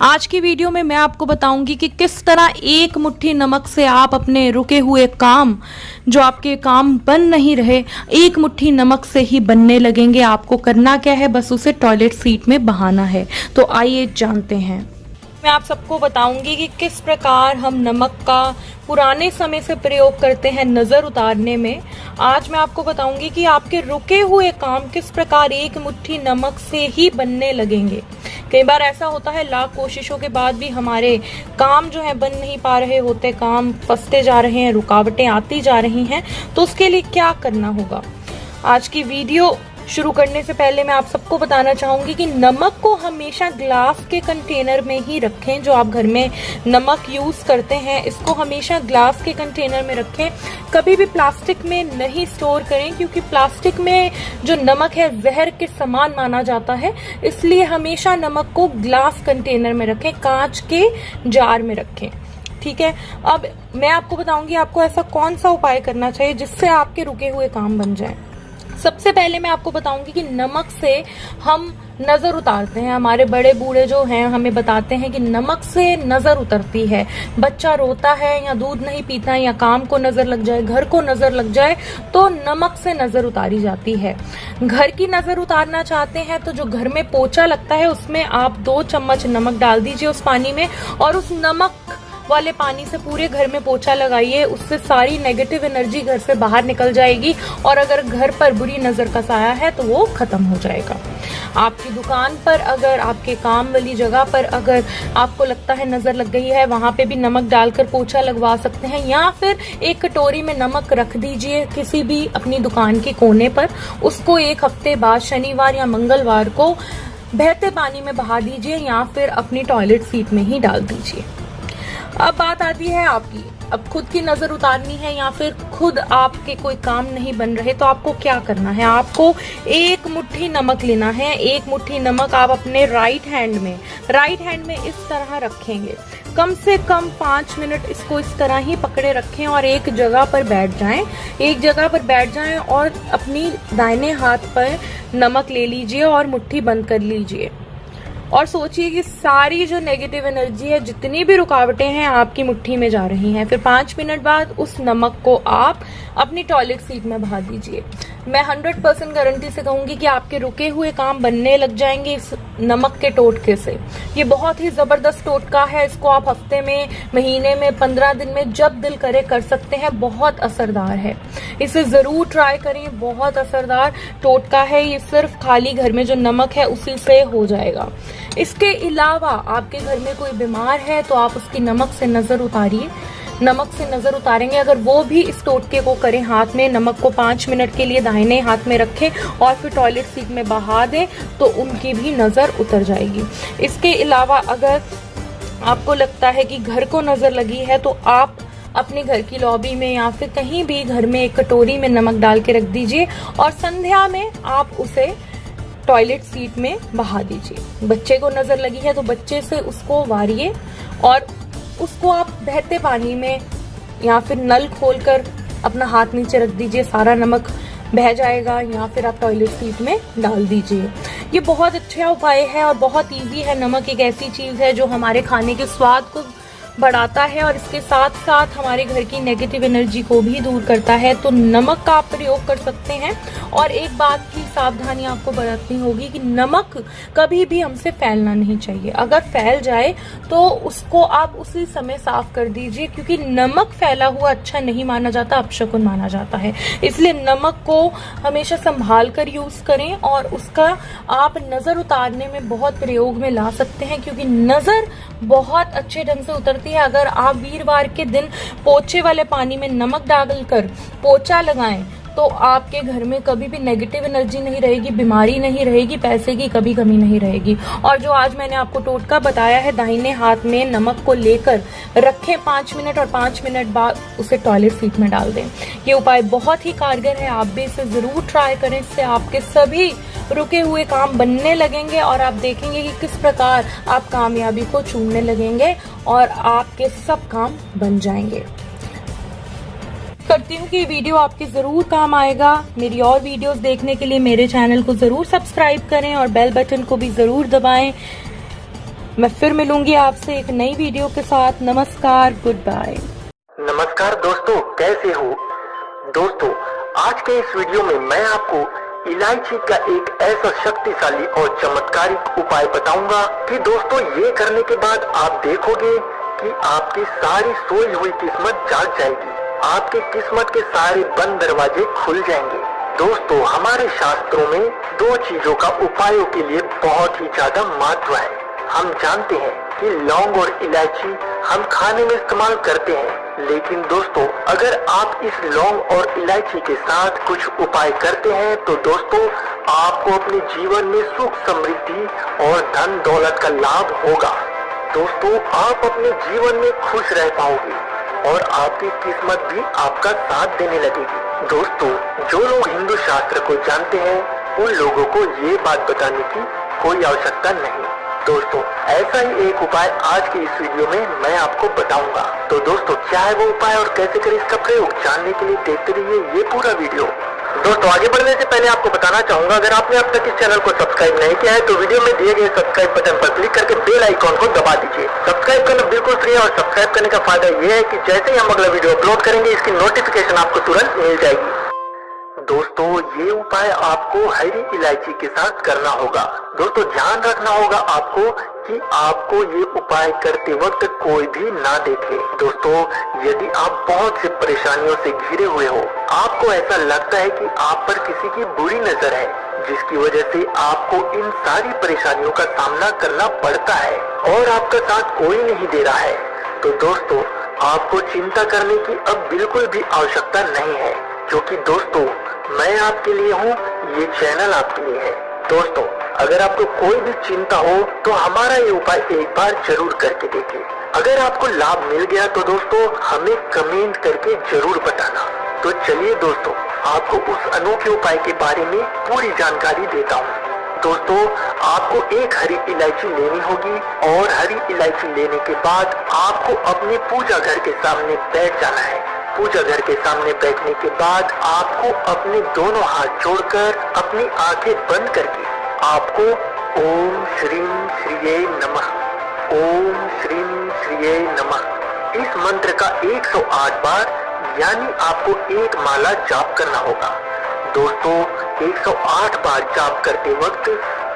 आज की वीडियो में मैं आपको बताऊंगी कि किस तरह एक मुट्ठी नमक से आप अपने रुके हुए काम, जो आपके काम बन नहीं रहे, एक मुट्ठी नमक से ही बनने लगेंगे। आपको करना क्या है, बस उसे टॉयलेट सीट में बहाना है। तो आइए जानते हैं। मैं आप सबको बताऊंगी कि किस प्रकार हम नमक का पुराने समय से प्रयोग करते हैं नजर उतारने में। आज मैं आपको बताऊंगी कि आपके रुके हुए काम किस प्रकार एक मुट्ठी नमक से ही बनने लगेंगे। कई बार ऐसा होता है, लाख कोशिशों के बाद भी हमारे काम जो है बन नहीं पा रहे होते, काम फंसते जा रहे हैं, रुकावटें आती जा रही हैं। तो उसके लिए क्या करना होगा, आज की वीडियो शुरू करने से पहले मैं आप सबको बताना चाहूंगी कि नमक को हमेशा ग्लास के कंटेनर में ही रखें। जो आप घर में नमक यूज करते हैं, इसको हमेशा ग्लास के कंटेनर में रखें। कभी भी प्लास्टिक में नहीं स्टोर करें, क्योंकि प्लास्टिक में जो नमक है जहर के समान माना जाता है। इसलिए हमेशा नमक को ग्लास कंटेनर में रखें, कांच के जार में रखें। ठीक है, अब मैं आपको बताऊंगी आपको ऐसा कौन सा उपाय करना चाहिए जिससे आपके रुके हुए काम बन जाए। सबसे पहले मैं आपको बताऊंगी कि नमक से हम नजर उतारते हैं। हमारे बड़े बूढ़े जो हैं हमें बताते हैं कि नमक से नजर उतरती है। बच्चा रोता है या दूध नहीं पीता या काम को नजर लग जाए, घर को नजर लग जाए, तो नमक से नजर उतारी जाती है। घर की नजर उतारना चाहते हैं तो जो घर में पोछा लगता है उसमें आप 2 चम्मच नमक डाल दीजिए उस पानी में, और उस नमक वाले पानी से पूरे घर में पोछा लगाइए। उससे सारी नेगेटिव एनर्जी घर से बाहर निकल जाएगी, और अगर घर पर बुरी नजर का साया है तो वो खत्म हो जाएगा। आपकी दुकान पर, अगर आपके काम वाली जगह पर अगर आपको लगता है नजर लग गई है, वहां पे भी नमक डालकर पोछा लगवा सकते हैं। या फिर एक कटोरी में नमक रख दीजिए किसी भी अपनी दुकान के कोने पर। उसको 1 हफ्ते बाद शनिवार या मंगलवार को बहते पानी में बहा दीजिए, या फिर अपनी टॉयलेट सीट में ही डाल दीजिए। अब बात आती है आपकी, अब खुद की नजर उतारनी है या फिर खुद आपके कोई काम नहीं बन रहे, तो आपको क्या करना है। आपको 1 मुट्ठी नमक लेना है। 1 मुट्ठी नमक आप अपने राइट हैंड में इस तरह रखेंगे। कम से कम 5 मिनट इसको इस तरह ही पकड़े रखें और एक जगह पर बैठ जाएं और अपनी दाहिने हाथ पर नमक ले लीजिए और मुट्ठी बंद कर लीजिए। और सोचिए कि सारी जो नेगेटिव एनर्जी है, जितनी भी रुकावटें हैं, आपकी मुट्ठी में जा रही हैं। फिर 5 मिनट बाद उस नमक को आप अपनी टॉयलेट सीट में बहा दीजिए। मैं 100% गारंटी से कहूंगी कि आपके रुके हुए काम बनने लग जाएंगे इस नमक के टोटके से। ये बहुत ही जबरदस्त टोटका है। इसको आप हफ्ते में, महीने में, 15 दिन में जब दिल करे कर सकते हैं। बहुत असरदार है, इसे जरूर ट्राई करें। बहुत असरदार टोटका है ये। सिर्फ खाली घर में जो नमक है उसी से हो जाएगा। इसके अलावा आपके घर में कोई बीमार है तो आप उसकी नमक से नजर उतारिए। नमक से नजर उतारेंगे, अगर वो भी इस टोटके को करें, हाथ में नमक को 5 मिनट के लिए दाहिने हाथ में रखें और फिर टॉयलेट सीट में बहा दें, तो उनकी भी नजर उतर जाएगी। इसके अलावा अगर आपको लगता है कि घर को नजर लगी है, तो आप अपने घर की लॉबी में या फिर कहीं भी घर में एक कटोरी में नमक डाल के रख दीजिए और संध्या में आप उसे टॉयलेट सीट में बहा दीजिए। बच्चे को नजर लगी है तो बच्चे से उसको वारिए और उसको आप बहते पानी में या फिर नल खोलकर अपना हाथ नीचे रख दीजिए, सारा नमक बह जाएगा, या फिर आप टॉयलेट सीट में डाल दीजिए। ये बहुत अच्छा उपाय है और बहुत इजी है। नमक एक ऐसी चीज है जो हमारे खाने के स्वाद को बढ़ाता है और इसके साथ साथ हमारे घर की नेगेटिव एनर्जी को भी दूर करता है। तो नमक का आप प्रयोग कर सकते हैं। और एक बात की सावधानी आपको बरतनी होगी कि नमक कभी भी हमसे फैलना नहीं चाहिए। अगर फैल जाए तो उसको आप उसी समय साफ कर दीजिए, क्योंकि नमक फैला हुआ अच्छा नहीं माना जाता, अपशकुन माना जाता है। इसलिए नमक को हमेशा संभाल कर यूज करें और उसका आप नजर उतारने में बहुत प्रयोग में ला सकते हैं, क्योंकि नजर बहुत अच्छे ढंग से उतरती है। अगर आप वीरवार के दिन पोछे वाले पानी में नमक डालकर पोछा लगाएं तो आपके घर में कभी भी नेगेटिव एनर्जी नहीं रहेगी, बीमारी नहीं रहेगी, पैसे की कभी कमी नहीं रहेगी। और जो आज मैंने आपको टोटका बताया है, दाहिने हाथ में नमक को लेकर रखें 5 मिनट और 5 मिनट बाद उसे टॉयलेट सीट में डाल दें। ये उपाय बहुत ही कारगर है, आप भी इसे जरूर ट्राई करें। इससे आपके सभी रुके हुए काम बनने लगेंगे और आप देखेंगे कि किस प्रकार आप कामयाबी को चूमने लगेंगे और आपके सब काम बन जाएंगे। करती हूँ कि ये वीडियो आपके जरूर काम आएगा। मेरी और वीडियोस देखने के लिए मेरे चैनल को जरूर सब्सक्राइब करें और बेल बटन को भी जरूर दबाएं। मैं फिर मिलूंगी आपसे एक नई वीडियो के साथ। नमस्कार, गुड बाय। नमस्कार दोस्तों, कैसे हो दोस्तों। आज के इस वीडियो में मैं आपको इलायची का एक ऐसा शक्तिशाली और चमत्कारिक उपाय बताऊंगा कि दोस्तों ये करने के बाद आप देखोगे कि आपकी सारी सोई हुई किस्मत जाग जाएगी, आपकी किस्मत के सारे बंद दरवाजे खुल जाएंगे। दोस्तों हमारे शास्त्रों में दो चीजों का उपायों के लिए बहुत ही ज्यादा महत्व है। हम जानते हैं कि लौंग और इलायची हम खाने में इस्तेमाल करते हैं, लेकिन दोस्तों अगर आप इस लौंग और इलायची के साथ कुछ उपाय करते हैं तो दोस्तों आपको अपने जीवन में सुख, समृद्धि और धन दौलत का लाभ होगा। दोस्तों आप अपने जीवन में खुश रह पाओगे और आपकी किस्मत भी आपका साथ देने लगेगी। दोस्तों जो लोग हिंदू शास्त्र को जानते हैं उन लोगों को ये बात बताने की कोई आवश्यकता नहीं। दोस्तों ऐसा ही एक उपाय आज की इस वीडियो में मैं आपको बताऊंगा। तो दोस्तों क्या है वो उपाय और कैसे करें इसका प्रयोग, जानने के लिए देखते रहिए ये पूरा वीडियो। दोस्तों आगे बढ़ने से पहले आपको बताना चाहूंगा, अगर आपने अब तक इस चैनल को सब्सक्राइब नहीं किया है तो वीडियो में दिए गए सब्सक्राइब बटन पर क्लिक करके बेल आइकॉन को दबा दीजिए। सब्सक्राइब करना बिल्कुल फ्री है और सब्सक्राइब करने का फायदा ये है कि जैसे ही हम अगला वीडियो अपलोड करेंगे इसकी नोटिफिकेशन आपको तुरंत मिल जाएगी। दोस्तों ये उपाय आपको हरी इलायची के साथ करना होगा। दोस्तों ध्यान रखना होगा आपको कि आपको ये उपाय करते वक्त कोई भी ना देखे। दोस्तों यदि आप बहुत से परेशानियों से घिरे हुए हो, आपको ऐसा लगता है कि आप पर किसी की बुरी नजर है जिसकी वजह से आपको इन सारी परेशानियों का सामना करना पड़ता है और आपका साथ कोई नहीं दे रहा है, तो दोस्तों आपको चिंता करने की अब बिल्कुल भी आवश्यकता नहीं है, क्योंकि दोस्तों मैं आपके लिए हूँ, ये चैनल आपके लिए है। दोस्तों अगर आपको कोई भी चिंता हो तो हमारा ये उपाय एक बार जरूर करके देखिए। अगर आपको लाभ मिल गया तो दोस्तों हमें कमेंट करके जरूर बताना। तो चलिए दोस्तों आपको उस अनोखे उपाय के बारे में पूरी जानकारी देता हूँ। दोस्तों आपको एक हरी इलायची लेनी होगी और हरी इलायची लेने के बाद आपको अपने पूजा घर के सामने बैठ जाना है। पूजा घर के सामने बैठने के बाद आपको अपने दोनों हाथ जोड़कर अपनी आंखें बंद करके आपको ओम श्रीम श्रीये नमः, ओम श्रीम श्रीये नमः इस मंत्र का 108 बार यानी आपको एक माला जाप करना होगा। दोस्तों 108 बार जाप करते वक्त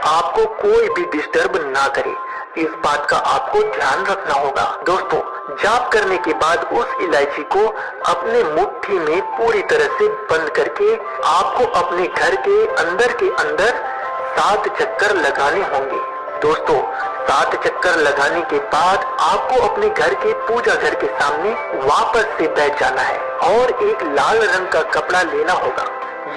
आपको कोई भी डिस्टर्ब ना करे, इस बात का आपको ध्यान रखना होगा। दोस्तों जाप करने के बाद उस इलायची को अपने मुट्ठी में पूरी तरह से बंद करके आपको अपने घर के अंदर 7 चक्कर लगाने होंगे। दोस्तों 7 चक्कर लगाने के बाद आपको अपने घर के पूजा घर के सामने वापस से बैठ जाना है और एक लाल रंग का कपड़ा लेना होगा।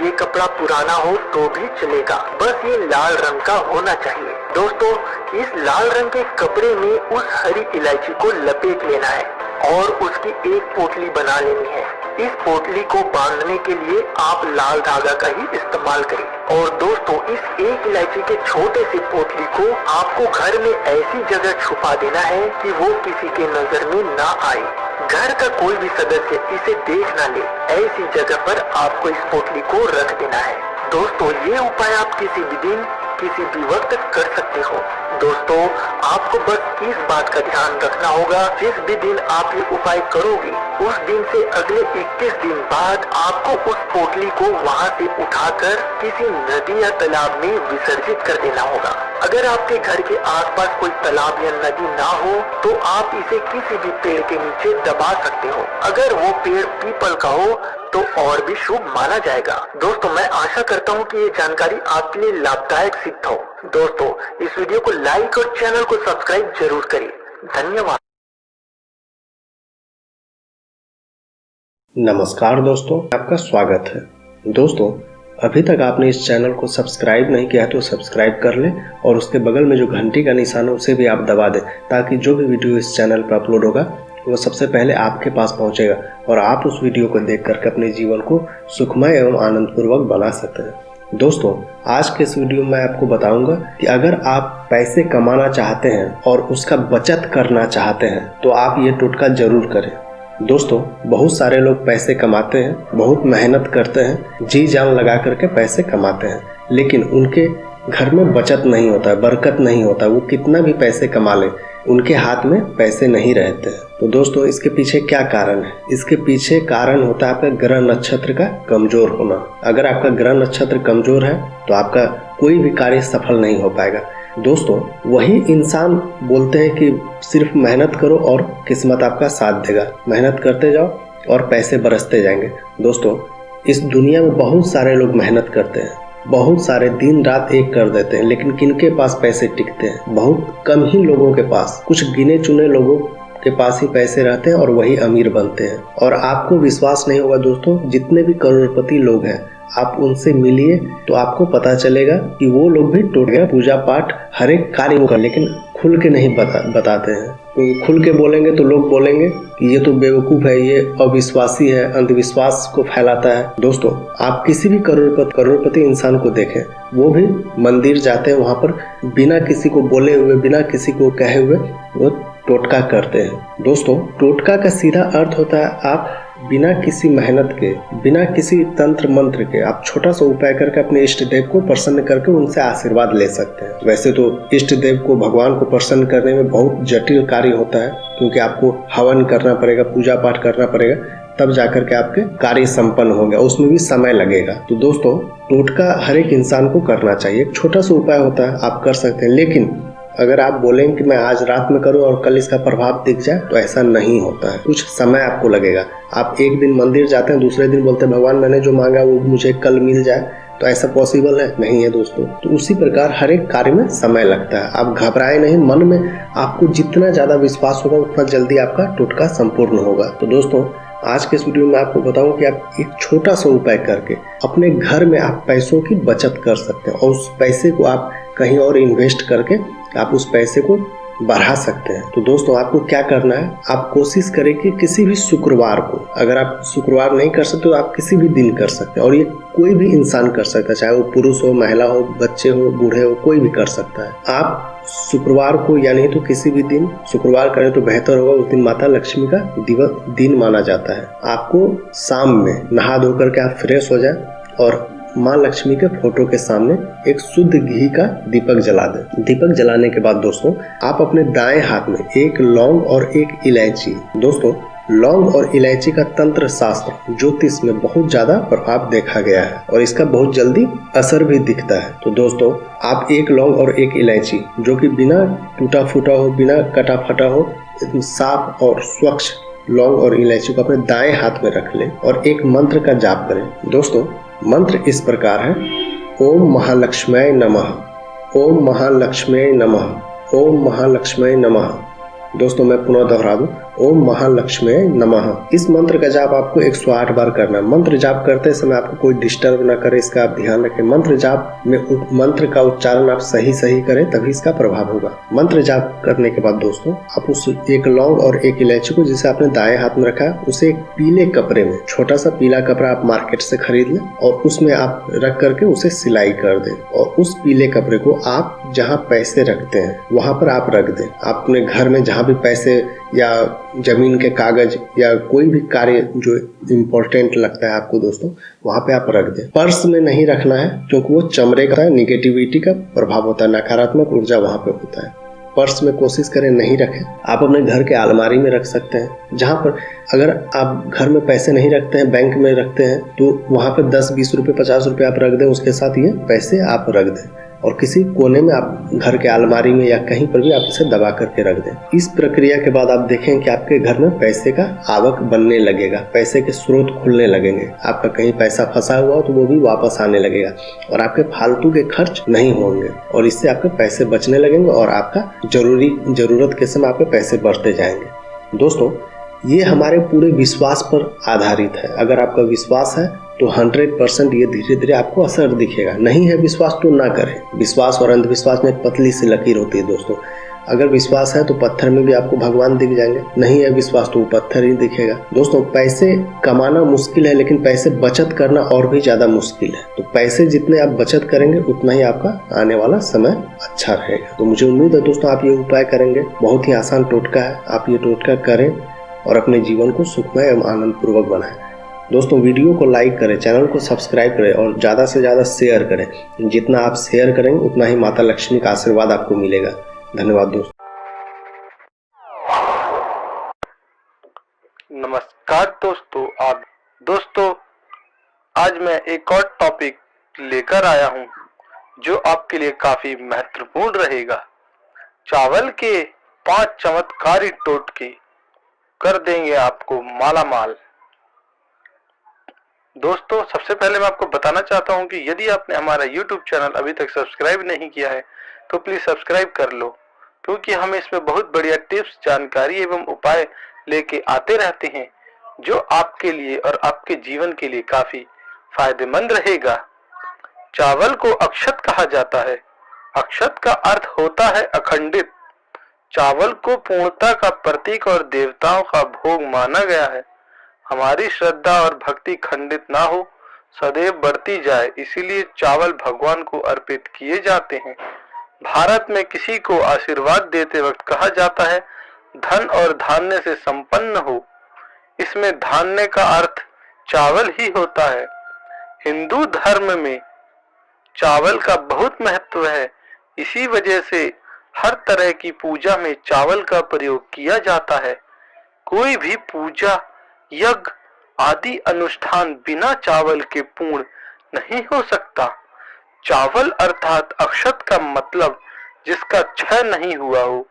ये कपड़ा पुराना हो तो भी चलेगा, बस ये लाल रंग का होना चाहिए। दोस्तों इस लाल रंग के कपड़े में उस हरी इलायची को लपेट लेना है और उसकी एक पोटली बना लेनी है। इस पोटली को बांधने के लिए आप लाल धागा का ही इस्तेमाल करें। और दोस्तों इस एक इलायची के छोटे से पोटली को आपको घर में ऐसी जगह छुपा देना है कि वो किसी के नजर में ना आए, घर का कोई भी सदस्य इसे देख ना ले, ऐसी जगह पर आपको इस पोटली को रख देना है। दोस्तों ये उपाय आप किसी भी दिन किसी भी वक्त कर सकते हो। दोस्तों आपको बस इस बात का ध्यान रखना होगा, जिस भी दिन आप ये उपाय करोगे उस दिन से अगले 21 दिन बाद आपको उस पोटली को वहाँ से उठाकर किसी नदी या तालाब में विसर्जित कर देना होगा। अगर आपके घर के आसपास कोई तालाब या नदी ना हो तो आप इसे किसी भी पेड़ के नीचे दबा सकते हो। अगर वो पेड़ पीपल का हो तो और भी शुभ माना जाएगा। दोस्तों मैं आशा करता हूँ कि ये जानकारी आपके लिए लाभदायक सिद्ध हो। दोस्तों इस वीडियो को लाइक और चैनल को सब्सक्राइब जरूर करें। धन्यवाद। नमस्कार दोस्तों, आपका स्वागत है। दोस्तों अभी तक आपने इस चैनल को सब्सक्राइब नहीं किया है तो सब्सक्राइब कर लें और उसके बगल में जो घंटी का निशान है उसे भी आप दबा दें, ताकि जो भी वीडियो इस चैनल पर अपलोड होगा वो सबसे पहले आपके पास पहुंचेगा और आप उस वीडियो को देख करके अपने जीवन को सुखमय एवं आनंदपूर्वक बना सकते हैं। दोस्तों आज के इस वीडियो में आपको बताऊंगा कि अगर आप पैसे कमाना चाहते हैं और उसका बचत करना चाहते हैं तो आप ये टोटका जरूर करें। दोस्तों बहुत सारे लोग पैसे कमाते हैं, बहुत मेहनत करते हैं, जी जान लगा करके पैसे कमाते हैं, लेकिन उनके घर में बचत नहीं होता है, बरकत नहीं होता, वो कितना भी पैसे कमा ले उनके हाथ में पैसे नहीं रहते हैं। तो दोस्तों इसके पीछे क्या कारण है? इसके पीछे कारण होता है आपका ग्रह नक्षत्र का कमजोर होना। अगर आपका ग्रह नक्षत्र कमजोर है तो आपका कोई भी कार्य सफल नहीं हो पाएगा। दोस्तों वही इंसान बोलते हैं कि सिर्फ मेहनत करो और किस्मत आपका साथ देगा, मेहनत करते जाओ और पैसे बरसते जाएंगे। दोस्तों इस दुनिया में बहुत सारे लोग मेहनत करते हैं, बहुत सारे दिन रात एक कर देते हैं, लेकिन किनके पास पैसे टिकते हैं? बहुत कम ही लोगों के पास, कुछ गिने चुने लोगों के पास ही पैसे रहते हैं और वही अमीर बनते हैं। और आपको विश्वास नहीं होगा दोस्तों, जितने भी करोड़पति लोग हैं आप उनसे मिलिए तो आपको पता चलेगा कि वो लोग भी टोटल पूजा पाठ हर एक कार्य को कर, लेकिन खुल के नहीं बताते हैं। तो खुल के बोलेंगे तो लोग बोलेंगे कि ये तो बेवकूफ़ है, ये अविश्वासी है, अंधविश्वास को फैलाता है। दोस्तों आप किसी भी करोड़पति इंसान को देखें, वो भी मंदिर जाते हैं, वहाँ पर बिना किसी को बोले हुए, बिना किसी को कहे हुए वो टोटका करते हैं। दोस्तों टोटका का सीधा अर्थ होता है आप बिना किसी मेहनत के, बिना किसी तंत्र मंत्र के आप छोटा सा उपाय करके अपने इष्ट देव को प्रसन्न करके उनसे आशीर्वाद ले सकते हैं। वैसे तो इष्ट देव को, भगवान को प्रसन्न करने में बहुत जटिल कार्य होता है, क्योंकि आपको हवन करना पड़ेगा, पूजा पाठ करना पड़ेगा, तब जाकर के आपके कार्य संपन्न होंगे, उसमें भी समय लगेगा। तो दोस्तों टोटका हर एक इंसान को करना चाहिए, एक छोटा सा उपाय होता है, आप कर सकते हैं। लेकिन अगर आप बोलेंगे कि मैं आज रात में करूं और कल इसका प्रभाव दिख जाए, तो ऐसा नहीं होता है, कुछ समय आपको लगेगा। आप एक दिन मंदिर जाते हैं, दूसरे दिन बोलते हैं भगवान मैंने जो मांगा वो मुझे कल मिल जाए, तो ऐसा पॉसिबल है? नहीं है दोस्तों। तो उसी प्रकार हर एक कार्य में समय लगता है। आप घबराए नहीं, मन में आपको जितना ज़्यादा विश्वास होगा उतना जल्दी आपका टोटका संपूर्ण होगा। तो दोस्तों आज के इस वीडियो में आपको बताऊं कि आप एक छोटा सा उपाय करके अपने घर में आप पैसों की बचत कर सकते हैं और उस पैसे को आप कहीं और इन्वेस्ट करके आप उस पैसे को बढ़ा सकते हैं। तो दोस्तों आपको क्या करना है, आप कोशिश करें कि किसी भी शुक्रवार को, अगर आप शुक्रवार नहीं कर सकते तो आप किसी भी दिन कर सकते हैं, और ये कोई भी इंसान कर सकता है, चाहे वो पुरुष हो, महिला हो, बच्चे हो, बूढ़े हो, कोई भी कर सकता है। आप शुक्रवार को या नहीं तो किसी भी दिन शुक्रवार करें तो बेहतर होगा। उस दिन माता लक्ष्मी का दिन माना जाता है। आपको शाम में नहा धो करके आप फ्रेश हो जाए और माँ लक्ष्मी के फोटो के सामने एक शुद्ध घी का दीपक जला दें। दीपक जलाने के बाद दोस्तों आप अपने दाएं हाथ में एक लौंग और एक इलायची, दोस्तों लौंग और इलायची का तंत्र शास्त्र ज्योतिष में बहुत ज्यादा प्रभाव देखा गया है और इसका बहुत जल्दी असर भी दिखता है। तो दोस्तों आप एक लौंग और एक इलायची जो कि बिना टूटा फूटा हो, बिना कटा फटा हो, साफ और स्वच्छ लौंग और इलायची को अपने दाएं हाथ में रख लें और एक मंत्र का जाप करें। दोस्तों मंत्र इस प्रकार है, ओम महालक्ष्म्यै नमः, ओम महालक्ष्म्यै नमः, ओम महालक्ष्म्यै नमः। दोस्तों मैं पुनः दोहरा दूं, ओम महालक्ष्म्यै नमः। इस मंत्र का जाप आपको 108 बार करना है। मंत्र जाप करते समय आपको कोई डिस्टर्ब ना करे, इसका आप ध्यान रखें। मंत्र जाप में मंत्र का उच्चारण आप सही करें, तभी इसका प्रभाव होगा। मंत्र जाप करने के बाद दोस्तों आप उस एक लौंग और एक इलायची को जिसे आपने दाएं हाथ में रखा है उसे एक पीले कपड़े में, छोटा सा पीला कपड़ा आप मार्केट से खरीद लें और उसमें आप रख करके उसे सिलाई कर दें और उस पीले कपड़े को आप जहाँ पैसे रखते हैं वहां पर आप रख दें। आप अपने घर में जहाँ भी पैसे या जमीन के कागज या कोई भी कार्य जो इम्पोर्टेंट लगता है आपको दोस्तों, वहां पे आप रख दें। पर्स में नहीं रखना है क्योंकि वो चमड़े का निगेटिविटी का प्रभाव होता है, नकारात्मक ऊर्जा वहां पे होता है। पर्स में कोशिश करें नहीं रखें। आप अपने घर के अलमारी में रख सकते हैं, जहाँ पर अगर आप घर में पैसे नहीं रखते हैं, बैंक में रखते हैं, तो वहाँ पे 10, 20 रुपये, 50 रुपये आप रख दें, उसके साथ ये पैसे आप रख दें और किसी कोने में आप घर के अलमारी में या कहीं पर भी आप इसे दबा करके रख दें। इस प्रक्रिया के बाद आप देखें कि आपके घर में पैसे का आवक बनने लगेगा, पैसे के स्रोत खुलने लगेंगे। आपका कहीं पैसा फंसा हुआ हो तो वो भी वापस आने लगेगा और आपके फालतू के खर्च नहीं होंगे और इससे आपके पैसे बचने लगेंगे और आपका जरूरत के समय आपके पैसे बढ़ते जाएंगे। दोस्तों ये हमारे पूरे विश्वास पर आधारित है। अगर आपका विश्वास है तो 100% ये धीरे धीरे आपको असर दिखेगा। नहीं है विश्वास तो ना करें। विश्वास और अंधविश्वास में एक पतली सी लकीर होती है दोस्तों। अगर विश्वास है तो पत्थर में भी आपको भगवान दिख जाएंगे, नहीं है विश्वास तो वो पत्थर ही दिखेगा। दोस्तों पैसे कमाना मुश्किल है लेकिन पैसे बचत करना और भी ज्यादा मुश्किल है। तो पैसे जितने आप बचत करेंगे उतना ही आपका आने वाला समय अच्छा रहेगा। तो मुझे उम्मीद है दोस्तों आप ये उपाय करेंगे। बहुत ही आसान टोटका है, आप ये टोटका करें और अपने जीवन को सुखमय एवं आनंद पूर्वक बनाएं। दोस्तों वीडियो को लाइक करें, चैनल को सब्सक्राइब करें और ज़्यादा से ज़्यादा शेयर करें। जितना आप शेयर करेंगे उतना ही माता लक्ष्मी का आशीर्वाद आपको मिलेगा। धन्यवाद दोस्तों। नमस्कार दोस्तों, आज मैं एक और टॉपिक लेकर आया हूं जो आपके लिए काफी महत्वपूर्ण रहेगा। चावल के 5 चमत्कारी टोटके कर देंगे आपको मालामाल। दोस्तों, सबसे पहले मैं आपको बताना चाहता हूं कि यदि आपने हमारा YouTube चैनल अभी तक सब्सक्राइब नहीं किया है तो प्लीज सब्सक्राइब कर लो, क्योंकि हम इसमें बहुत बढ़िया टिप्स, जानकारी एवं उपाय लेके आते रहते हैं जो आपके लिए और आपके जीवन के लिए काफी फायदेमंद रहेगा। चावल को अक्षत कहा जाता है। अक्षत का अर्थ होता है अखंडित। चावल को पूर्णता का प्रतीक और देवताओं का भोग माना गया है। हमारी श्रद्धा और भक्ति खंडित ना हो, सदैव बढ़ती जाए, इसीलिए चावल भगवान को अर्पित किए जाते हैं। भारत में किसी को आशीर्वाद देते वक्त कहा जाता है धन और धान्य से संपन्न हो। इसमें धान्य का अर्थ चावल ही होता है। हिंदू धर्म में चावल का बहुत महत्व है। इसी वजह से हर तरह की पूजा में चावल का प्रयोग किया जाता है। कोई भी पूजा, यज्ञ आदि अनुष्ठान बिना चावल के पूर्ण नहीं हो सकता। चावल अर्थात अक्षत का मतलब जिसका क्षय नहीं हुआ हो।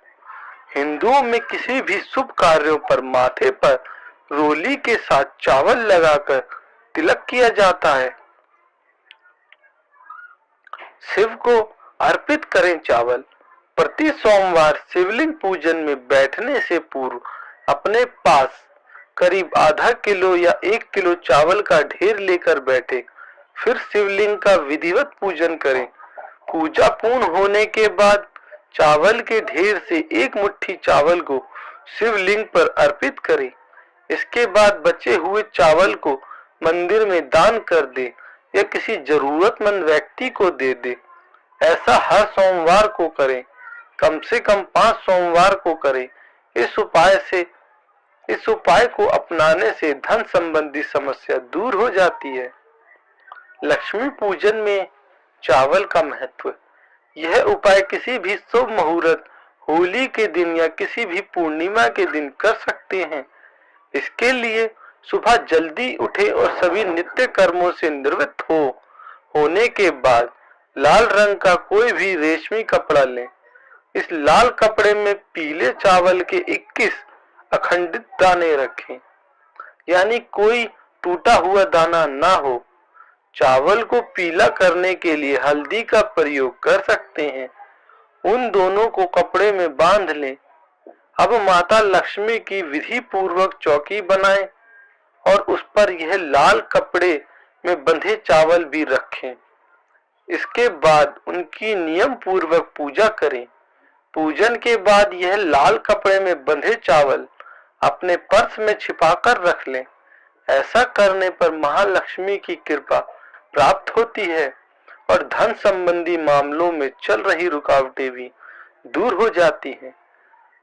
हिंदुओं में किसी भी शुभ कार्यों पर माथे पर रोली के साथ चावल लगाकर तिलक किया जाता है। शिव को अर्पित करें चावल। प्रति सोमवार शिवलिंग पूजन में बैठने से पूर्व अपने पास करीब आधा किलो या 1 किलो चावल का ढेर लेकर बैठे, फिर शिवलिंग का विधिवत पूजन करें। पूजा पूर्ण होने के बाद चावल के ढेर से 1 मुट्ठी चावल को शिवलिंग पर अर्पित करें। इसके बाद बचे हुए चावल को मंदिर में दान कर दे या किसी जरूरतमंद व्यक्ति को दे दे। ऐसा हर सोमवार को करें, कम से कम 5 सोमवार को करें। इस उपाय को अपनाने से धन संबंधी समस्या दूर हो जाती है। लक्ष्मी पूजन में चावल का महत्व। यह उपाय किसी भी शुभ मुहूर्त, होली के दिन या किसी भी पूर्णिमा के दिन कर सकते हैं। इसके लिए सुबह जल्दी उठे और सभी नित्य कर्मों से निवृत्त होने के बाद लाल रंग का कोई भी रेशमी कपड़ा लें। इस लाल कपड़े में पीले चावल के 21 अखंडित दाने रखें, यानी कोई टूटा हुआ दाना ना हो। चावल को पीला करने के लिए हल्दी का प्रयोग कर सकते हैं। उन दोनों को कपड़े में बांध लें। अब माता लक्ष्मी की विधि पूर्वक चौकी बनाएं और उस पर यह लाल कपड़े में बंधे चावल भी रखें। इसके बाद उनकी नियम पूर्वक पूजा करें। पूजन के बाद यह लाल कपड़े में बंधे चावल अपने पर्स में छिपाकर रख लें। ऐसा करने पर महालक्ष्मी की कृपा प्राप्त होती है और धन संबंधी मामलों में चल रही रुकावटें भी दूर हो जाती हैं।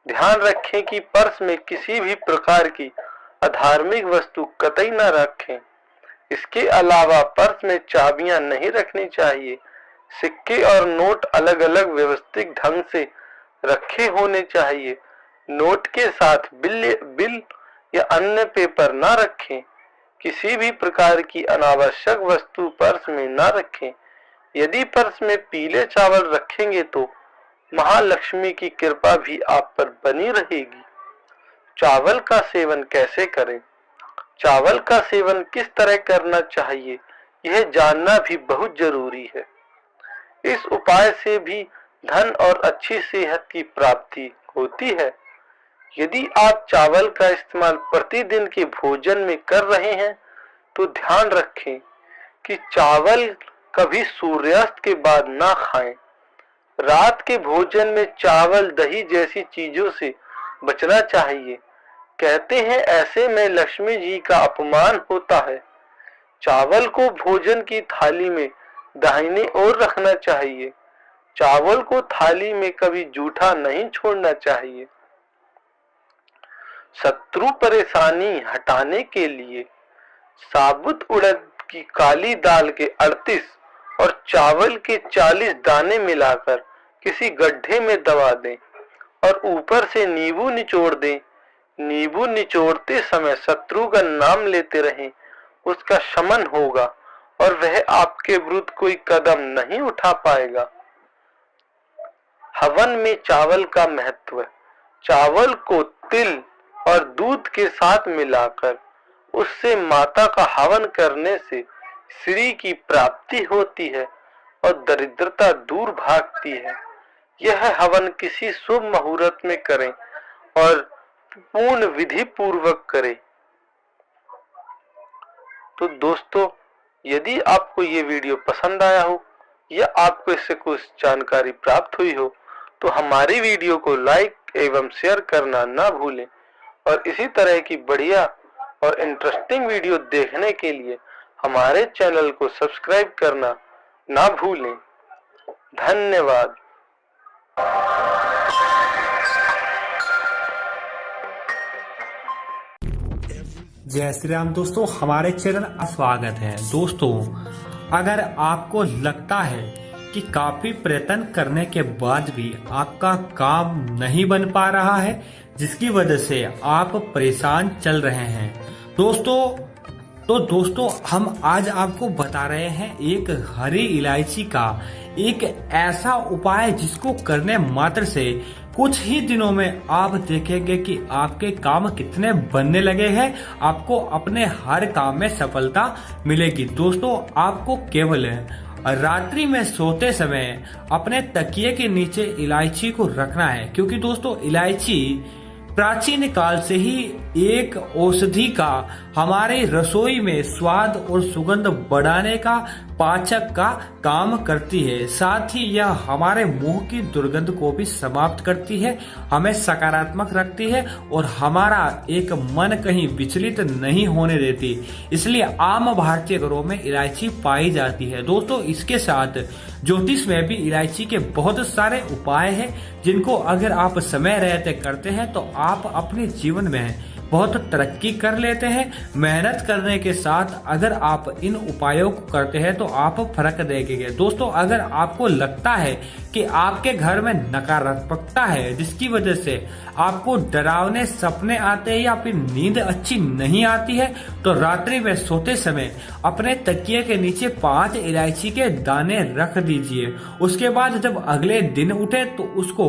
ध्यान रखें कि पर्स में किसी भी प्रकार की अधार्मिक वस्तु कतई न रखें। इसके अलावा पर्स में चाबियां नहीं रखनी चाहिए। सिक्के और नोट अलग अलग व्यवस्थित ढंग से रखे होने चाहिए। नोट के साथ बिल या अन्य पेपर ना रखें। किसी भी प्रकार की अनावश्यक वस्तु पर्स में ना रखें। यदि पर्स में पीले चावल रखेंगे तो महालक्ष्मी की कृपा भी आप पर बनी रहेगी। चावल का सेवन कैसे करें? चावल का सेवन किस तरह करना चाहिए, यह जानना भी बहुत जरूरी है। इस उपाय से भी धन और अच्छी सेहत की प्राप्ति होती है। यदि आप चावल का इस्तेमाल प्रतिदिन के भोजन में कर रहे हैं तो ध्यान रखें कि चावल कभी सूर्यास्त के बाद ना खाएं। रात के भोजन में चावल, दही जैसी चीजों से बचना चाहिए। कहते हैं ऐसे में लक्ष्मी जी का अपमान होता है। चावल को भोजन की थाली में दाहिने ओर रखना चाहिए। चावल को थाली में कभी जूठा नहीं छोड़ना चाहिए। शत्रु परेशानी हटाने के लिए साबुत उड़द की काली दाल के 38 और चावल के 40 दाने मिलाकर किसी गड्ढे में दबा दें और ऊपर से नींबू निचोड़ दें। नींबू निचोड़ते समय शत्रु का नाम लेते रहें, उसका शमन होगा और वह आपके विरुद्ध कोई कदम नहीं उठा पाएगा। हवन में चावल का महत्व। चावल को तिल और दूध के साथ मिलाकर उससे माता का हवन करने से श्री की प्राप्ति होती है और दरिद्रता दूर भागती है। यह हवन किसी शुभ मुहूर्त में करें और पूर्ण विधि पूर्वक करें। तो दोस्तों, यदि आपको ये वीडियो पसंद आया हो या आपको इससे कुछ जानकारी प्राप्त हुई हो तो हमारी वीडियो को लाइक एवं शेयर करना ना भूलें और इसी तरह की बढ़िया और इंटरेस्टिंग वीडियो देखने के लिए हमारे चैनल को सब्सक्राइब करना ना भूलें। धन्यवाद। जय श्री राम दोस्तों, हमारे चैनल का स्वागत है। दोस्तों, अगर आपको लगता है कि काफी प्रयत्न करने के बाद भी आपका काम नहीं बन पा रहा है, जिसकी वजह से आप परेशान चल रहे हैं दोस्तों हम आज आपको बता रहे हैं एक हरी इलायची का एक ऐसा उपाय जिसको करने मात्र से कुछ ही दिनों में आप देखेंगे कि आपके काम कितने बनने लगे हैं। आपको अपने हर काम में सफलता मिलेगी। दोस्तों, आपको केवल रात्रि में सोते समय अपने तकिए के नीचे इलायची को रखना है, क्योंकि दोस्तों इलायची प्राचीन काल से ही एक औषधि का हमारे रसोई में स्वाद और सुगंध बढ़ाने का पाचक का काम करती है। साथ ही यह हमारे मुंह की दुर्गंध को भी समाप्त करती है, हमें सकारात्मक रखती है और हमारा एक मन कहीं विचलित नहीं होने देती। इसलिए आम भारतीय घरों में इलायची पाई जाती है। दोस्तों, इसके साथ ज्योतिष में भी इलायची के बहुत सारे उपाय हैं, जिनको अगर आप समय रहते करते हैं तो आप अपने जीवन में बहुत तरक्की कर लेते हैं। मेहनत करने के साथ अगर आप इन उपायों को करते हैं तो आप फर्क देखेंगे। दोस्तों, अगर आपको लगता है कि आपके घर में नकारात्मकता है, जिसकी वजह से आपको डरावने सपने आते हैं या फिर नींद अच्छी नहीं आती है, तो रात्रि में सोते समय अपने तकिए के नीचे 5 इलायची के दाने रख दीजिए। उसके बाद जब अगले दिन उठे तो उसको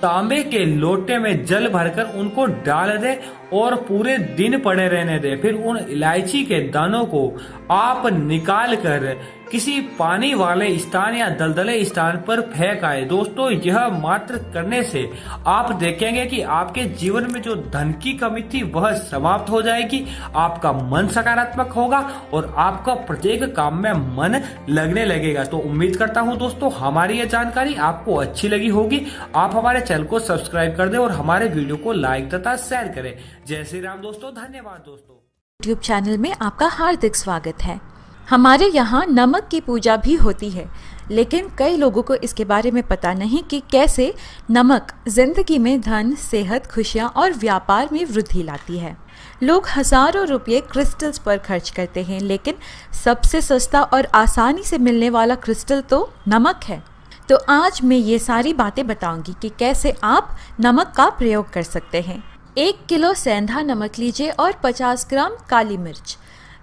तांबे के लोटे में जल भरकर उनको डाल दे और पूरे दिन पड़े रहने दे। फिर उन इलायची के दानों को आप निकाल कर किसी पानी वाले स्थान या दलदले स्थान पर फेंक आए। दोस्तों, यह मात्र करने से आप देखेंगे कि आपके जीवन में जो धन की कमी थी वह समाप्त हो जाएगी, आपका मन सकारात्मक होगा और आपका प्रत्येक काम में मन लगने लगेगा। तो उम्मीद करता हूं दोस्तों हमारी यह जानकारी आपको अच्छी लगी होगी। आप हमारे चैनल को सब्सक्राइब कर दें और हमारे वीडियो को लाइक तथा शेयर करें। जय श्री राम दोस्तों, धन्यवाद दोस्तों। यूट्यूब चैनल में आपका हार्दिक स्वागत है। हमारे यहाँ नमक की पूजा भी होती है, लेकिन कई लोगों को इसके बारे में पता नहीं कि कैसे नमक जिंदगी में धन, सेहत, खुशियाँ और व्यापार में वृद्धि लाती है। लोग हजारों रुपये क्रिस्टल्स पर खर्च करते हैं, लेकिन सबसे सस्ता और आसानी से मिलने वाला क्रिस्टल तो नमक है। तो आज मैं ये सारी बातें बताऊंगी कि कैसे आप नमक का प्रयोग कर सकते हैं। 1 किलो सेंधा नमक लीजिए और 50 ग्राम काली मिर्च।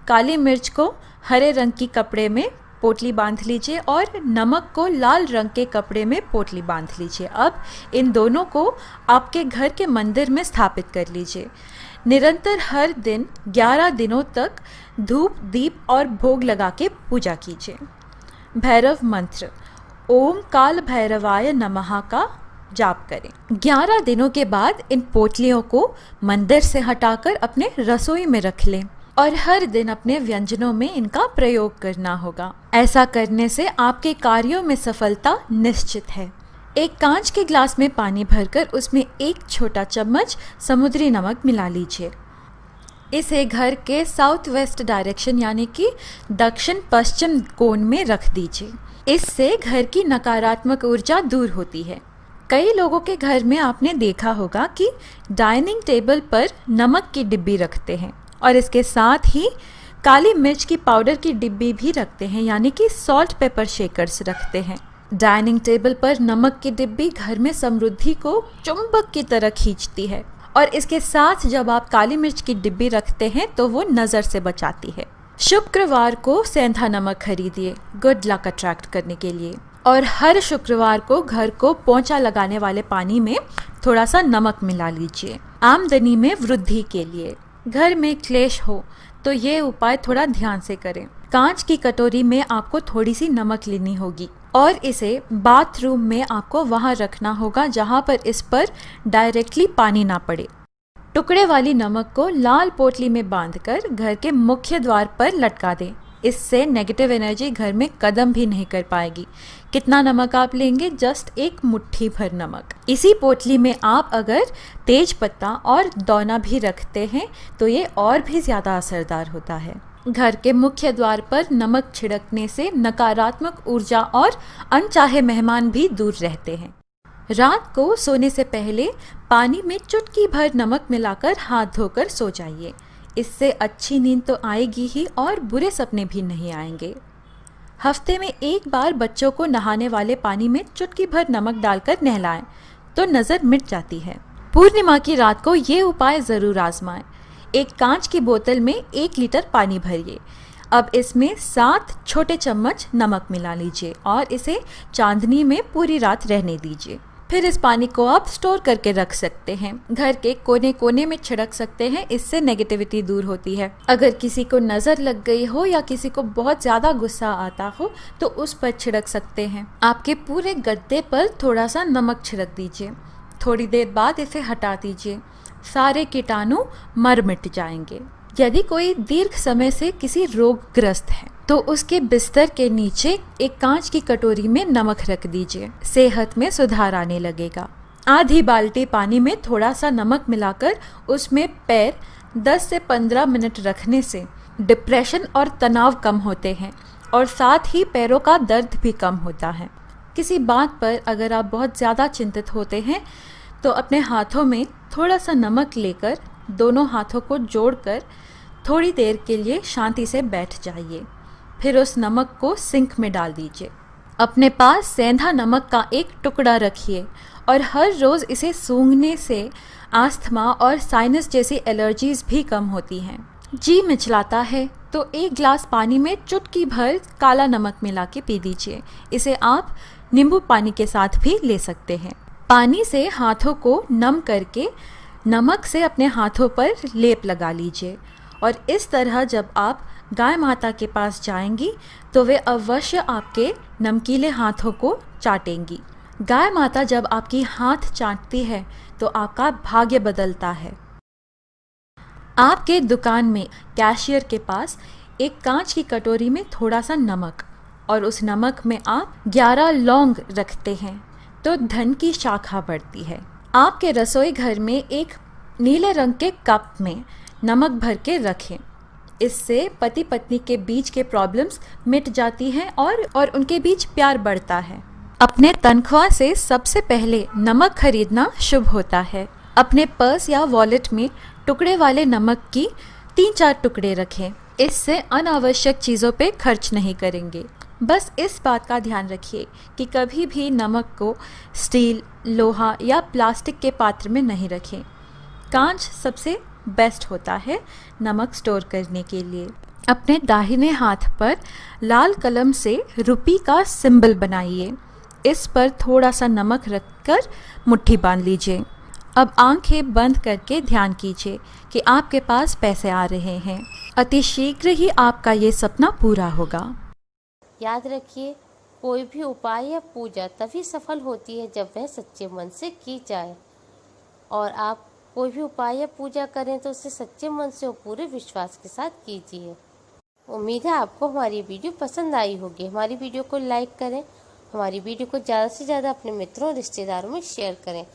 काली मिर्च को हरे रंग की कपड़े में पोटली बांध लीजिए और नमक को लाल रंग के कपड़े में पोटली बांध लीजिए। अब इन दोनों को आपके घर के मंदिर में स्थापित कर लीजिए। निरंतर हर दिन 11 दिनों तक धूप, दीप और भोग लगा के पूजा कीजिए। भैरव मंत्र ओम काल भैरवाय नमः का जाप करें। 11 दिनों के बाद इन पोटलियों को मंदिर से हटाकर अपने रसोई में रख लें और हर दिन अपने व्यंजनों में इनका प्रयोग करना होगा। ऐसा करने से आपके कार्यों में सफलता निश्चित है। एक कांच के ग्लास में पानी भरकर उसमें 1 छोटा चम्मच समुद्री नमक मिला लीजिए। इसे घर के साउथ वेस्ट डायरेक्शन यानी कि दक्षिण पश्चिम कोण में रख दीजिए। इससे घर की नकारात्मक ऊर्जा दूर होती है। कई लोगों के घर में आपने देखा होगा कि डाइनिंग टेबल पर नमक की डिब्बी रखते हैं। और इसके साथ ही काली मिर्च की पाउडर की डिब्बी भी रखते हैं, यानी कि सॉल्ट पेपर शेकर्स रखते हैं। डाइनिंग टेबल पर नमक की डिब्बी घर में समृद्धि को चुंबक की तरह खींचती है, और इसके साथ जब आप काली मिर्च की डिब्बी रखते हैं तो वो नज़र से बचाती है। शुक्रवार को सेंधा नमक खरीदिए गुड लक अट्रैक्ट करने के लिए, और हर शुक्रवार को घर को पोंछा लगाने वाले पानी में थोड़ा सा नमक मिला लीजिए आमदनी में वृद्धि के लिए। घर में क्लेश हो तो ये उपाय थोड़ा ध्यान से करें। कांच की कटोरी में आपको थोड़ी सी नमक लेनी होगी और इसे बाथरूम में आपको वहां रखना होगा जहां पर इस पर डायरेक्टली पानी ना पड़े। टुकड़े वाली नमक को लाल पोटली में बांधकर घर के मुख्य द्वार पर लटका दें। इससे नेगेटिव एनर्जी घर में कदम भी नहीं कर पाएगी। कितना नमक आप लेंगे? जस्ट एक मुट्ठी भर नमक। इसी पोटली में आप अगर तेज पत्ता और दौना भी रखते हैं तो ये और भी ज़्यादा असरदार होता है। घर के मुख्य द्वार पर नमक छिड़कने से नकारात्मक ऊर्जा और अनचाहे मेहमान भी दूर रहते हैं। रात को सोने से पहले पानी में चुटकी भर नमक मिलाकर हाथ धोकर सो जाइए। इससे अच्छी नींद तो आएगी ही और बुरे सपने भी नहीं आएंगे। हफ्ते में एक बार बच्चों को नहाने वाले पानी में चुटकी भर नमक डालकर नहलाएं तो नज़र मिट जाती है। पूर्णिमा की रात को ये उपाय ज़रूर आजमाएं। एक कांच की बोतल में 1 लीटर पानी भरिए। अब इसमें 7 छोटे चम्मच नमक मिला लीजिए और इसे चांदनी में पूरी रात रहने दीजिए। फिर इस पानी को आप स्टोर करके रख सकते हैं। घर के कोने कोने में छिड़क सकते हैं, इससे नेगेटिविटी दूर होती है। अगर किसी को नज़र लग गई हो या किसी को बहुत ज़्यादा गुस्सा आता हो तो उस पर छिड़क सकते हैं। आपके पूरे गद्दे पर थोड़ा सा नमक छिड़क दीजिए। थोड़ी देर बाद इसे हटा दीजिए। सारे कीटाणु मर मिट जाएंगे। यदि कोई दीर्घ समय से किसी रोगग्रस्त है तो उसके बिस्तर के नीचे एक कांच की कटोरी में नमक रख दीजिए। सेहत में सुधार आने लगेगा। आधी बाल्टी पानी में थोड़ा सा नमक मिलाकर उसमें पैर 10 से 15 मिनट रखने से डिप्रेशन और तनाव कम होते हैं और साथ ही पैरों का दर्द भी कम होता है। किसी बात पर अगर आप बहुत ज़्यादा चिंतित होते हैं तो अपने हाथों में थोड़ा सा नमक लेकर दोनों हाथों को जोड़कर थोड़ी देर के लिए शांति से बैठ जाइए। फिर उस नमक को सिंक में डाल दीजिए। अपने पास सेंधा नमक का एक टुकड़ा रखिए और हर रोज़ इसे सूंघने से आस्थमा और साइनस जैसी एलर्जीज भी कम होती हैं। जी मिचलाता है तो 1 ग्लास पानी में चुटकी भर काला नमक मिला के पी दीजिए। इसे आप नींबू पानी के साथ भी ले सकते हैं। पानी से हाथों को नम करके नमक से अपने हाथों पर लेप लगा लीजिए और इस तरह जब आप गाय माता के पास जाएंगी तो वे अवश्य आपके नमकीले हाथों को चाटेंगी। गाय माता जब आपकी हाथ चाटती है तो आपका भाग्य बदलता है। आपके दुकान में कैशियर के पास एक कांच की कटोरी में थोड़ा सा नमक और उस नमक में आप 11 लौंग रखते हैं तो धन की शाखा बढ़ती है। आपके रसोई घर में एक नीले रंग के कप में नमक भर के रखें। इससे पति पत्नी के बीच के प्रॉब्लम्स मिट जाती हैं और उनके बीच प्यार बढ़ता है। अपने तनख्वाह से सबसे पहले नमक खरीदना शुभ होता है। अपने पर्स या वॉलेट में टुकड़े वाले नमक की 3-4 टुकड़े रखें। इससे अनावश्यक चीज़ों पे खर्च नहीं करेंगे। बस इस बात का ध्यान रखिए कि कभी भी नमक को स्टील, लोहा या प्लास्टिक के पात्र में नहीं रखें। कांच सबसे बेस्ट होता है नमक स्टोर करने के लिए। अपने दाहिने हाथ पर लाल कलम से रुपी का सिंबल बनाइए। इस पर थोड़ा सा नमक रखकर मुट्ठी बांध लीजिए। अब आंखें बंद करके ध्यान कीजिए कि आपके पास पैसे आ रहे हैं। अति शीघ्र ही आपका ये सपना पूरा होगा। याद रखिए, कोई भी उपाय या पूजा तभी सफल होती है जब वह सच्चे मन से की जाए। और आप कोई भी उपाय या पूजा करें तो उसे सच्चे मन से और पूरे विश्वास के साथ कीजिए। उम्मीद है आपको हमारी वीडियो पसंद आई होगी। हमारी वीडियो को लाइक करें, हमारी वीडियो को ज़्यादा से ज़्यादा अपने मित्रों और रिश्तेदारों में शेयर करें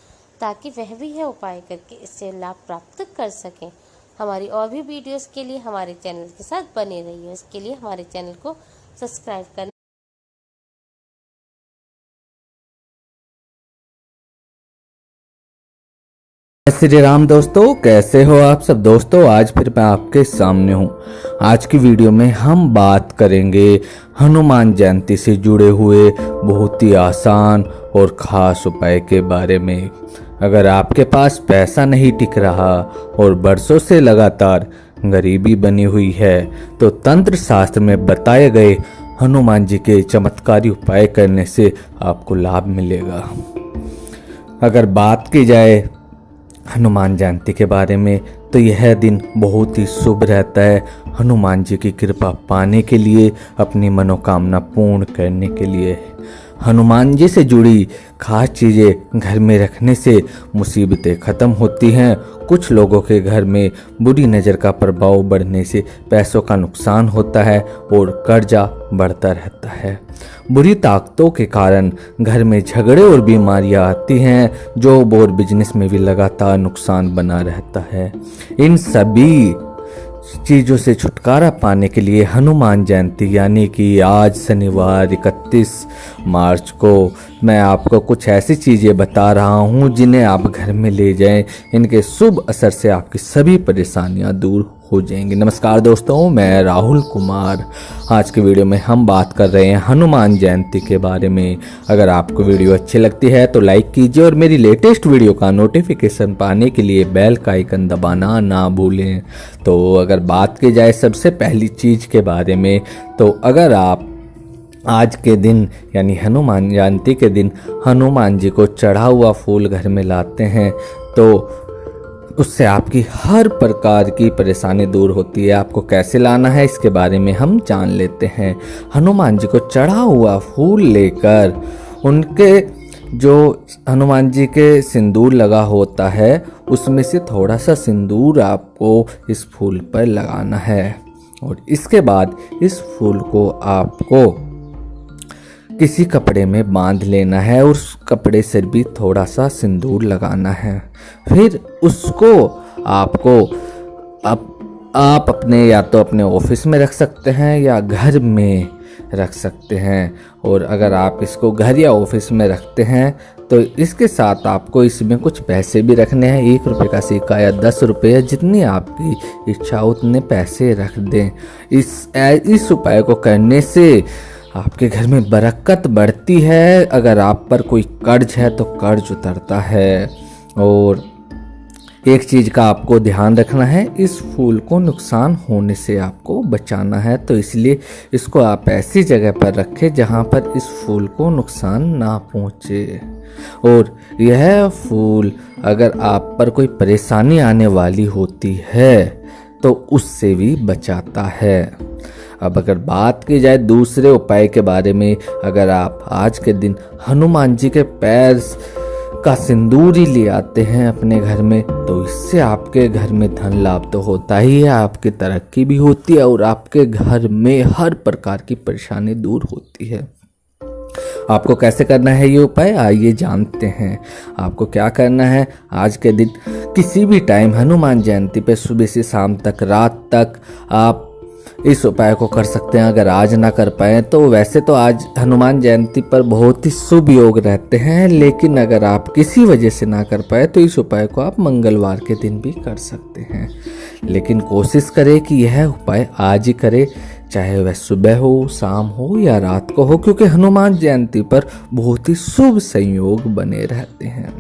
ताकि वह भी यह उपाय करके इससे लाभ प्राप्त कर सकें। हमारी और भी वीडियोस के लिए हमारे चैनल के साथ बने रहिए। इसके लिए हमारे चैनल को सब्सक्राइब करें। श्री राम दोस्तों, कैसे हो आप सब दोस्तों। आज फिर मैं आपके सामने हूँ। आज की वीडियो में हम बात करेंगे हनुमान जयंती से जुड़े हुए बहुत ही आसान और ख़ास उपाय के बारे में। अगर आपके पास पैसा नहीं टिक रहा और बरसों से लगातार गरीबी बनी हुई है तो तंत्र शास्त्र में बताए गए हनुमान जी के चमत्कारी उपाय करने से आपको लाभ मिलेगा। अगर बात की जाए हनुमान जयंती के बारे में तो यह दिन बहुत ही शुभ रहता है हनुमान जी की कृपा पाने के लिए, अपनी मनोकामना पूर्ण करने के लिए। हनुमान जी से जुड़ी खास चीज़ें घर में रखने से मुसीबतें ख़त्म होती हैं। कुछ लोगों के घर में बुरी नज़र का प्रभाव बढ़ने से पैसों का नुकसान होता है और कर्जा बढ़ता रहता है। बुरी ताकतों के कारण घर में झगड़े और बीमारियां आती हैं। जॉब और बिजनेस में भी लगातार नुकसान बना रहता है। इन सभी चीज़ों से छुटकारा पाने के लिए हनुमान जयंती यानी कि आज शनिवार 31 मार्च को मैं आपको कुछ ऐसी चीज़ें बता रहा हूँ जिन्हें आप घर में ले जाएं। इनके शुभ असर से आपकी सभी परेशानियाँ दूर हो जाएंगी। नमस्कार दोस्तों, मैं राहुल कुमार। आज की वीडियो में हम बात कर रहे हैं हनुमान जयंती के बारे में। अगर आपको वीडियो अच्छी लगती है तो लाइक कीजिए और मेरी लेटेस्ट वीडियो का नोटिफिकेशन पाने के लिए बेल का आइकन दबाना ना भूलें। तो अगर बात की जाए सबसे पहली चीज़ के बारे में, तो अगर आप आज के दिन यानी हनुमान जयंती के दिन हनुमान जी को चढ़ा हुआ फूल घर में लाते हैं तो उससे आपकी हर प्रकार की परेशानी दूर होती है। आपको कैसे लाना है इसके बारे में हम जान लेते हैं। हनुमान जी को चढ़ा हुआ फूल लेकर उनके जो हनुमान जी के सिंदूर लगा होता है उसमें से थोड़ा सा सिंदूर आपको इस फूल पर लगाना है और इसके बाद इस फूल को आपको किसी कपड़े में बांध लेना है और उस कपड़े से भी थोड़ा सा सिंदूर लगाना है। फिर उसको आपको आप अपने या तो अपने ऑफिस में रख सकते हैं या घर में रख सकते हैं। और अगर आप इसको घर या ऑफिस में रखते हैं तो इसके साथ आपको इसमें कुछ पैसे भी रखने हैं। 1 रुपये का सिक्का या 10 रुपये, जितनी आपकी इच्छा उतने पैसे रख दें। इस उपाय को करने से आपके घर में बरकत बढ़ती है। अगर आप पर कोई कर्ज है तो कर्ज उतरता है। और एक चीज़ का आपको ध्यान रखना है, इस फूल को नुकसान होने से आपको बचाना है। तो इसलिए इसको आप ऐसी जगह पर रखें जहां पर इस फूल को नुकसान ना पहुंचे। और यह फूल अगर आप पर कोई परेशानी आने वाली होती है तो उससे भी बचाता है। अब अगर बात की जाए दूसरे उपाय के बारे में, अगर आप आज के दिन हनुमान जी के पैर का सिंदूर ही ले आते हैं अपने घर में तो इससे आपके घर में धन लाभ तो होता ही है, आपकी तरक्की भी होती है और आपके घर में हर प्रकार की परेशानी दूर होती है। आपको कैसे करना है ये उपाय, आइए जानते हैं। आपको क्या करना है, आज के दिन किसी भी टाइम हनुमान जयंती पे सुबह से शाम तक, रात तक आप इस उपाय को कर सकते हैं। अगर आज ना कर पाए तो वैसे तो आज हनुमान जयंती पर बहुत ही शुभ योग रहते हैं, लेकिन अगर आप किसी वजह से ना कर पाए तो इस उपाय को आप मंगलवार के दिन भी कर सकते हैं। लेकिन कोशिश करें कि यह उपाय आज ही करें, चाहे वह सुबह हो, शाम हो या रात को हो, क्योंकि हनुमान जयंती पर बहुत ही शुभ संयोग बने रहते हैं।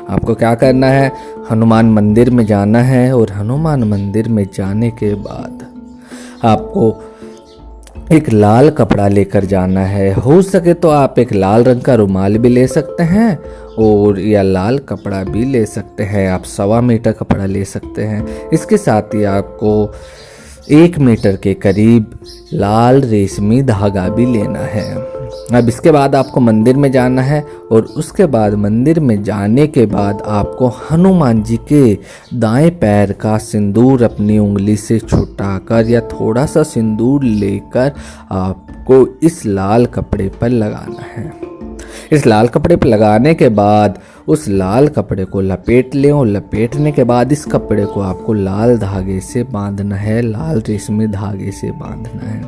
आपको क्या करना है, हनुमान मंदिर में जाना है और हनुमान मंदिर में जाने के बाद आपको एक लाल कपड़ा लेकर जाना है। हो सके तो आप एक लाल रंग का रुमाल भी ले सकते हैं और या लाल कपड़ा भी ले सकते हैं। आप 1.25 मीटर कपड़ा ले सकते हैं। इसके साथ ही आपको 1 मीटर के करीब लाल रेशमी धागा भी लेना है। अब इसके बाद आपको मंदिर में जाना है और उसके बाद मंदिर में जाने के बाद आपको हनुमान जी के दाएं पैर का सिंदूर अपनी उंगली से छुटाकर या थोड़ा सा सिंदूर लेकर आपको इस लाल कपड़े पर लगाना है। इस लाल कपड़े पर लगाने के बाद उस लाल कपड़े को लपेट लें और लपेटने के बाद इस कपड़े को आपको लाल धागे से बांधना है, लाल रेशमी धागे से बांधना है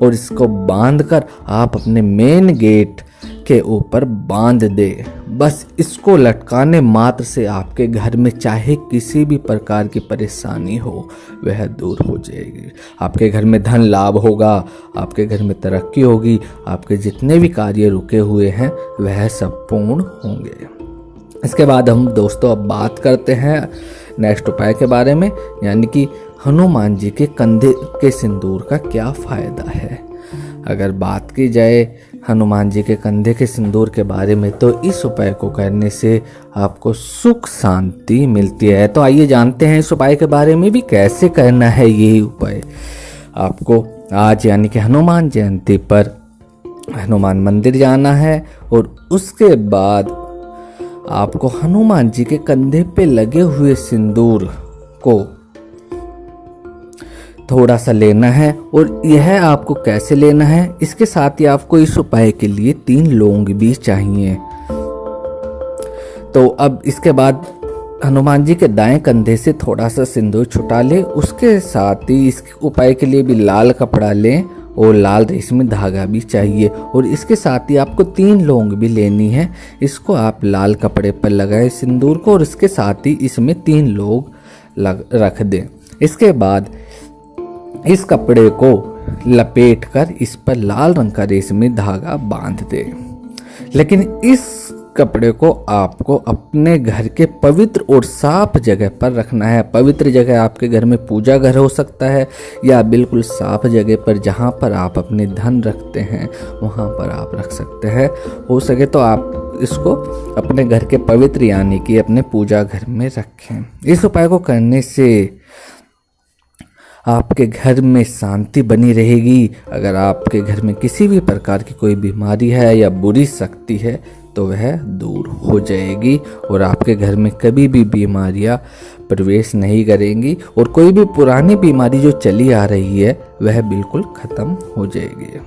और इसको बांधकर आप अपने मेन गेट के ऊपर बांध दे। बस इसको लटकाने मात्र से आपके घर में चाहे किसी भी प्रकार की परेशानी हो वह दूर हो जाएगी। आपके घर में धन लाभ होगा, आपके घर में तरक्की होगी, आपके जितने भी कार्य रुके हुए हैं वह सब पूर्ण होंगे। इसके बाद हम दोस्तों अब बात करते हैं नेक्स्ट उपाय के बारे में, यानी कि हनुमान जी के कंधे के सिंदूर का क्या फ़ायदा है। अगर बात की जाए हनुमान जी के कंधे के सिंदूर के बारे में तो इस उपाय को करने से आपको सुख शांति मिलती है। तो आइए जानते हैं इस उपाय के बारे में भी कैसे करना है। यही उपाय आपको आज यानी कि हनुमान जयंती पर हनुमान मंदिर जाना है और उसके बाद आपको हनुमान जी के कंधे पे लगे हुए सिंदूर को थोड़ा सा लेना है। और यह आपको कैसे लेना है, इसके साथ ही आपको इस उपाय के लिए 3 लौंग भी चाहिए। तो अब इसके बाद हनुमान जी के दाएं कंधे से थोड़ा सा सिंदूर छुटा ले। उसके साथ ही इस उपाय के लिए भी लाल कपड़ा लें और लाल रेशमी धागा भी चाहिए। और इसके साथ ही आपको 3 लौंग भी लेनी है। इसको आप लाल कपड़े पर लगाए सिंदूर को और इसके साथ ही इसमें 3 लौंग रख दें। इसके बाद इस कपड़े को लपेटकर इस पर लाल रंग का रेशमी धागा बांध दे। लेकिन इस कपड़े को आपको अपने घर के पवित्र और साफ जगह पर रखना है। पवित्र जगह आपके घर में पूजा घर हो सकता है या बिल्कुल साफ जगह पर जहाँ पर आप अपने धन रखते हैं वहाँ पर आप रख सकते हैं। हो सके तो आप इसको अपने घर के पवित्र यानी कि अपने पूजा घर में रखें। इस उपाय को करने से आपके घर में शांति बनी रहेगी। अगर आपके घर में किसी भी प्रकार की कोई बीमारी है या बुरी शक्ति है तो वह दूर हो जाएगी और आपके घर में कभी भी बीमारियां प्रवेश नहीं करेंगी और कोई भी पुरानी बीमारी जो चली आ रही है वह बिल्कुल खत्म हो जाएगी।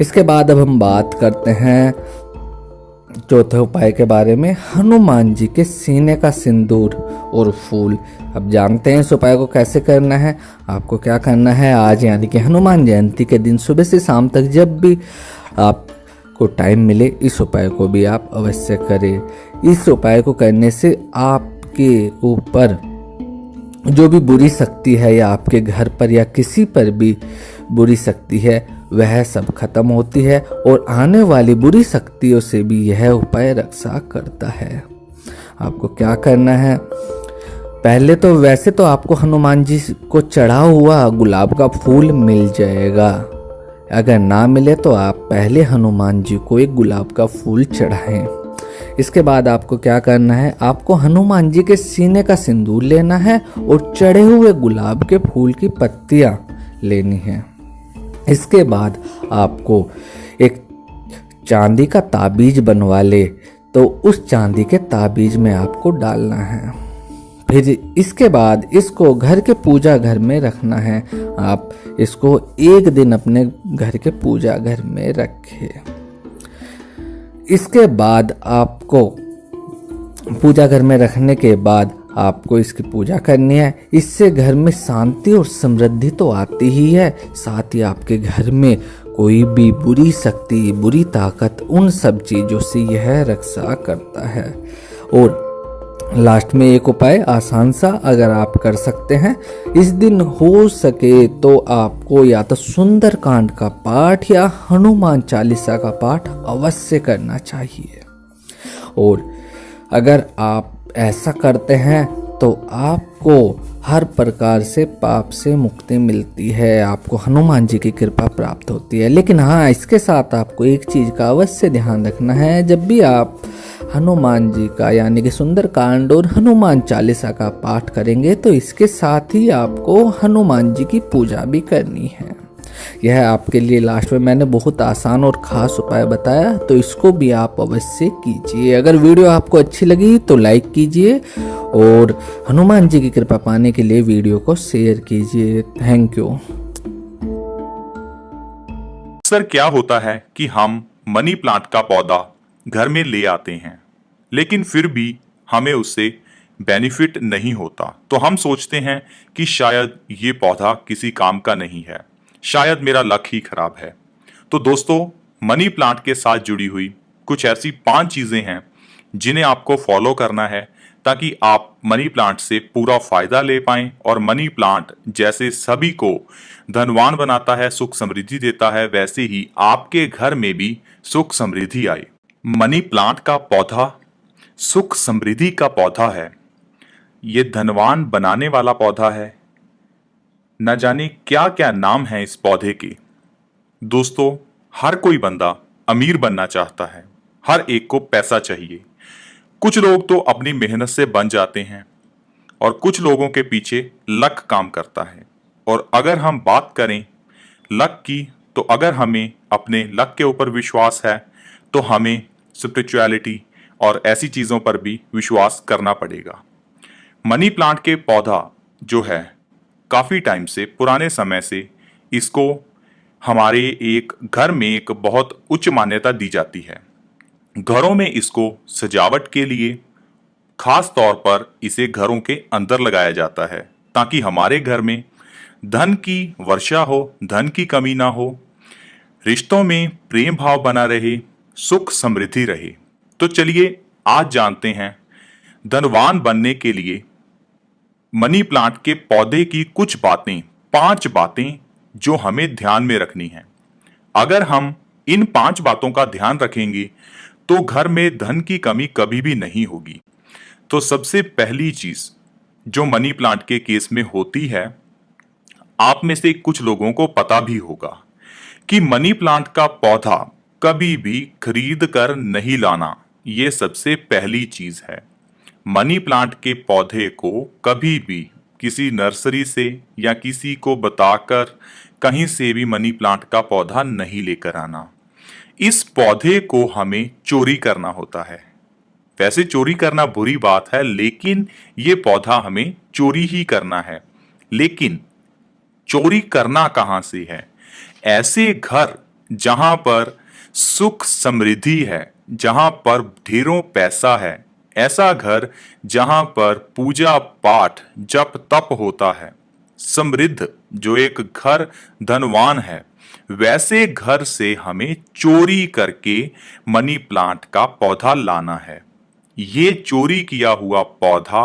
इसके बाद अब हम बात करते हैं चौथे उपाय के बारे में, हनुमान जी के सीने का सिंदूर और फूल। अब जानते हैं इस उपाय को कैसे करना है। आपको क्या करना है, आज यानी कि हनुमान जयंती के दिन सुबह से शाम तक जब भी आपको टाइम मिले इस उपाय को भी आप अवश्य करें। इस उपाय को करने से आपके ऊपर जो भी बुरी शक्ति है या आपके घर पर या किसी पर भी बुरी शक्ति है वह सब खत्म होती है और आने वाली बुरी शक्तियों से भी यह उपाय रक्षा करता है। आपको क्या करना है, पहले तो वैसे तो आपको हनुमान जी को चढ़ा हुआ गुलाब का फूल मिल जाएगा। अगर ना मिले तो आप पहले हनुमान जी को एक गुलाब का फूल चढ़ाएं। इसके बाद आपको क्या करना है, आपको हनुमान जी के सीने का सिंदूर लेना है और चढ़े हुए गुलाब के फूल की पत्तियां लेनी है। इसके बाद आपको एक चांदी का ताबीज बनवा ले तो उस चांदी के ताबीज में आपको डालना है। फिर इसके बाद इसको घर के पूजा घर में रखना है। आप इसको 1 दिन अपने घर के पूजा घर में रखें। इसके बाद आपको पूजा घर में रखने के बाद आपको इसकी पूजा करनी है। इससे घर में शांति और समृद्धि तो आती ही है, साथ ही आपके घर में कोई भी बुरी शक्ति, बुरी ताकत, उन सब चीज़ों से यह रक्षा करता है। और लास्ट में एक उपाय आसान सा अगर आप कर सकते हैं, इस दिन हो सके तो आपको या तो सुंदरकांड का पाठ या हनुमान चालीसा का पाठ अवश्य करना चाहिए। और अगर आप ऐसा करते हैं तो आपको हर प्रकार से पाप से मुक्ति मिलती है, आपको हनुमान जी की कृपा प्राप्त होती है। लेकिन हाँ, इसके साथ आपको एक चीज़ का अवश्य ध्यान रखना है, जब भी आप हनुमान जी का यानी कि सुंदरकांड और हनुमान चालीसा का पाठ करेंगे तो इसके साथ ही आपको हनुमान जी की पूजा भी करनी है। यह आपके लिए लास्ट में मैंने बहुत आसान और ख़ास उपाय बताया, तो इसको भी आप अवश्य कीजिए। अगर वीडियो आपको अच्छी लगी तो लाइक कीजिए और हनुमान जी की कृपा पाने के लिए वीडियो को शेयर कीजिए। Thank you. अक्सर क्या होता है कि हम मनी प्लांट का पौधा घर में ले आते हैं, लेकिन फिर भी हमें उससे बेनिफिट नहीं होता। तो हम सोचते हैं कि शायद ये पौधा किसी काम का नहीं है, शायद मेरा लक ही खराब है। तो दोस्तों, मनी प्लांट के साथ जुड़ी हुई कुछ ऐसी 5 चीजें हैं जिन्हें आपको फॉलो करना है ताकि आप मनी प्लांट से पूरा फायदा ले पाएं और मनी प्लांट जैसे सभी को धनवान बनाता है, सुख समृद्धि देता है, वैसे ही आपके घर में भी सुख समृद्धि आए। मनी प्लांट का पौधा सुख समृद्धि का पौधा है। ये धनवान बनाने वाला पौधा है। न जाने क्या क्या नाम है इस पौधे के। दोस्तों, हर कोई बंदा अमीर बनना चाहता है, हर एक को पैसा चाहिए। कुछ लोग तो अपनी मेहनत से बन जाते हैं और कुछ लोगों के पीछे लक काम करता है। और अगर हम बात करें लक की, तो अगर हमें अपने लक के ऊपर विश्वास है तो हमें स्पिरिचुअलिटी और ऐसी चीज़ों पर भी विश्वास करना पड़ेगा। मनी प्लांट के पौधा जो है काफ़ी टाइम से, पुराने समय से इसको हमारे एक घर में एक बहुत उच्च मान्यता दी जाती है। घरों में इसको सजावट के लिए खास तौर पर इसे घरों के अंदर लगाया जाता है ताकि हमारे घर में धन की वर्षा हो, धन की कमी ना हो, रिश्तों में प्रेम भाव बना रहे, सुख समृद्धि रहे। तो चलिए आज जानते हैं धनवान बनने के लिए मनी प्लांट के पौधे की कुछ बातें, 5 बातें जो हमें ध्यान में रखनी है। अगर हम इन 5 बातों का ध्यान रखेंगे तो घर में धन की कमी कभी भी नहीं होगी। तो सबसे पहली चीज जो मनी प्लांट के केस में होती है, आप में से कुछ लोगों को पता भी होगा कि मनी प्लांट का पौधा कभी भी खरीद कर नहीं लाना। ये सबसे पहली चीज है। मनी प्लांट के पौधे को कभी भी किसी नर्सरी से या किसी को बताकर कहीं से भी मनी प्लांट का पौधा नहीं लेकर आना। इस पौधे को हमें चोरी करना होता है। वैसे चोरी करना बुरी बात है, लेकिन ये पौधा हमें चोरी ही करना है। लेकिन चोरी करना कहां से है? ऐसे घर जहां पर सुख समृद्धि है, जहां पर ढेरों पैसा है, ऐसा घर जहां पर पूजा पाठ जप तप होता है, समृद्ध जो एक घर धनवान है, वैसे घर से हमें चोरी करके मनी प्लांट का पौधा लाना है। ये चोरी किया हुआ पौधा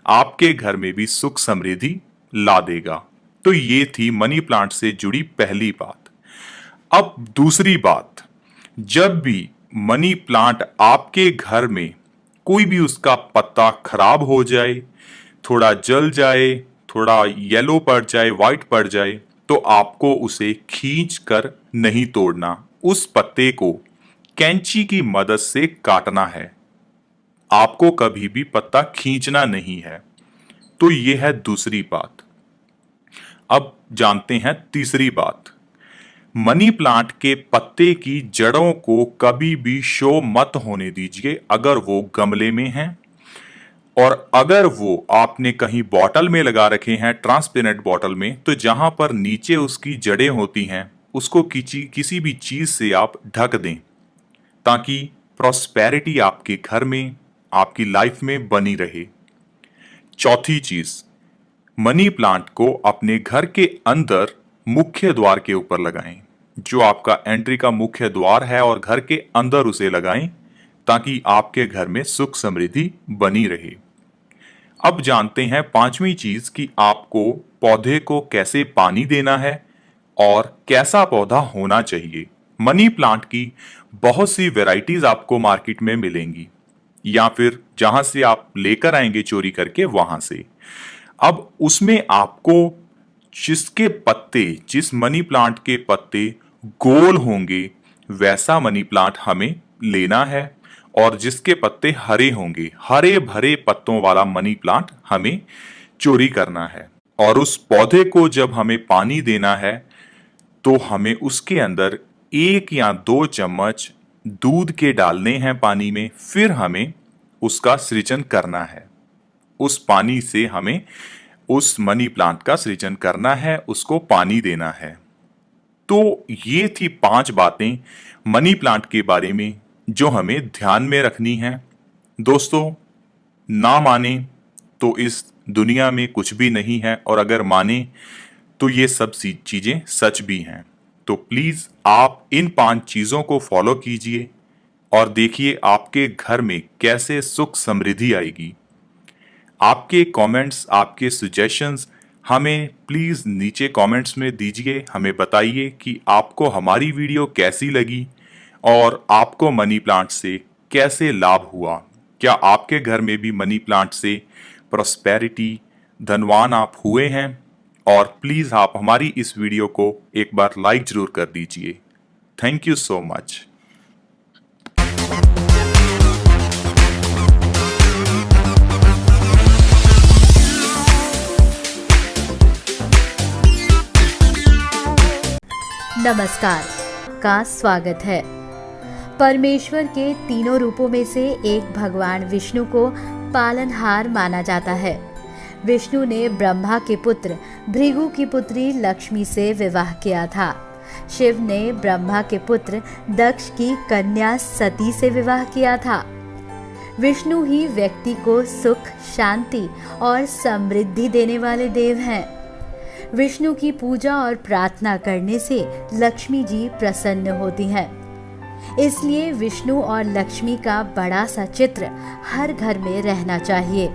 आपके घर में भी सुख समृद्धि ला देगा। तो ये थी मनी प्लांट से जुड़ी पहली बात। अब दूसरी बात, जब भी मनी प्लांट आपके घर में कोई भी उसका पत्ता खराब हो जाए, थोड़ा जल जाए, थोड़ा येलो पड़ जाए, व्हाइट पड़ जाए, तो आपको उसे खींच कर नहीं तोड़ना। उस पत्ते को कैंची की मदद से काटना है। आपको कभी भी पत्ता खींचना नहीं है। तो यह है दूसरी बात। अब जानते हैं तीसरी बात। मनी प्लांट के पत्ते की जड़ों को कभी भी शो मत होने दीजिए अगर वो गमले में हैं, और अगर वो आपने कहीं बॉटल में लगा रखे हैं, ट्रांसपेरेंट बॉटल में, तो जहां पर नीचे उसकी जड़ें होती हैं उसको किसी भी चीज से आप ढक दें ताकि प्रॉस्पेरिटी आपके घर में, आपकी लाइफ में बनी रहे। चौथी चीज, मनी प्लांट को अपने घर के अंदर मुख्य द्वार के ऊपर लगाएं। जो आपका एंट्री का मुख्य द्वार है और घर के अंदर उसे लगाएं ताकि आपके घर में सुख समृद्धि बनी रहे। अब जानते हैं 5वीं चीज कि आपको पौधे को कैसे पानी देना है और कैसा पौधा होना चाहिए। मनी प्लांट की बहुत सी वैरायटीज आपको मार्केट में मिलेंगी या फिर जहां से आप लेकर आएंगे चोरी करके वहां से। अब उसमें आपको जिसके पत्ते, जिस मनी प्लांट के पत्ते गोल होंगे वैसा मनी प्लांट हमें लेना है, और जिसके पत्ते हरे होंगे, हरे भरे पत्तों वाला मनी प्लांट हमें चोरी करना है। और उस पौधे को जब हमें पानी देना है तो हमें उसके अंदर 1 या 2 चम्मच दूध के डालने हैं पानी में, फिर हमें उसका सृजन करना है। उस पानी से हमें उस मनी प्लांट का सृजन करना है, उसको पानी देना है। तो ये थी 5 बातें मनी प्लांट के बारे में जो हमें ध्यान में रखनी है। दोस्तों, ना माने तो इस दुनिया में कुछ भी नहीं है, और अगर माने तो ये सब चीजें सच भी हैं। तो प्लीज आप इन 5 चीजों को फॉलो कीजिए और देखिए आपके घर में कैसे सुख समृद्धि आएगी। आपके कमेंट्स, आपके सजेशंस हमें प्लीज़ नीचे कमेंट्स में दीजिए। हमें बताइए कि आपको हमारी वीडियो कैसी लगी और आपको मनी प्लांट से कैसे लाभ हुआ। क्या आपके घर में भी मनी प्लांट से प्रॉस्पेरिटी, धनवान आप हुए हैं? और प्लीज़ आप हमारी इस वीडियो को एक बार लाइक ज़रूर कर दीजिए। Thank you so much. नमस्कार का स्वागत है। परमेश्वर के तीनों रूपों में से एक भगवान विष्णु को पालनहार माना जाता है। विष्णु ने ब्रह्मा के पुत्र भृगु की पुत्री लक्ष्मी से विवाह किया था। शिव ने ब्रह्मा के पुत्र दक्ष की कन्या सती से विवाह किया था। विष्णु ही व्यक्ति को सुख, शांति और समृद्धि देने वाले देव हैं। विष्णु की पूजा और प्रार्थना करने से लक्ष्मी जी प्रसन्न होती हैं। इसलिए विष्णु और लक्ष्मी का बड़ा सा चित्र हर घर में रहना चाहिए।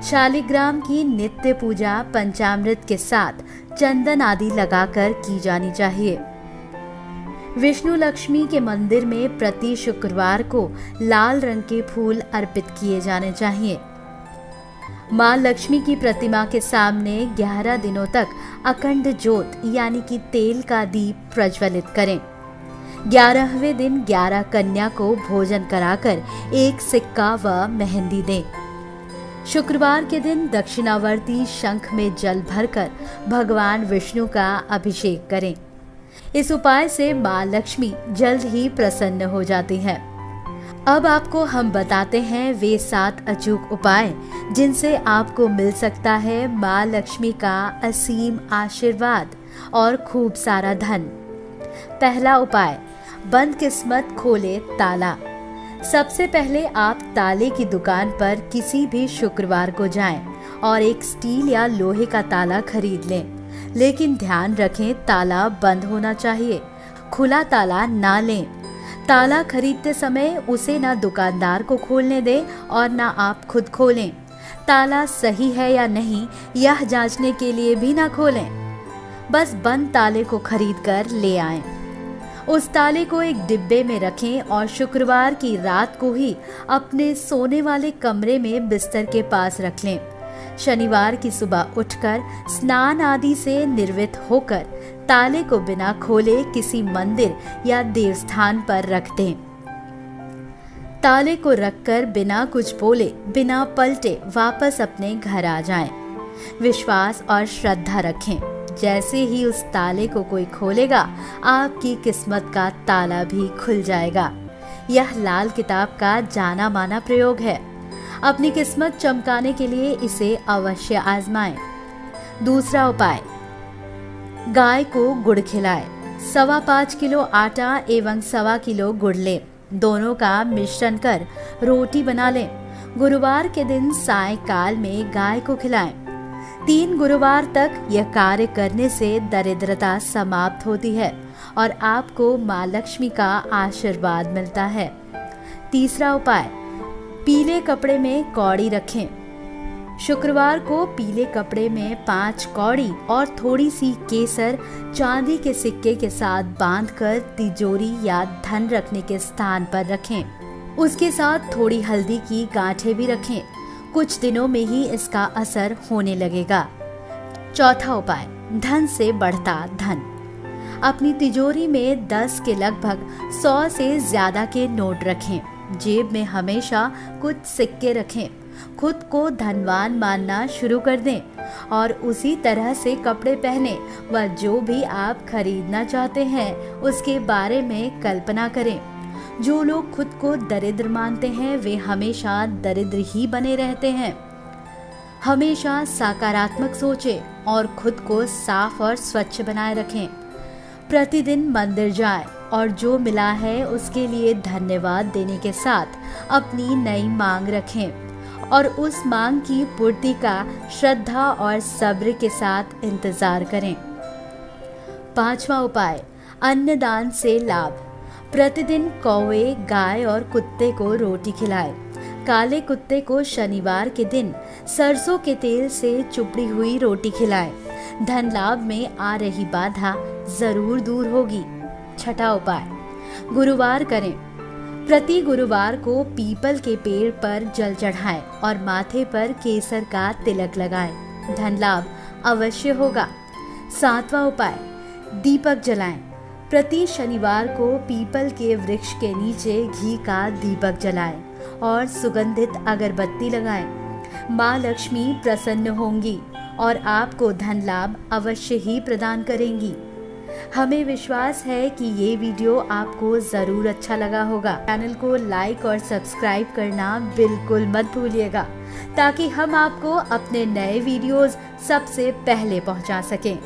शालिग्राम की नित्य पूजा पंचामृत के साथ चंदन आदि लगाकर की जानी चाहिए। विष्णु लक्ष्मी के मंदिर में प्रति शुक्रवार को लाल रंग के फूल अर्पित किए जाने चाहिए। मां लक्ष्मी की प्रतिमा के सामने 11 दिनों तक अखंड ज्योत यानी कि तेल का दीप प्रज्वलित करें। 11वें दिन 11 कन्या को भोजन कराकर एक सिक्का व मेहंदी दें। शुक्रवार के दिन दक्षिणावर्ती शंख में जल भरकर भगवान विष्णु का अभिषेक करें। इस उपाय से मां लक्ष्मी जल्द ही प्रसन्न हो जाती हैं। अब आपको हम बताते हैं वे 7 अचूक उपाय जिनसे आपको मिल सकता है मां लक्ष्मी का असीम आशीर्वाद और खूब सारा धन। पहला उपाय, बंद किस्मत खोले ताला। सबसे पहले आप ताले की दुकान पर किसी भी शुक्रवार को जाएं और एक स्टील या लोहे का ताला खरीद लें। लेकिन ध्यान रखें ताला बंद होना चाहिए, खुला ताला ना लें। ताला खरीदते समय उसे ना दुकानदार को खोलने दें और ना आप खुद खोलें। ताला सही है या नहीं यह जांचने के लिए भी ना खोलें। बस बंद ताले को खरीद कर ले आएं। उस ताले को एक डिब्बे में रखें और शुक्रवार की रात को ही अपने सोने वाले कमरे में बिस्तर के पास रख लें। शनिवार की सुबह उठकर स्नान आदि से निर्वित होकर ताले को बिना खोले किसी मंदिर या देवस्थान पर रख दें। ताले को रखकर बिना कुछ बोले, बिना पलटे वापस अपने घर आ जाएं। विश्वास और श्रद्धा रखें। जैसे ही उस ताले को कोई खोलेगा आपकी किस्मत का ताला भी खुल जाएगा। यह लाल किताब का जाना माना प्रयोग है। अपनी किस्मत चमकाने के लिए इसे अवश्य आजमाएं। दूसरा उपाय, गाय को गुड़ खिलाएं। 5.25 किलो आटा एवं 1.25 किलो गुड़ लें। दोनों का मिश्रण कर रोटी बना लें। गुरुवार के दिन सायंकाल में गाय को खिलाएं। 3 गुरुवार तक यह कार्य करने से दरिद्रता समाप्त होती है और आपको मां लक्ष्मी का आशीर्वाद मिलता है। तीसरा उपाय, पीले कपड़े में कौड़ी रखें। शुक्रवार को पीले कपड़े में 5 कौड़ी और थोड़ी सी केसर चांदी के सिक्के के साथ बांधकर तिजोरी या धन रखने के स्थान पर रखें। उसके साथ थोड़ी हल्दी की गांठें भी रखें। कुछ दिनों में ही इसका असर होने लगेगा। चौथा उपाय, धन से बढ़ता धन। अपनी तिजोरी में 10 के लगभग 100 से ज्यादा के नोट रखें। जेब में हमेशा कुछ सिक्के रखें। खुद को धनवान मानना शुरू कर दें और उसी तरह से कपड़े पहने व जो भी आप खरीदना चाहते हैं उसके बारे में कल्पना करें। जो लोग खुद को दरिद्र मानते हैं वे हमेशा दरिद्र ही बने रहते हैं। हमेशा सकारात्मक सोचें और खुद को साफ और स्वच्छ बनाए रखें। प्रतिदिन मंदिर जाएं और जो मिला है उसके लिए धन्यवाद देने के साथ अपनी नई मांग रखें और उस मांग की पूर्ति का श्रद्धा और सब्र के साथ इंतजार करें। 5वां उपाय, अन्नदान से लाभ। प्रतिदिन कौवे, गाय और कुत्ते को रोटी खिलाए। काले कुत्ते को शनिवार के दिन सरसों के तेल से चुपड़ी हुई रोटी खिलाए। धन लाभ में आ रही बाधा जरूर दूर होगी। छठा उपाय, गुरुवार करें। प्रति गुरुवार को पीपल के पेड़ पर जल चढ़ाएं और माथे पर केसर का तिलक लगाएं। धन लाभ अवश्य होगा। सातवां उपाय, दीपक जलाएं। प्रति शनिवार को पीपल के वृक्ष के नीचे घी का दीपक जलाएं और सुगंधित अगरबत्ती लगाएं। माँ लक्ष्मी प्रसन्न होंगी और आपको धन लाभ अवश्य ही प्रदान करेंगी। हमें विश्वास है कि ये वीडियो आपको जरूर अच्छा लगा होगा। चैनल को लाइक और सब्सक्राइब करना बिल्कुल मत भूलिएगा ताकि हम आपको अपने नए वीडियोस सबसे पहले पहुंचा सकें।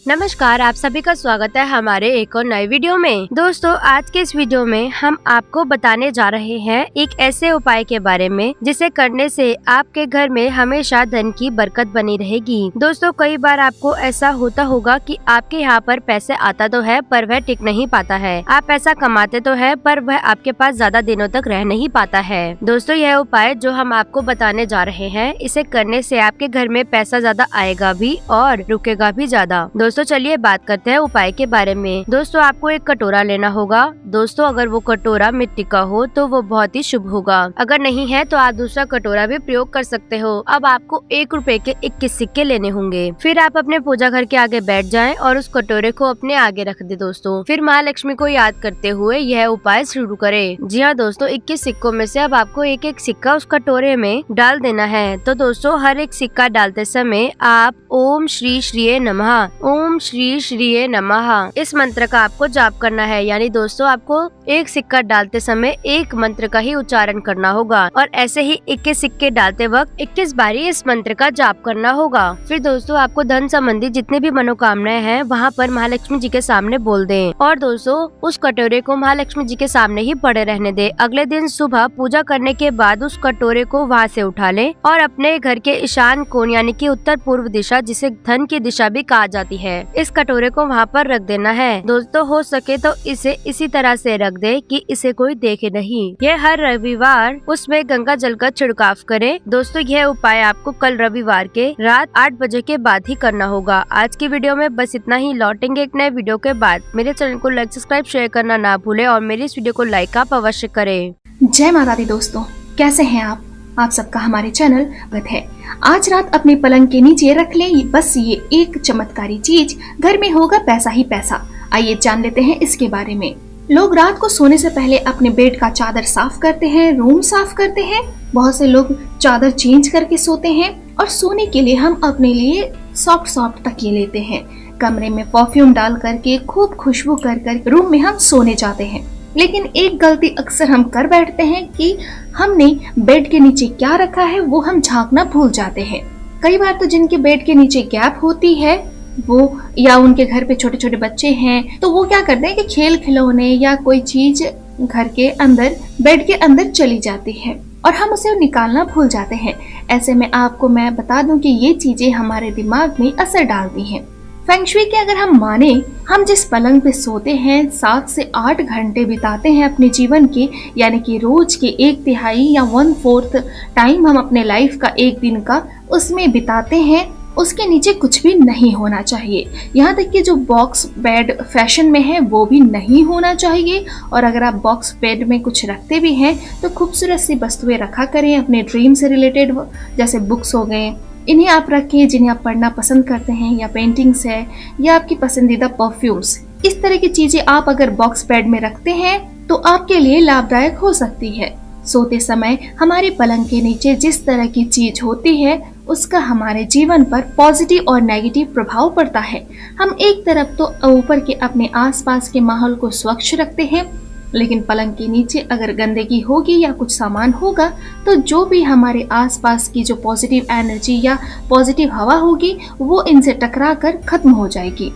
नमस्कार, आप सभी का स्वागत है हमारे एक और नए वीडियो में। दोस्तों, आज के इस वीडियो में हम आपको बताने जा रहे हैं एक ऐसे उपाय के बारे में जिसे करने से आपके घर में हमेशा धन की बरकत बनी रहेगी। दोस्तों, कई बार आपको ऐसा होता होगा कि आपके यहाँ पर पैसे आता तो है पर वह टिक नहीं पाता है। आप पैसा कमाते तो है पर वह आपके पास ज्यादा दिनों तक रह नहीं पाता है। दोस्तों, यह उपाय जो हम आपको बताने जा रहे हैं, इसे करने से आपके घर में पैसा ज्यादा आएगा भी और रुकेगा भी ज्यादा। दोस्तों, चलिए बात करते हैं उपाय के बारे में। दोस्तों, आपको एक कटोरा लेना होगा। दोस्तों, अगर वो कटोरा मिट्टी का हो तो वो बहुत ही शुभ होगा। अगर नहीं है तो आप दूसरा कटोरा भी प्रयोग कर सकते हो। अब आपको 1 रुपए के 21 सिक्के लेने होंगे। फिर आप अपने पूजा घर के आगे बैठ जाएं और उस कटोरे को अपने आगे रख दे। दोस्तों, फिर माँ लक्ष्मी को याद करते हुए यह उपाय शुरू करें। जी हाँ दोस्तों, 21 सिक्कों में से अब आपको एक एक सिक्का उस कटोरे में डाल देना है। तो दोस्तों, हर एक सिक्का डालते समय आप ओम श्री श्रीये नमः, ओम श्री श्रीये नमः इस मंत्र का आपको जाप करना है। यानी दोस्तों, आपको एक सिक्का डालते समय एक मंत्र का ही उच्चारण करना होगा और ऐसे ही 21 सिक्के डालते वक्त 21 बारी इस मंत्र का जाप करना होगा। फिर दोस्तों, आपको धन संबंधी जितने भी मनोकामनाएं हैं वहाँ पर महालक्ष्मी जी के सामने बोल दें और दोस्तों, उस कटोरे को महालक्ष्मी जी के सामने ही पड़े रहने दें। अगले दिन सुबह पूजा करने के बाद उस कटोरे को वहाँ से उठा लें और अपने घर के ईशान कोण यानी कि उत्तर पूर्व दिशा, जिसे धन की दिशा भी कहा जाती है, इस कटोरे को वहाँ पर रख देना है। दोस्तों, हो सके तो इसे इसी तरह से रख दे कि इसे कोई देखे नहीं। यह हर रविवार उसमें गंगा जल का छिड़काव करें। दोस्तों, यह उपाय आपको कल रविवार के रात 8 बजे के बाद ही करना होगा। आज की वीडियो में बस इतना ही। लौटेंगे एक नए वीडियो के बाद। मेरे चैनल को लाइक, सब्सक्राइब, शेयर करना ना भूले और मेरी इस वीडियो को लाइक आप अवश्य करें। जय माता दी। दोस्तों, कैसे हैं आप सबका हमारे चैनल स्वागत है। आज रात अपने पलंग के नीचे रख लें बस ये एक चमत्कारी चीज, घर में होगा पैसा ही पैसा। आइए जान लेते हैं इसके बारे में। लोग रात को सोने से पहले अपने बेड का चादर साफ करते हैं, रूम साफ करते हैं। बहुत से लोग चादर चेंज करके सोते हैं और सोने के लिए हम अपने लिए सॉफ्ट तकिए लेते हैं। कमरे में परफ्यूम डाल करके खूब खुशबू कर रूम में हम सोने जाते हैं। लेकिन एक गलती अक्सर हम कर बैठते हैं कि हमने बेड के नीचे क्या रखा है वो हम झांकना भूल जाते हैं। कई बार तो जिनके बेड के नीचे गैप होती है वो, या उनके घर पे छोटे छोटे बच्चे हैं, तो वो क्या करते हैं कि खेल खिलौने या कोई चीज घर के अंदर बेड के अंदर चली जाती है और हम उसे निकालना भूल जाते हैं। ऐसे में आपको मैं बता दूं कि ये चीजें हमारे दिमाग में असर डालती हैं। फेंग शुई के अगर हम माने, हम जिस पलंग पे सोते हैं 7 से 8 घंटे बिताते हैं अपने जीवन के, यानी कि रोज के 1/3 या 1/4 टाइम हम अपने लाइफ का एक दिन का उसमें बिताते हैं। उसके नीचे कुछ भी नहीं होना चाहिए। यहाँ तक कि जो बॉक्स बेड फैशन में है वो भी नहीं होना चाहिए। और अगर आप बॉक्स बेड में कुछ रखते भी हैं तो खूबसूरत सी वस्तुएं रखा करें अपने ड्रीम से रिलेटेड, जैसे बुक्स हो गए, इन्हें आप रखें जिन्हें आप पढ़ना पसंद करते हैं, या पेंटिंग्स है, या आपकी पसंदीदा परफ्यूम्स। इस तरह की चीजें आप अगर बॉक्स बेड में रखते हैं तो आपके लिए लाभदायक हो सकती है। सोते समय हमारे पलंग के नीचे जिस तरह की चीज होती है उसका हमारे जीवन पर पॉजिटिव और नेगेटिव प्रभाव पड़ता है। हम एक तरफ तो ऊपर के अपने आसपास के माहौल को स्वच्छ रखते हैं, लेकिन पलंग के नीचे अगर गंदगी होगी या कुछ सामान होगा तो जो भी हमारे आसपास की जो पॉजिटिव एनर्जी या पॉजिटिव हवा होगी वो इनसे टकरा कर खत्म हो जाएगी।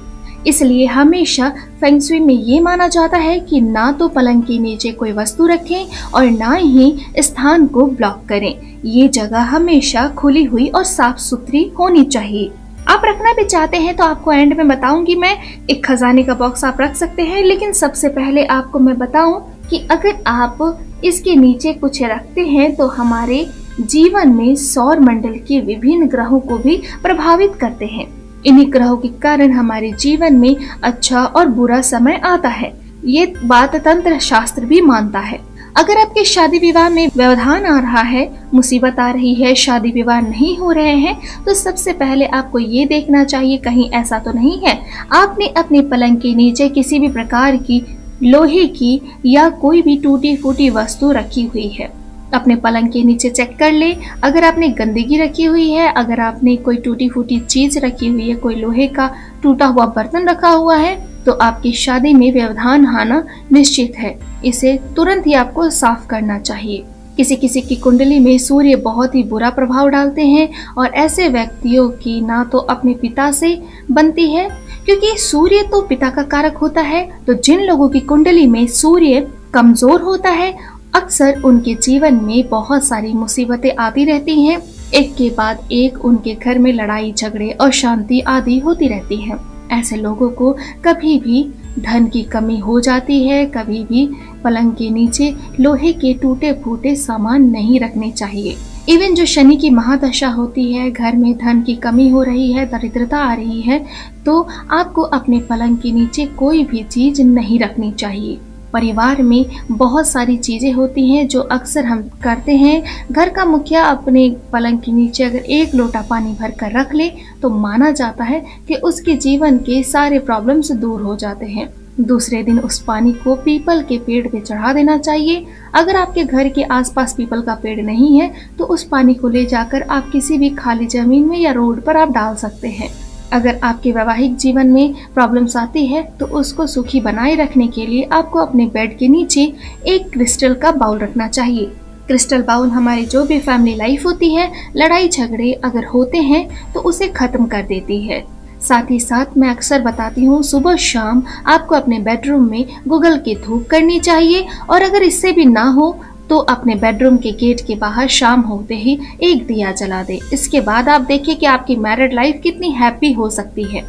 इसलिए हमेशा फेंग शुई में ये माना जाता है कि ना तो पलंग के नीचे कोई वस्तु रखें और ना ही स्थान को ब्लॉक करें। ये जगह हमेशा खुली हुई और साफ सुथरी होनी चाहिए। आप रखना भी चाहते हैं तो आपको एंड में बताऊंगी मैं, एक खजाने का बॉक्स आप रख सकते हैं। लेकिन सबसे पहले आपको मैं बताऊं कि अगर आप इसके नीचे कुछ रखते हैं तो हमारे जीवन में सौर मंडल के विभिन्न ग्रहों को भी प्रभावित करते हैं। इन्हीं ग्रहों के कारण हमारे जीवन में अच्छा और बुरा समय आता है। ये बात तंत्र शास्त्र भी मानता है। अगर आपके शादी विवाह में व्यवधान आ रहा है, मुसीबत आ रही है, शादी विवाह नहीं हो रहे हैं, तो सबसे पहले आपको ये देखना चाहिए कहीं ऐसा तो नहीं है आपने अपने पलंग के नीचे किसी भी प्रकार की लोहे की या कोई भी टूटी फूटी वस्तु रखी हुई है। अपने पलंग के नीचे चेक कर ले। अगर आपने गंदगी रखी हुई है, अगर आपने कोई टूटी फूटी चीज रखी हुई है, कोई लोहे का टूटा हुआ बर्तन रखा हुआ है, तो आपकी शादी में व्यवधान आना निश्चित है। इसे तुरंत ही आपको साफ करना चाहिए। किसी किसी की कुंडली में सूर्य बहुत ही बुरा प्रभाव डालते हैं और ऐसे व्यक्तियों की ना तो अपने पिता से बनती है, क्योंकि सूर्य तो पिता का कारक होता है। तो जिन लोगों की कुंडली में सूर्य कमजोर होता है, अक्सर उनके जीवन में बहुत सारी मुसीबतें आती रहती हैं। एक के बाद एक उनके घर में लड़ाई झगड़े और शांति आदि होती रहती है। ऐसे लोगों को कभी भी धन की कमी हो जाती है। कभी भी पलंग के नीचे लोहे के टूटे फूटे सामान नहीं रखने चाहिए। इवन जो शनि की महादशा होती है, घर में धन की कमी हो रही है, दरिद्रता आ रही है, तो आपको अपने पलंग के नीचे कोई भी चीज नहीं रखनी चाहिए। परिवार में बहुत सारी चीजें होती हैं जो अक्सर हम करते हैं। घर का मुखिया अपने पलंग के नीचे अगर एक लोटा पानी भर कर रख ले तो माना जाता है कि उसके जीवन के सारे प्रॉब्लम्स दूर हो जाते हैं। दूसरे दिन उस पानी को पीपल के पेड़ पे चढ़ा देना चाहिए। अगर आपके घर के आसपास पीपल का पेड़ नहीं है तो उस पानी को ले जाकर आप किसी भी खाली जमीन में या रोड पर आप डाल सकते हैं। अगर आपके वैवाहिक जीवन में प्रॉब्लम्स आती है तो उसको सुखी बनाए रखने के लिए आपको अपने बेड के नीचे एक क्रिस्टल का बाउल रखना चाहिए। क्रिस्टल बाउल हमारी जो भी फैमिली लाइफ होती है, लड़ाई झगड़े अगर होते हैं तो उसे खत्म कर देती है। साथ ही साथ मैं अक्सर बताती हूँ, सुबह शाम आपको अपने बेडरूम में गूगल की धूप करनी चाहिए। और अगर इससे भी ना हो तो अपने बेडरूम के गेट के बाहर शाम होते ही एक दिया जला दे। इसके बाद आप देखिए कि आपकी मैरिड लाइफ कितनी हैप्पी हो सकती है।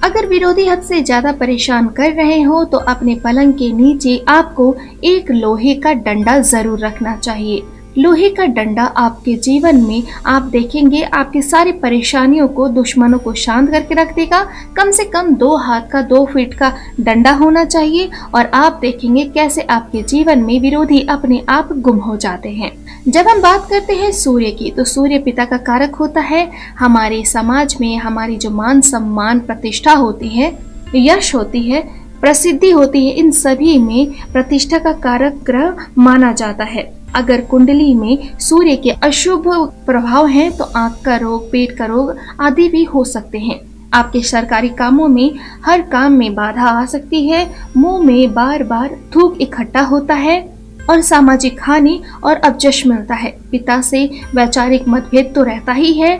अगर विरोधी हद से ज्यादा परेशान कर रहे हो तो अपने पलंग के नीचे आपको एक लोहे का डंडा जरूर रखना चाहिए। लोहे का डंडा आपके जीवन में आप देखेंगे आपकी सारी परेशानियों को, दुश्मनों को शांत करके रख देगा। कम से कम 2 हाथ का 2 फीट का डंडा होना चाहिए और आप देखेंगे कैसे आपके जीवन में विरोधी अपने आप गुम हो जाते हैं। जब हम बात करते हैं सूर्य की, तो सूर्य पिता का कारक होता है। हमारे समाज में हमारी जो मान सम्मान प्रतिष्ठा होती है, यश होती है, प्रसिद्धि होती है, इन सभी में प्रतिष्ठा का कारक ग्रह माना जाता है। अगर कुंडली में सूर्य के अशुभ प्रभाव हैं तो आंख का रोग, पेट का रोग आदि भी हो सकते हैं। आपके सरकारी कामों में हर काम में बाधा आ सकती है। मुंह में बार बार थूक इकट्ठा होता है और सामाजिक हानि और अपजश मिलता है। पिता से वैचारिक मतभेद तो रहता ही है।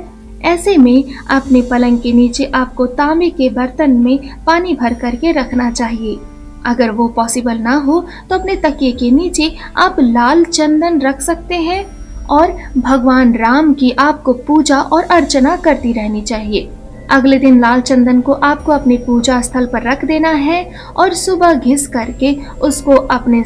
ऐसे में अपने पलंग के नीचे आपको तांबे के बर्तन में पानी भर करके रखना चाहिए। अगर वो पॉसिबल ना हो तो अपने तकिए के नीचे आप लाल चंदन रख सकते हैं और भगवान राम की आपको पूजा और अर्चना करती रहनी चाहिए। अगले दिन लाल चंदन को आपको अपने पूजा स्थल पर रख देना है और सुबह घिस करके उसको अपने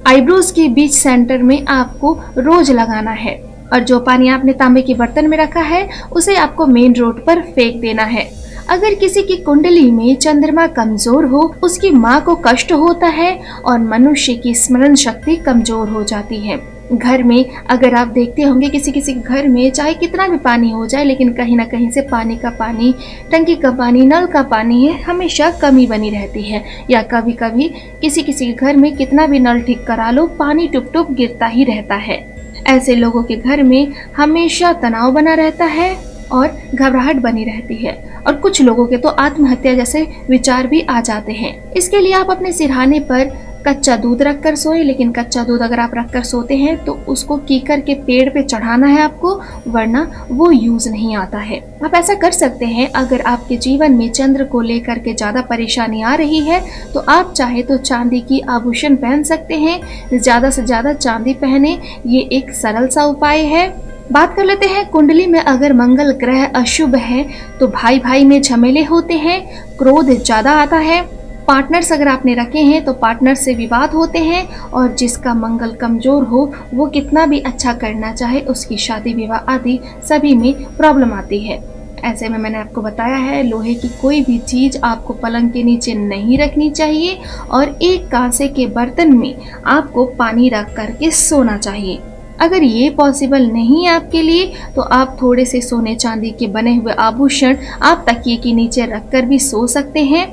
आईब्रोज के बीच सेंटर में आपको रोज लगाना है। और जो पानी आपने तांबे के बर्तन में रखा है उसे आपको मेन रोड पर फेंक देना है। अगर किसी की कुंडली में चंद्रमा कमजोर हो, उसकी माँ को कष्ट होता है और मनुष्य की स्मरण शक्ति कमजोर हो जाती है। घर में अगर आप देखते होंगे किसी किसी घर में चाहे कितना भी पानी हो जाए, लेकिन कहीं ना कहीं से पानी का पानी, टंकी का पानी, नल का पानी है हमेशा कमी बनी रहती है। या कभी कभी किसी किसी घर में कितना भी नल ठीक करा लो, पानी टुप टुप गिरता ही रहता है। ऐसे लोगों के घर में हमेशा तनाव बना रहता है और घबराहट बनी रहती है और कुछ लोगों के तो आत्महत्या जैसे विचार भी आ जाते हैं। इसके लिए आप अपने सिरहाने पर कच्चा दूध रखकर सोए, लेकिन कच्चा दूध अगर आप रखकर सोते हैं तो उसको कीकर के पेड़ पे चढ़ाना है आपको, वरना वो यूज नहीं आता है। आप ऐसा कर सकते हैं। अगर आपके जीवन में चंद्र को लेकर के ज्यादा परेशानी आ रही है तो आप चाहे तो चांदी की आभूषण पहन सकते हैं। ज्यादा से ज्यादा चांदी पहने, ये एक सरल सा उपाय है। बात कर लेते हैं कुंडली में अगर मंगल ग्रह अशुभ है तो भाई भाई में झमेले होते हैं, क्रोध ज्यादा आता है। पार्टनर्स अगर आपने रखे हैं तो पार्टनर से विवाद होते हैं, और जिसका मंगल कमजोर हो वो कितना भी अच्छा करना चाहे उसकी शादी विवाह आदि सभी में प्रॉब्लम आती है। ऐसे में मैंने आपको बताया है लोहे की कोई भी चीज आपको पलंग के नीचे नहीं रखनी चाहिए, और एक कांसे के बर्तन में आपको पानी रख करके सोना चाहिए। अगर ये पॉसिबल नहीं है आपके लिए तो आप थोड़े से सोने चांदी के बने हुए आभूषण आप तकिए के नीचे रखकर भी सो सकते हैं,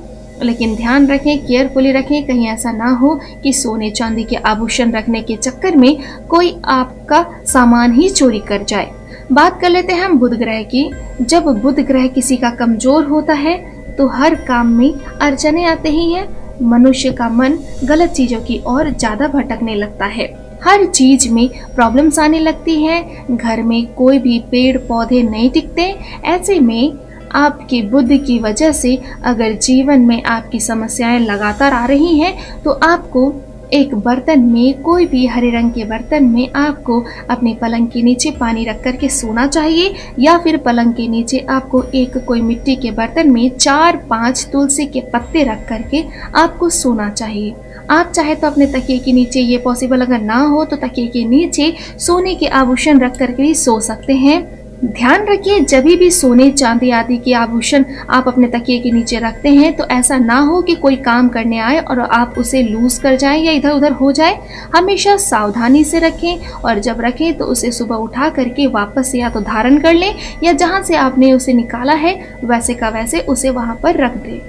लेकिन ध्यान रखें, केयरफुली रखें, कहीं ऐसा ना हो कि सोने चांदी के आभूषण रखने के चक्कर में कोई आपका सामान ही चोरी कर जाए। बात कर लेते हैं हम बुध ग्रह की। जब बुध ग्रह किसी का कमजोर होता है तो हर काम में अड़चने आते ही हैं, मनुष्य का मन गलत चीजों की ओर ज्यादा भटकने लगता है, हर चीज में प्रॉब्लम्स आने लगती हैं, घर में कोई भी पेड़ पौधे नहीं टिकते। ऐसे में आपकी बुद्धि की वजह से अगर जीवन में आपकी समस्याएं लगातार आ रही हैं तो आपको एक बर्तन में, कोई भी हरे रंग के बर्तन में आपको अपने पलंग के नीचे पानी रख कर के सोना चाहिए, या फिर पलंग के नीचे आपको एक कोई मिट्टी के बर्तन में 4-5 तुलसी के पत्ते रख कर के आपको सोना चाहिए। आप चाहे तो अपने तकिए के नीचे, ये पॉसिबल अगर ना हो तो तकिए के नीचे सोने के आभूषण रख कर के भी सो सकते हैं। ध्यान रखिए जब भी सोने चांदी आदि के आभूषण आप अपने तकिए के नीचे रखते हैं तो ऐसा ना हो कि कोई काम करने आए और आप उसे लूज कर जाएं या इधर उधर हो जाए। हमेशा सावधानी से रखें, और जब रखें तो उसे सुबह उठा करके वापस से या तो धारण कर लें, या जहां से आपने उसे निकाला है वैसे का वैसे उसे वहां पर रख दें।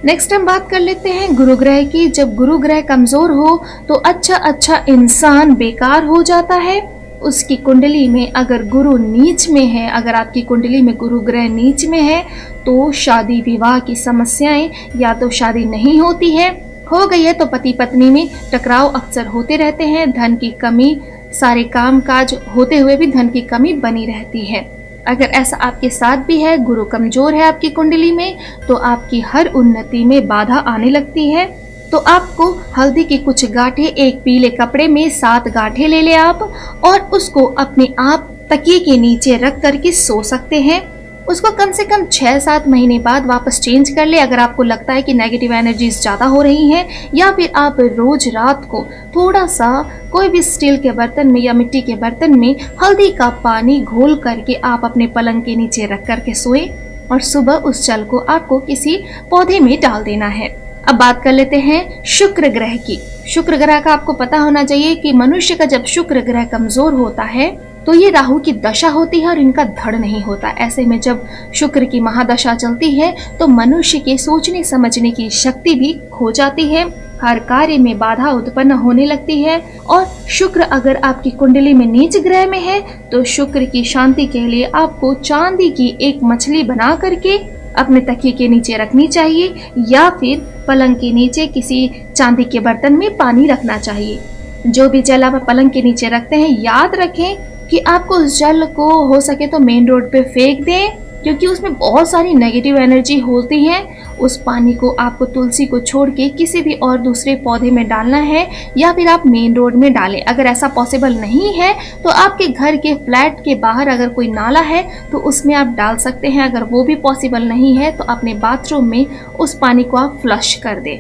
नेक्स्ट हम बात कर लेते हैं गुरु ग्रह की। जब गुरु ग्रह कमजोर हो तो अच्छा इंसान बेकार हो जाता है। उसकी कुंडली में अगर गुरु नीच में है, अगर आपकी कुंडली में गुरु ग्रह नीच में है तो शादी विवाह की समस्याएं, या तो शादी नहीं होती है, हो गई है तो पति पत्नी में टकराव अक्सर होते रहते हैं, धन की कमी, सारे काम काज होते हुए भी धन की कमी बनी रहती है। अगर ऐसा आपके साथ भी है, गुरु कमजोर है आपकी कुंडली में, तो आपकी हर उन्नति में बाधा आने लगती है। तो आपको हल्दी की कुछ गांठें एक पीले कपड़े में 7 गांठें ले ले आप, और उसको अपने आप तकिए के नीचे रख करके सो सकते हैं। उसको कम से कम 6-7 महीने बाद वापस चेंज कर ले अगर आपको लगता है कि नेगेटिव एनर्जीज ज़्यादा हो रही हैं, या फिर आप रोज रात को थोड़ा सा कोई भी स्टील के बर्तन में या मिट्टी के बर्तन में हल्दी का पानी घोल करके आप अपने पलंग के नीचे रख करके सोए, और सुबह उस जल को आपको किसी पौधे में डाल देना है। अब बात कर लेते हैं शुक्र ग्रह की। शुक्र ग्रह का आपको पता होना चाहिए कि मनुष्य का जब शुक्र ग्रह कमजोर होता है तो ये राहु की दशा होती है और इनका धड़ नहीं होता। ऐसे में जब शुक्र की महादशा चलती है तो मनुष्य के सोचने समझने की शक्ति भी खो जाती है, हर कार्य में बाधा उत्पन्न होने लगती है। और शुक्र अगर आपकी कुंडली में नीच ग्रह में है तो शुक्र की शांति के लिए आपको चांदी की एक मछली बना करके अपने तकिए के नीचे रखनी चाहिए, या फिर पलंग के नीचे किसी चांदी के बर्तन में पानी रखना चाहिए। जो भी जल आप पलंग के नीचे रखते हैं याद रखें कि आपको उस जल को हो सके तो मेन रोड पे फेंक दें, क्योंकि उसमें बहुत सारी नेगेटिव एनर्जी होती है। उस पानी को आपको तुलसी को छोड़ के किसी भी और दूसरे पौधे में डालना है, या फिर आप मेन रोड में डालें। अगर ऐसा पॉसिबल नहीं है तो आपके घर के फ्लैट के बाहर अगर कोई नाला है तो उसमें आप डाल सकते हैं। अगर वो भी पॉसिबल नहीं है तो अपने बाथरूम में उस पानी को आप फ्लश कर दें।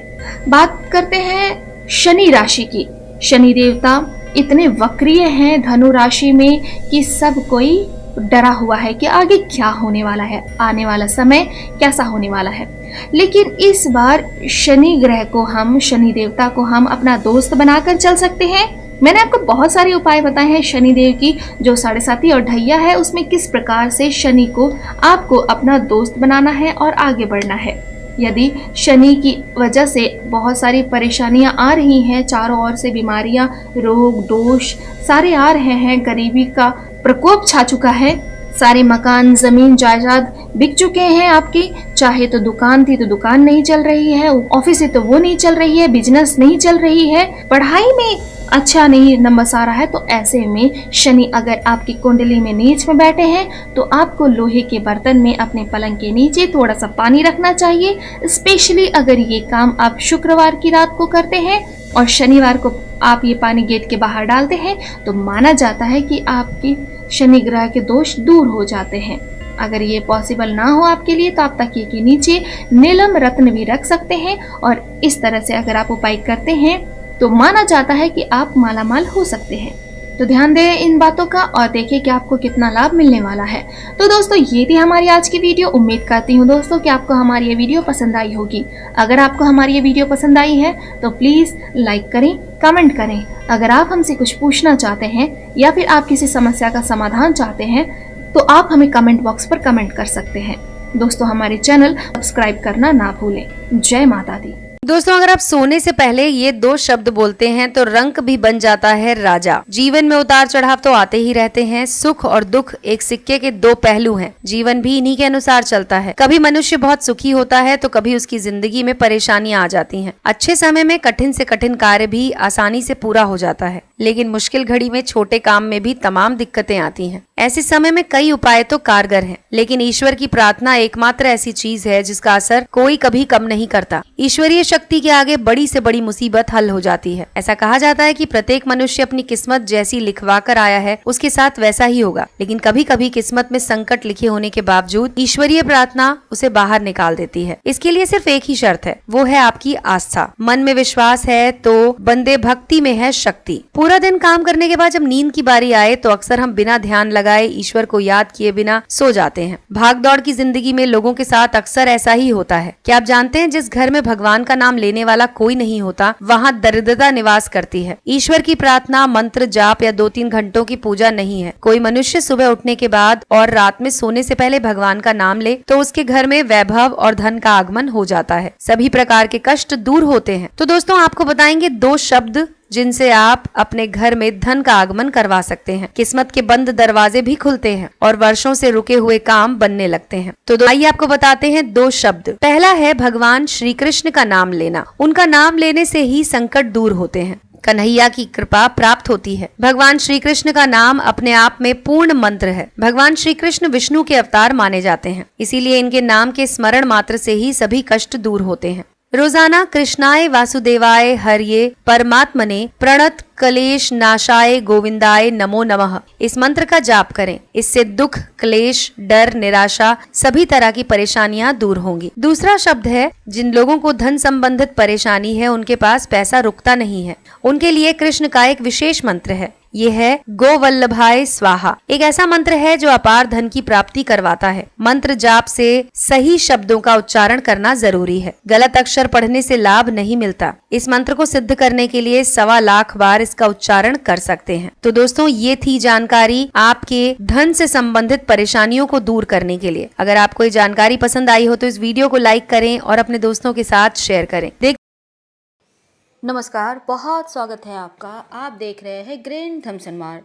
बात करते हैं शनि राशि की। शनि देवता इतने वक्रीय हैं धनु राशि में कि सब कोई डरा हुआ है कि आगे क्या होने वाला है, आने वाला समय कैसा होने वाला है। लेकिन इस बार शनि ग्रह को हम, शनि देवता को हम अपना दोस्त बनाकर चल सकते हैं। मैंने आपको बहुत सारे उपाय बताए हैं शनिदेव की, जो 7.5 और ढैया है उसमें किस प्रकार से शनि को आपको अपना दोस्त बनाना है और आगे बढ़ना है। यदि शनि की वजह से बहुत सारी परेशानियां आ रही हैं, चारों ओर से बीमारियां, रोग, दोष सारे आ रहे हैं, गरीबी का प्रकोप छा चुका है, सारे मकान, जमीन, जायदाद बिक चुके हैं आपकी, चाहे तो दुकान थी तो दुकान नहीं चल रही है, ऑफिस है तो वो नहीं चल रही है, बिजनेस नहीं चल रही है, पढ़ाई में अच्छा नहीं नंबर आ रहा है। तो ऐसे में शनि अगर आपकी कुंडली में नीच में बैठे हैं तो आपको लोहे के बर्तन में अपने पलंग के नीचे थोड़ा सा पानी रखना चाहिए। स्पेशली अगर ये काम आप शुक्रवार की रात को करते हैं और शनिवार को आप ये पानी गेट के बाहर डालते हैं तो माना जाता है कि आपकी शनि ग्रह के दोष दूर हो जाते हैं। अगर ये पॉसिबल ना हो आपके लिए तो आप तकिए के नीचे नीलम रत्न भी रख सकते हैं और इस तरह से अगर आप उपाय करते हैं तो माना जाता है कि आप मालामाल हो सकते हैं। तो ध्यान दें इन बातों का और देखिए कि आपको कितना लाभ मिलने वाला है। तो दोस्तों ये थी हमारी आज की वीडियो। उम्मीद करती हूँ दोस्तों कि आपको हमारी ये वीडियो पसंद आई होगी। अगर आपको हमारी ये वीडियो पसंद आई है तो प्लीज लाइक करें, कमेंट करें। अगर आप हमसे कुछ पूछना चाहते हैं या फिर आप किसी समस्या का समाधान चाहते हैं तो आप हमें कमेंट बॉक्स पर कमेंट कर सकते हैं। दोस्तों हमारे चैनल सब्सक्राइब करना ना भूलें। जय माता दी। दोस्तों अगर आप सोने से पहले ये 2 शब्द बोलते हैं तो रंक भी बन जाता है राजा। जीवन में उतार चढ़ाव तो आते ही रहते हैं। सुख और दुख एक सिक्के के 2 पहलू हैं। जीवन भी इन्हीं के अनुसार चलता है। कभी मनुष्य बहुत सुखी होता है तो कभी उसकी जिंदगी में परेशानियां आ जाती हैं। अच्छे समय में कठिन से कठिन कार्य भी आसानी से पूरा हो जाता है, लेकिन मुश्किल घड़ी में छोटे काम में भी तमाम दिक्कतें आती हैं। ऐसे समय में कई उपाय तो कारगर हैं, लेकिन ईश्वर की प्रार्थना एकमात्र ऐसी चीज है जिसका असर कोई कभी कम नहीं करता। ईश्वरीय शक्ति के आगे बड़ी से बड़ी मुसीबत हल हो जाती है। ऐसा कहा जाता है कि प्रत्येक मनुष्य अपनी किस्मत जैसी लिखवा कर आया है उसके साथ वैसा ही होगा, लेकिन कभी कभी किस्मत में संकट लिखे होने के बावजूद ईश्वरीय प्रार्थना उसे बाहर निकाल देती है। इसके लिए सिर्फ एक ही शर्त है, वो है आपकी आस्था। मन में विश्वास है तो बंदे भक्ति में है शक्ति। पूरा दिन काम करने के बाद जब नींद की बारी आए तो अक्सर हम बिना ध्यान लगाए ईश्वर को याद किए बिना सो जाते हैं। भाग दौड़ की जिंदगी में लोगों के साथ अक्सर ऐसा ही होता है। क्या आप जानते हैं जिस घर में भगवान का नाम लेने वाला कोई नहीं होता वहाँ दरिद्रता निवास करती है। ईश्वर की प्रार्थना, मंत्र जाप या 2-3 घंटों की पूजा नहीं है। कोई मनुष्य सुबह उठने के बाद और रात में सोने से पहले भगवान का नाम ले तो उसके घर में वैभव और धन का आगमन हो जाता है। सभी प्रकार के कष्ट दूर होते हैं। तो दोस्तों आपको बताएंगे 2 शब्द जिनसे आप अपने घर में धन का आगमन करवा सकते हैं। किस्मत के बंद दरवाजे भी खुलते हैं और वर्षों से रुके हुए काम बनने लगते हैं। तो आइए आपको बताते हैं 2 शब्द। पहला है भगवान श्री कृष्ण का नाम लेना। उनका नाम लेने से ही संकट दूर होते हैं, कन्हैया की कृपा प्राप्त होती है। भगवान श्री कृष्ण का नाम अपने आप में पूर्ण मंत्र है। भगवान श्री कृष्ण विष्णु के अवतार माने जाते हैं, इसीलिए इनके नाम के स्मरण मात्र से ही सभी कष्ट दूर होते हैं। रोजाना कृष्णाय वासुदेवाय हरिये परमात्मने प्रणत कलेश नाशाय गोविंदाय नमो नमः इस मंत्र का जाप करें। इससे दुख, क्लेश, डर, निराशा सभी तरह की परेशानियां दूर होंगी। दूसरा शब्द है जिन लोगों को धन संबंधित परेशानी है, उनके पास पैसा रुकता नहीं है, उनके लिए कृष्ण का एक विशेष मंत्र है। ये है गोवल्लभाय स्वाहा। एक ऐसा मंत्र है जो अपार धन की प्राप्ति करवाता है। मंत्र जाप से सही शब्दों का उच्चारण करना जरूरी है। गलत अक्षर पढ़ने से लाभ नहीं मिलता। इस मंत्र को सिद्ध करने के लिए 1.25 लाख बार इसका उच्चारण कर सकते हैं। तो दोस्तों ये थी जानकारी आपके धन से संबंधित परेशानियों को दूर करने के लिए। अगर आपको ये जानकारी पसंद आई हो तो इस वीडियो को लाइक करें और अपने दोस्तों के साथ शेयर करें। नमस्कार, बहुत स्वागत है आपका। आप देख रहे हैं ग्रैंड थॉमसन मार्ग।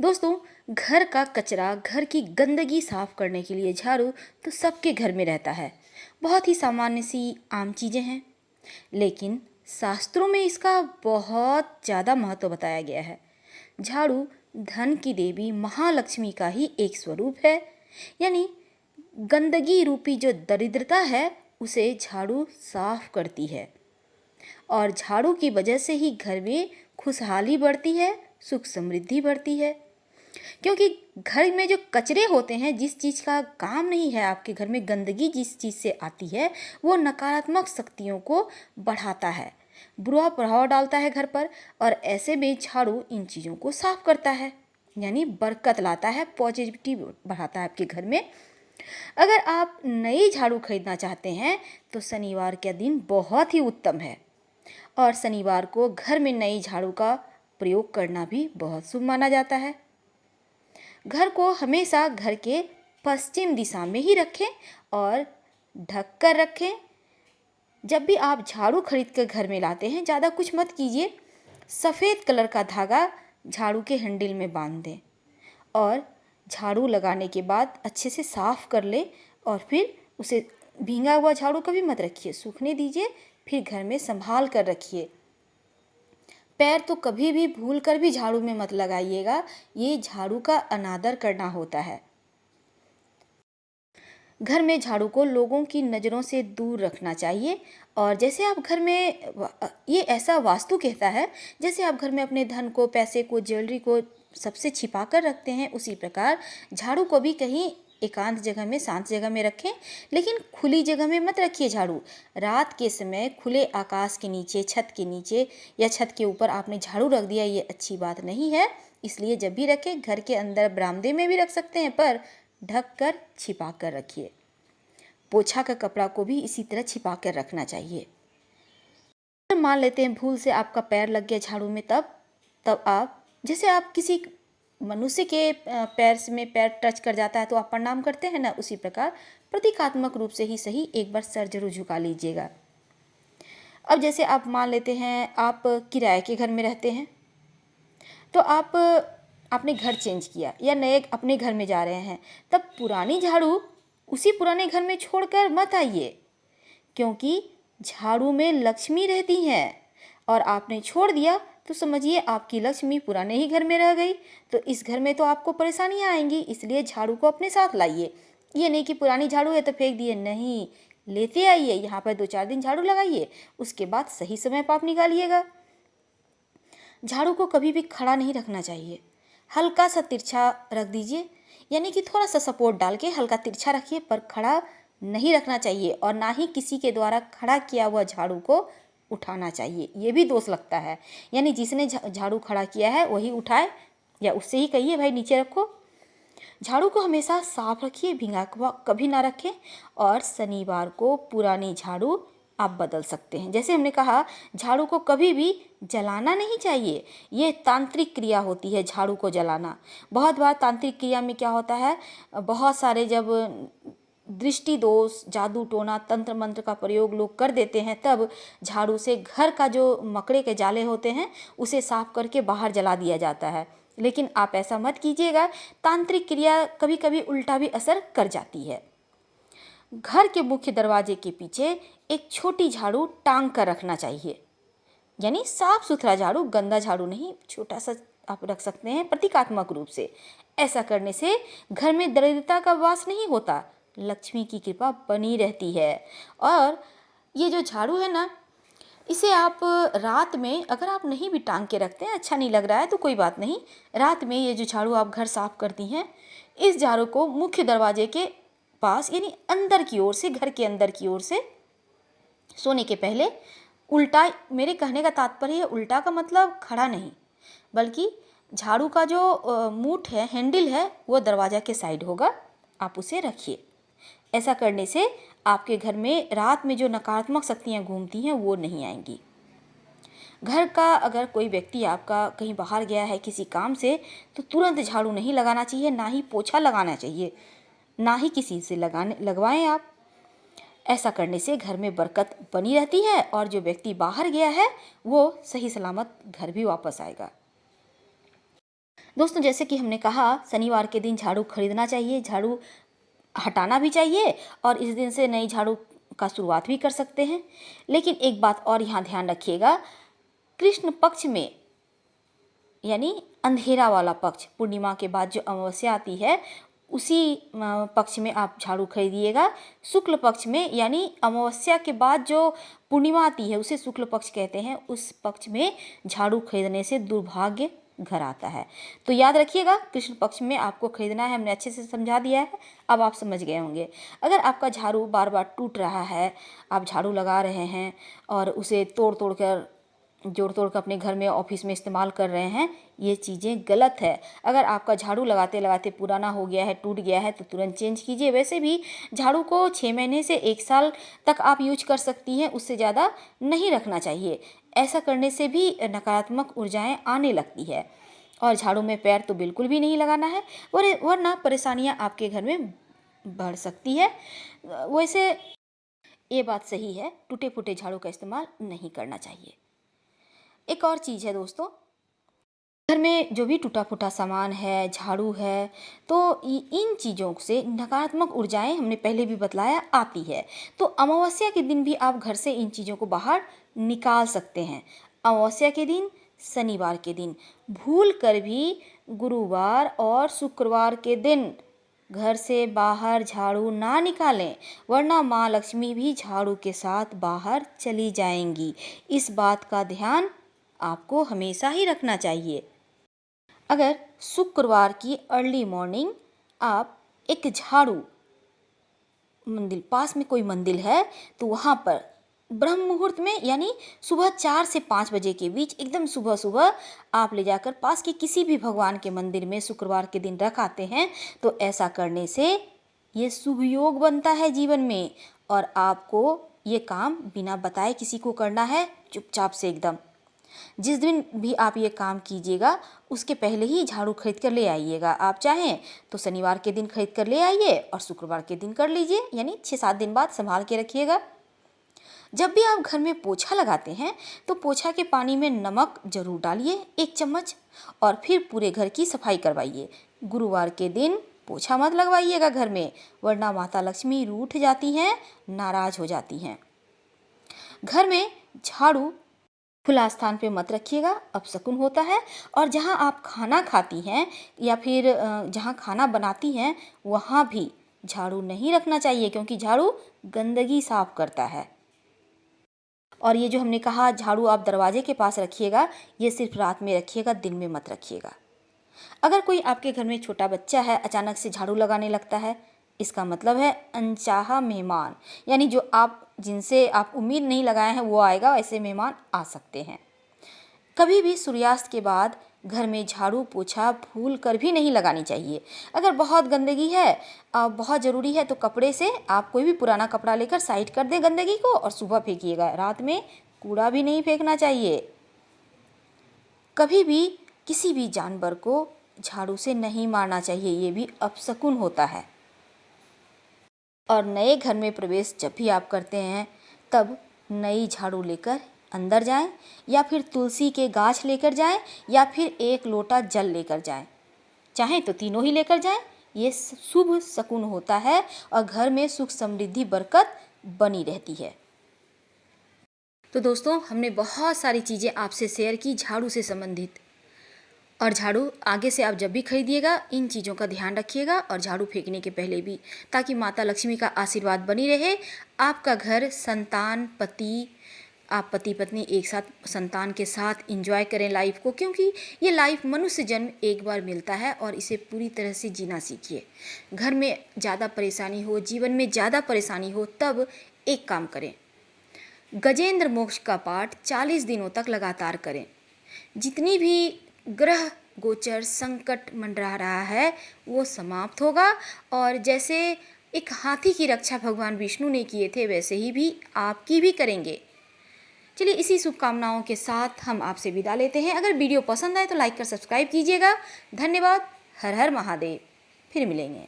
दोस्तों घर का कचरा, घर की गंदगी साफ करने के लिए झाड़ू तो सबके घर में रहता है। बहुत ही सामान्य सी आम चीज़ें हैं, लेकिन शास्त्रों में इसका बहुत ज़्यादा महत्व बताया गया है। झाड़ू धन की देवी महालक्ष्मी का ही एक स्वरूप है, यानी गंदगी रूपी जो दरिद्रता है उसे झाड़ू साफ करती है और झाड़ू की वजह से ही घर में खुशहाली बढ़ती है, सुख समृद्धि बढ़ती है। क्योंकि घर में जो कचरे होते हैं, जिस चीज़ का काम नहीं है आपके घर में, गंदगी जिस चीज़ से आती है वो नकारात्मक शक्तियों को बढ़ाता है, बुरा प्रभाव डालता है घर पर। और ऐसे में झाड़ू इन चीज़ों को साफ करता है, यानी बरकत लाता है, पॉजिटिविटी बढ़ाता है आपके घर में। अगर आप नई झाड़ू खरीदना चाहते हैं तो शनिवार का दिन बहुत ही उत्तम है और शनिवार को घर में नई झाड़ू का प्रयोग करना भी बहुत शुभ माना जाता है। घर को हमेशा घर के पश्चिम दिशा में ही रखें और ढक कर रखें। जब भी आप झाड़ू खरीद कर घर में लाते हैं, ज़्यादा कुछ मत कीजिए, सफ़ेद कलर का धागा झाड़ू के हैंडल में बांध दें और झाड़ू लगाने के बाद अच्छे से साफ़ कर ले और फिर उसे भींगा हुआ झाड़ू कभी मत रखिए, सूखने दीजिए, फिर घर में संभाल कर रखिए। पैर तो कभी भी भूल कर भी झाड़ू में मत लगाइएगा, ये झाड़ू का अनादर करना होता है। घर में झाड़ू को लोगों की नज़रों से दूर रखना चाहिए। और जैसे आप घर में, ये ऐसा वास्तु कहता है, जैसे आप घर में अपने धन को, पैसे को, ज्वेलरी को सबसे छिपा कर रखते हैं, उसी प्रकार झाड़ू को भी कहीं एकांत जगह में, शांत जगह में रखें, लेकिन खुली जगह में मत रखिए झाड़ू। रात के समय खुले आकाश के नीचे, छत के नीचे या छत के ऊपर आपने झाड़ू रख दिया, ये अच्छी बात नहीं है। इसलिए जब भी रखें, घर के अंदर बरामदे में भी रख सकते हैं, पर ढक कर छिपा कर रखिए। पोछा का कपड़ा को भी इसी तरह छिपा कर रखना चाहिए। मान लेते हैं भूल से आपका पैर लग गया झाड़ू में, तब आप, जैसे आप किसी मनुष्य के पैर में पैर टच कर जाता है तो आप प्रणाम करते हैं ना, उसी प्रकार प्रतीकात्मक रूप से ही सही एक बार सर जरूर झुका लीजिएगा। अब जैसे आप मान लेते हैं आप किराए के घर में रहते हैं, तो आपने घर चेंज किया या नए अपने घर में जा रहे हैं, तब पुरानी झाड़ू उसी पुराने घर में छोड़कर मत आइए, क्योंकि झाड़ू में लक्ष्मी रहती हैं और आपने छोड़ दिया तो समझिए आपकी लक्ष्मी पुराने ही घर में रह गई, तो इस घर में तो आपको परेशानियां आएंगी। इसलिए झाड़ू को अपने साथ लाइए। ये नहीं कि पुरानी झाड़ू है तो फेंक दिए, नहीं, लेते आइए, यहाँ पर 2-4 दिन झाड़ू लगाइए, उसके बाद सही समय पर आप निकालिएगा। झाड़ू को कभी भी खड़ा नहीं रखना चाहिए, हल्का सा तिरछा रख दीजिए, यानी कि थोड़ा सा सपोर्ट डाल के हल्का तिरछा रखिए, पर खड़ा नहीं रखना चाहिए। और ना ही किसी के द्वारा खड़ा किया हुआ झाड़ू को उठाना चाहिए, ये भी दोष लगता है। यानी जिसने झाड़ू खड़ा किया है वही उठाए, या उससे ही कहिए भाई नीचे रखो। झाड़ू को हमेशा साफ रखिए, भींगा हुआ कभी ना रखें। और शनिवार को पुरानी झाड़ू आप बदल सकते हैं। जैसे हमने कहा, झाड़ू को कभी भी जलाना नहीं चाहिए, ये तांत्रिक क्रिया होती है झाड़ू को जलाना। बहुत बार तांत्रिक क्रिया में क्या होता है, बहुत सारे जब दृष्टि दोष, जादू टोना, तंत्र मंत्र का प्रयोग लोग कर देते हैं, तब झाड़ू से घर का जो मकड़े के जाले होते हैं उसे साफ करके बाहर जला दिया जाता है। लेकिन आप ऐसा मत कीजिएगा, तांत्रिक क्रिया कभी कभी उल्टा भी असर कर जाती है। घर के मुख्य दरवाजे के पीछे एक छोटी झाड़ू टांग कर रखना चाहिए, यानी साफ सुथरा झाड़ू, गंदा झाड़ू नहीं, छोटा सा आप रख सकते हैं प्रतीकात्मक रूप से। ऐसा करने से घर में दरिद्रता का वास नहीं होता, लक्ष्मी की कृपा बनी रहती है। और ये जो झाड़ू है ना, इसे आप रात में अगर आप नहीं भी टांग के रखते हैं, अच्छा नहीं लग रहा है तो कोई बात नहीं, रात में ये जो झाड़ू आप घर साफ करती हैं, इस झाड़ू को मुख्य दरवाजे के पास, यानी अंदर की ओर से, घर के अंदर की ओर से, सोने के पहले उल्टा, मेरे कहने का तात्पर्य है उल्टा का मतलब खड़ा नहीं, बल्कि झाड़ू का जो मूठ है, हैंडल है, वो दरवाजा के साइड होगा, आप उसे रखिए। ऐसा करने से आपके घर में रात में जो नकारात्मक शक्तियाँ घूमती हैं वो नहीं आएंगी। घर का अगर कोई व्यक्ति आपका कहीं बाहर गया है किसी काम से, तो तुरंत झाड़ू नहीं लगाना चाहिए, ना ही पोछा लगाना चाहिए, ना ही किसी से लगवाएं आप। ऐसा करने से घर में बरकत बनी रहती है और जो व्यक्ति बाहर गया है वो सही सलामत घर भी वापस आएगा। दोस्तों, जैसे कि हमने कहा, शनिवार के दिन झाड़ू खरीदना चाहिए, झाड़ू हटाना भी चाहिए, और इस दिन से नई झाड़ू का शुरुआत भी कर सकते हैं। लेकिन एक बात और यहाँ ध्यान रखिएगा, कृष्ण पक्ष में, यानी अंधेरा वाला पक्ष, पूर्णिमा के बाद जो अमावस्या आती है उसी पक्ष में आप झाड़ू खरीदिएगा। शुक्ल पक्ष में, यानी अमावस्या के बाद जो पूर्णिमा आती है उसे शुक्ल पक्ष कहते हैं, उस पक्ष में झाड़ू खरीदने से दुर्भाग्य घर आता है। तो याद रखिएगा, कृष्ण पक्ष में आपको खरीदना है। हमने अच्छे से समझा दिया है, अब आप समझ गए होंगे। अगर आपका झाड़ू बार बार टूट रहा है, आप झाड़ू लगा रहे हैं और उसे जोड़ तोड़ कर अपने घर में, ऑफिस में इस्तेमाल कर रहे हैं, ये चीज़ें गलत है। अगर आपका झाड़ू लगाते लगाते पुराना हो गया है, टूट गया है, तो तुरंत चेंज कीजिए। वैसे भी झाड़ू को 6 महीने से 1 साल तक आप यूज कर सकती हैं, उससे ज़्यादा नहीं रखना चाहिए। ऐसा करने से भी नकारात्मक ऊर्जाएं आने लगती है। और झाड़ू में पैर तो बिल्कुल भी नहीं लगाना है, वरना परेशानियां आपके घर में बढ़ सकती है। वैसे ये बात सही है, टूटे फूटे झाड़ू का इस्तेमाल नहीं करना चाहिए। एक और चीज़ है दोस्तों, घर में जो भी टूटा फूटा सामान है, झाड़ू है, तो इन चीज़ों से नकारात्मक ऊर्जाएं, हमने पहले भी बतलाया, आती है। तो अमावस्या के दिन भी आप घर से इन चीज़ों को बाहर निकाल सकते हैं। अमावस्या के दिन, शनिवार के दिन, भूल कर भी गुरुवार और शुक्रवार के दिन घर से बाहर झाड़ू ना निकालें, वरना माँ लक्ष्मी भी झाड़ू के साथ बाहर चली जाएंगी। इस बात का ध्यान आपको हमेशा ही रखना चाहिए। अगर शुक्रवार की अर्ली मॉर्निंग आप एक झाड़ू, मंदिर पास में कोई मंदिर है तो वहाँ पर ब्रह्म मुहूर्त में यानी सुबह 4 से 5 बजे के बीच एकदम सुबह सुबह आप ले जाकर पास के किसी भी भगवान के मंदिर में शुक्रवार के दिन रख आते हैं, तो ऐसा करने से ये शुभ योग बनता है जीवन में। और आपको ये काम बिना बताए किसी को करना है, चुपचाप से एकदम। जिस दिन भी आप ये काम कीजिएगा उसके पहले ही झाड़ू खरीद कर ले आइएगा। आप चाहें तो शनिवार के दिन खरीद कर ले आइए और शुक्रवार के दिन कर लीजिए, यानी 6-7 दिन बाद संभाल के रखिएगा। जब भी आप घर में पोछा लगाते हैं तो पोछा के पानी में नमक जरूर डालिए 1 चम्मच, और फिर पूरे घर की सफाई करवाइए। गुरुवार के दिन पोछा मत लगवाइएगा घर में, वरना माता लक्ष्मी रूठ जाती हैं, नाराज हो जाती हैं। घर में झाड़ू खुला स्थान पे मत रखिएगा, अपशकुन होता है। और जहाँ आप खाना खाती हैं या फिर जहाँ खाना बनाती हैं वहाँ भी झाड़ू नहीं रखना चाहिए, क्योंकि झाड़ू गंदगी साफ करता है। और ये जो हमने कहा झाड़ू आप दरवाजे के पास रखिएगा, ये सिर्फ रात में रखिएगा, दिन में मत रखिएगा। अगर कोई आपके घर में छोटा बच्चा है अचानक से झाड़ू लगाने लगता है, इसका मतलब है अनचाहा मेहमान, यानी जो आप जिनसे आप उम्मीद नहीं लगाए हैं वो आएगा, ऐसे मेहमान आ सकते हैं। कभी भी सूर्यास्त के बाद घर में झाड़ू पोछा भूल कर भी नहीं लगानी चाहिए। अगर बहुत गंदगी है, बहुत ज़रूरी है, तो कपड़े से आप कोई भी पुराना कपड़ा लेकर साइड कर दें गंदगी को और सुबह फेंकिएगा। रात में कूड़ा भी नहीं फेंकना चाहिए। कभी भी किसी भी जानवर को झाड़ू से नहीं मारना चाहिए, ये भी अपशकुन होता है। और नए घर में प्रवेश जब भी आप करते हैं तब नई झाड़ू लेकर अंदर जाएं, या फिर तुलसी के गाछ लेकर जाएं, या फिर 1 लोटा जल लेकर जाएं। चाहें तो तीनों ही लेकर जाएं, ये शुभ शकुन होता है और घर में सुख समृद्धि बरकत बनी रहती है। तो दोस्तों, हमने बहुत सारी चीज़ें आपसे शेयर की झाड़ू से संबंधित। और झाड़ू आगे से आप जब भी खरीदिएगा इन चीज़ों का ध्यान रखिएगा, और झाड़ू फेंकने के पहले भी, ताकि माता लक्ष्मी का आशीर्वाद बनी रहे। आपका घर संतान, पति, आप पति पत्नी एक साथ संतान के साथ एंजॉय करें लाइफ को, क्योंकि ये लाइफ मनुष्य जन्म एक बार मिलता है और इसे पूरी तरह से जीना सीखिए। घर में ज़्यादा परेशानी हो, जीवन में ज़्यादा परेशानी हो, तब एक काम करें, गजेंद्र मोक्ष का पाठ 40 दिनों तक लगातार करें। जितनी भी ग्रह गोचर संकट मंडरा रहा है वो समाप्त होगा, और जैसे एक हाथी की रक्षा भगवान विष्णु ने किए थे वैसे ही भी आपकी भी करेंगे। चलिए, इसी शुभकामनाओं के साथ हम आपसे विदा लेते हैं। अगर वीडियो पसंद आए तो लाइक कर सब्सक्राइब कीजिएगा। धन्यवाद। हर हर महादेव। फिर मिलेंगे।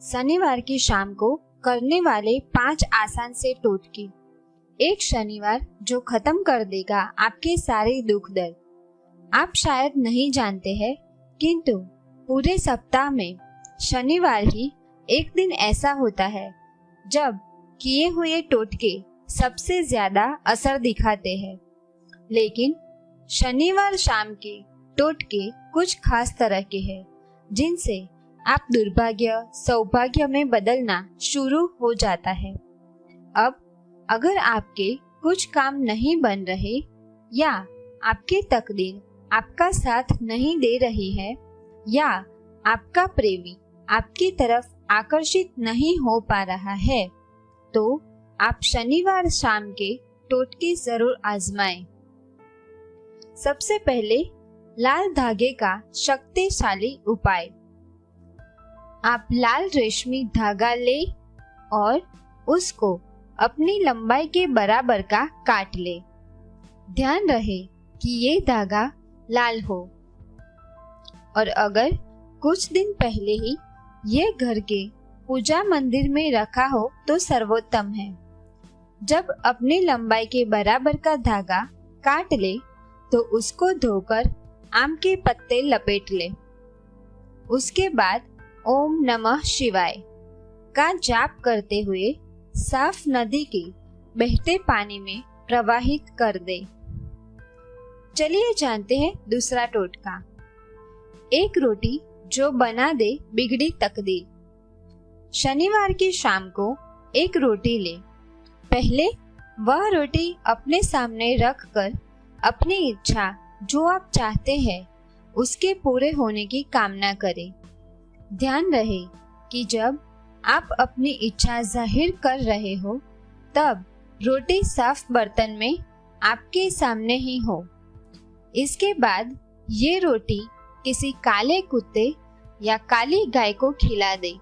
शनिवार की शाम को करने वाले 5 आसान से टोटके। एक शनिवार जो खत्म कर देगा आपके सारे दुख दर्द। आप शायद नहीं जानते हैं, किंतु पूरे सप्ताह में शनिवार ही एक दिन ऐसा होता है जब किए हुए टोटके सबसे ज्यादा असर दिखाते हैं। लेकिन शनिवार शाम के टोटके कुछ खास तरह के हैं जिनसे आप दुर्भाग्य सौभाग्य में बदलना शुरू हो जाता है। अब अगर आपके कुछ काम नहीं बन रहे या आपकी तकदीर आपका साथ नहीं दे रही है, या आपका प्रेमी आपकी तरफ आकर्षित नहीं हो पा रहा है, तो आप शनिवार शाम के टोटके जरूर आजमाएं। सबसे पहले लाल धागे का शक्तिशाली उपाय। आप लाल रेशमी धागा ले और उसको अपनी लंबाई के बराबर का काट ले। ध्यान रहे कि ये धागा लाल हो, और अगर कुछ दिन पहले ही ये घर के पूजा मंदिर में रखा हो तो सर्वोत्तम है। जब अपनी लंबाई के बराबर का धागा काट ले तो उसको धोकर आम के पत्ते लपेट ले। उसके बाद ओम नमः शिवाय का जाप करते हुए साफ नदी के बहते पानी में प्रवाहित कर दे। चलिए जानते हैं दूसरा टोटका। एक रोटी जो बना दे बिगड़ी तकदीर। शनिवार की शाम को एक रोटी ले। पहले वह रोटी अपने सामने रखकर अपनी इच्छा जो आप चाहते हैं उसके पूरे होने की कामना करें। ध्यान रहे कि जब आप अपनी इच्छा जाहिर कर रहे हो तब रोटी साफ बर्तन में आपके सामने ही हो। इसके बाद ये रोटी किसी काले कुत्ते या काली गाय को खिला दे।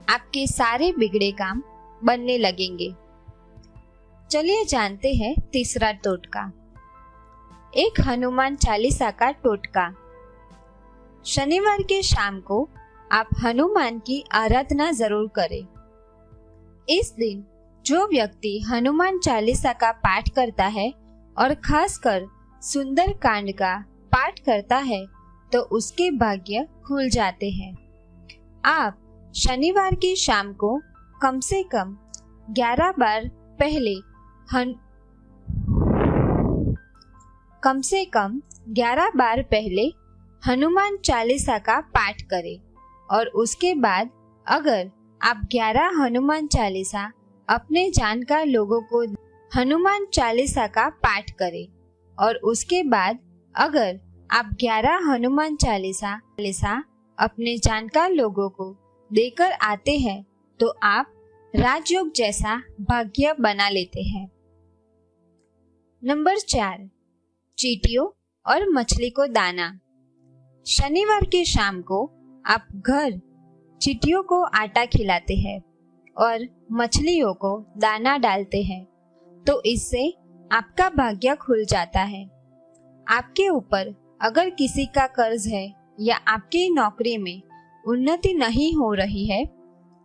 आपके सारे बिगड़े काम बनने लगेंगे। चलिए जानते हैं तीसरा टोटका, एक हनुमान चालीसा का टोटका। शनिवार के शाम को आप हनुमान की आराधना जरूर करें। इस दिन जो व्यक्ति हनुमान चालीसा का पाठ करता है और खासकर सुंदर कांड का पाठ करता है तो उसके भाग्य खुल जाते हैं। आप शनिवार की शाम को कम से कम 11 बार पहले हनुमान चालीसा का पाठ करें और उसके बाद अगर आप 11 हनुमान चालीसा अपने जानकार लोगों को हनुमान चालीसा का पाठ करें और उसके बाद अगर आप 11 हनुमान चालीसा अपने जानकार लोगों को देकर आते हैं तो आप राजयोग जैसा भाग्य बना लेते हैं। नंबर 4, चींटियों और मछली को दाना। शनिवार की शाम को आप घर चींटियों को आटा खिलाते हैं और मछलियों को दाना डालते हैं तो इससे आपका भाग्य खुल जाता है। आपके ऊपर अगर किसी का कर्ज है या आपकी नौकरी में उन्नति नहीं हो रही है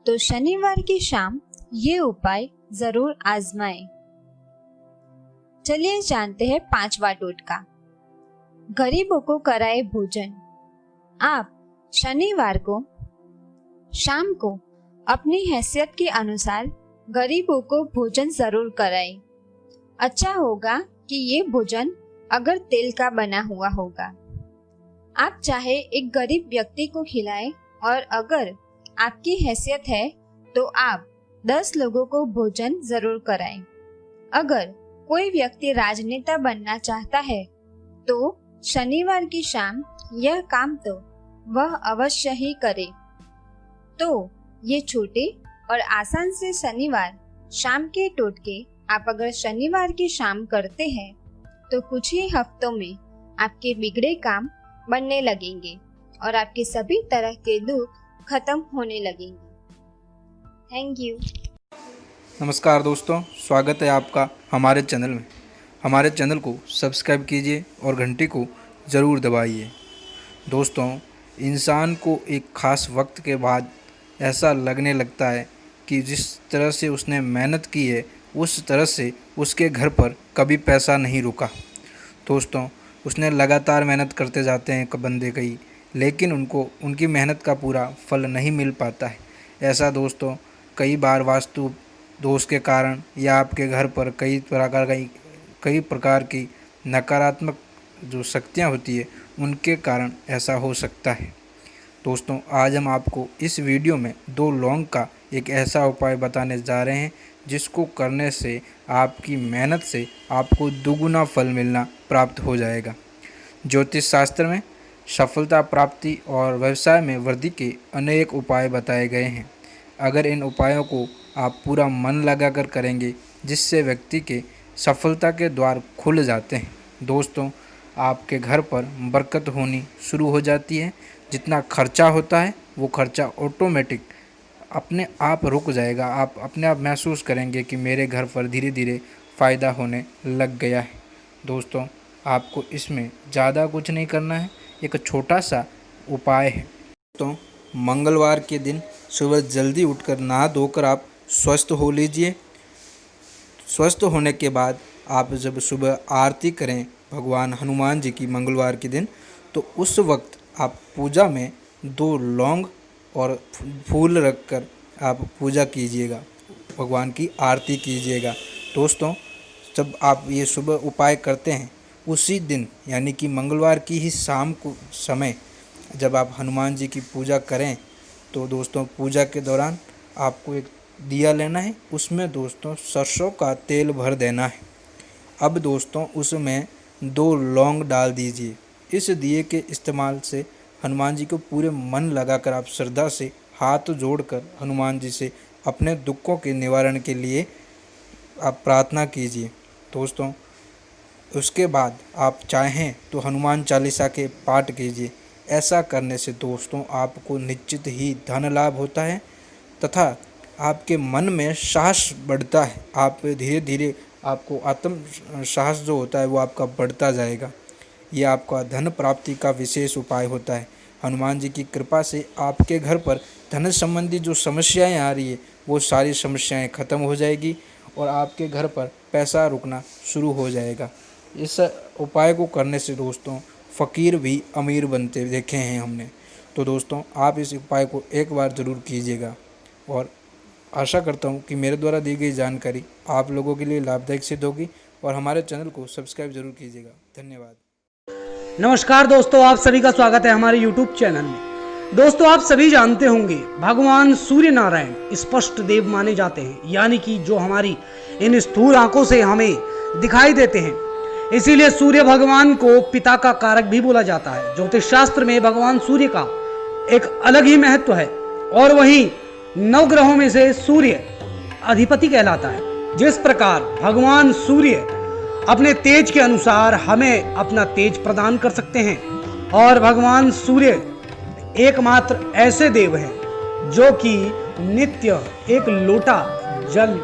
तो शनिवार की शाम ये उपाय जरूर आजमाएं। चलिए जानते हैं 5वां टोटका, गरीबों को कराए भोजन। आप शनिवार को शाम को अपनी हैसियत के अनुसार गरीबों को भोजन जरूर कराएं। अच्छा होगा कि ये भोजन अगर तेल का बना हुआ होगा। आप चाहे एक गरीब व्यक्ति को खिलाएं और अगर आपकी हैसियत है तो आप 10 लोगों को भोजन जरूर कराएं। अगर कोई व्यक्ति राजनेता बनना चाहता है तो शनिवार की शाम यह काम तो वह अवश्य ही करे। तो ये छोटे और आसान से शनिवार शाम के टोटके आप अगर शनिवार की शाम करते हैं तो कुछ ही हफ्तों में आपके बिगड़े काम बनने लगेंगे और आपके सभी तरह के दुख खत्म होने लगेंगे। Thank you. नमस्कार दोस्तों, स्वागत है आपका हमारे चैनल में। हमारे चैनल को सब्सक्राइब कीजिए और घंटी को ज़रूर दबाइए। दोस्तों, इंसान को एक ख़ास वक्त के बाद ऐसा लगने लगता है कि जिस तरह से उसने मेहनत की है उस तरह से उसके घर पर कभी पैसा नहीं रुका। दोस्तों, उसने लगातार मेहनत करते जाते हैं बंदे कई, लेकिन उनको उनकी मेहनत का पूरा फल नहीं मिल पाता है। ऐसा दोस्तों कई बार वास्तु दोष के कारण या आपके घर पर कई प्रकार की नकारात्मक जो शक्तियाँ होती है उनके कारण ऐसा हो सकता है। दोस्तों, आज हम आपको इस वीडियो में 2 लौंग का एक ऐसा उपाय बताने जा रहे हैं जिसको करने से आपकी मेहनत से आपको दुगुना फल मिलना प्राप्त हो जाएगा। ज्योतिष शास्त्र में सफलता प्राप्ति और व्यवसाय में वृद्धि के अनेक उपाय बताए गए हैं। अगर इन उपायों को आप पूरा मन लगाकर करेंगे जिससे व्यक्ति के सफलता के द्वार खुल जाते हैं। दोस्तों, आपके घर पर बरकत होनी शुरू हो जाती है। जितना खर्चा होता है वो खर्चा ऑटोमेटिक अपने आप रुक जाएगा। आप अपने आप महसूस करेंगे कि मेरे घर पर धीरे धीरे फ़ायदा होने लग गया है। दोस्तों, आपको इसमें ज़्यादा कुछ नहीं करना है, एक छोटा सा उपाय है। दोस्तों, मंगलवार के दिन सुबह जल्दी उठकर नहा धोकर आप स्वस्थ हो लीजिए। स्वस्थ होने के बाद आप जब सुबह आरती करें भगवान हनुमान जी की मंगलवार के दिन, तो उस वक्त आप पूजा में 2 लौंग और फूल रखकर आप पूजा कीजिएगा, भगवान की आरती कीजिएगा। दोस्तों, जब आप ये सुबह उपाय करते हैं उसी दिन यानी कि मंगलवार की ही शाम को समय जब आप हनुमान जी की पूजा करें तो दोस्तों पूजा के दौरान आपको एक दिया लेना है। उसमें दोस्तों सरसों का तेल भर देना है अब दोस्तों उसमें 2 लौंग डाल दीजिए। इस दिए के इस्तेमाल से हनुमान जी को पूरे मन लगाकर आप श्रद्धा से हाथ जोड़कर हनुमान जी से अपने दुखों के निवारण के लिए आप प्रार्थना कीजिए। दोस्तों उसके बाद आप चाहें तो हनुमान चालीसा के पाठ कीजिए। ऐसा करने से दोस्तों आपको निश्चित ही धन लाभ होता है तथा आपके मन में साहस बढ़ता है। आप धीरे धीरे आपको आत्म साहस जो होता है वो आपका बढ़ता जाएगा। ये आपका धन प्राप्ति का विशेष उपाय होता है। हनुमान जी की कृपा से आपके घर पर धन संबंधी जो समस्याएं आ रही है वो सारी समस्याएं खत्म हो जाएगी और आपके घर पर पैसा रुकना शुरू हो जाएगा। इस उपाय को करने से दोस्तों फ़कीर भी अमीर बनते देखे हैं हमने। तो दोस्तों आप इस उपाय को एक बार ज़रूर कीजिएगा और आशा करता हूँ कि मेरे द्वारा दी गई जानकारी आप लोगों के लिए लाभदायक सिद्ध होगी और हमारे चैनल को सब्सक्राइब जरूर कीजिएगा। धन्यवाद। नमस्कार दोस्तों, आप सभी का स्वागत है हमारे YouTube चैनल में। दोस्तों आप सभी जानते होंगे भगवान सूर्य नारायण स्पष्ट देव माने जाते हैं, यानी कि जो हमारी इन स्थूल आंखों से हमें दिखाई देते हैं। इसीलिए सूर्य भगवान को पिता का कारक भी बोला जाता है। ज्योतिष शास्त्र में भगवान सूर्य का एक अलग ही महत्व है और वहीं 9 ग्रहों में से सूर्य अधिपति कहलाता है। जिस प्रकार भगवान सूर्य अपने तेज के अनुसार हमें अपना तेज प्रदान कर सकते हैं और भगवान सूर्य एकमात्र ऐसे देव हैं जो कि नित्य एक लोटा जल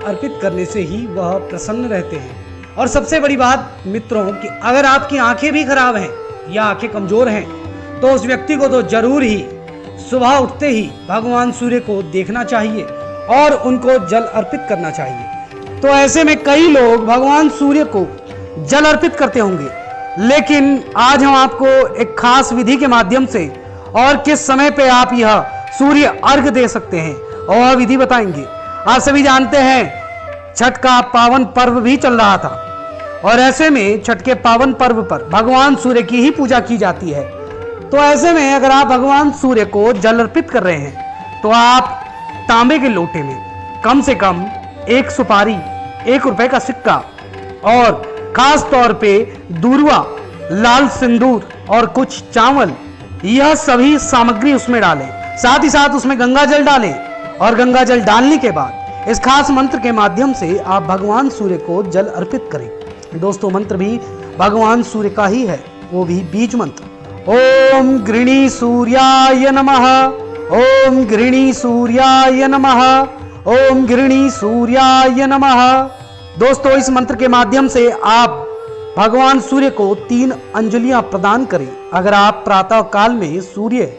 अर्पित करने से ही वह प्रसन्न रहते हैं। और सबसे बड़ी बात मित्रों कि अगर आपकी आंखें भी खराब हैं या आंखें कमजोर हैं तो उस व्यक्ति को तो जरूर ही सुबह उठते ही भगवान सूर्य को देखना चाहिए और उनको जल अर्पित करना चाहिए। तो ऐसे में कई लोग भगवान सूर्य को जल अर्पित करते होंगे, लेकिन आज हम आपको एक खास विधि के माध्यम से और किस समय पे आप यह सूर्य अर्घ दे सकते हैं और वह विधि बताएंगे। आप सभी जानते हैं छठ का पावन पर्व भी चल रहा था और ऐसे में छठ के पावन पर्व पर भगवान सूर्य की ही पूजा की जाती है। तो ऐसे में अगर आप भगवान सूर्य को जल अर्पित कर रहे हैं तो आप तांबे के लोटे में कम से कम 1 सुपारी, 1 रुपए का सिक्का और खास तौर पे दूर्वा, लाल सिंदूर और कुछ चावल, यह सभी सामग्री उसमें डालें। साथ ही साथ उसमें गंगा जल डालें और गंगा जल डालने के बाद इस खास मंत्र के माध्यम से आप भगवान सूर्य को जल अर्पित करें। दोस्तों मंत्र भी भगवान सूर्य का ही है, वो भी बीज मंत्र। ओम गृणी सूर्याय नमः, ओम गृणी सूर्याय नमः, ओम गृणी सूर्याय नमः। दोस्तों इस मंत्र के माध्यम से आप भगवान सूर्य को 3 अंजलियां प्रदान करें। अगर आप प्रातः काल में सूर्य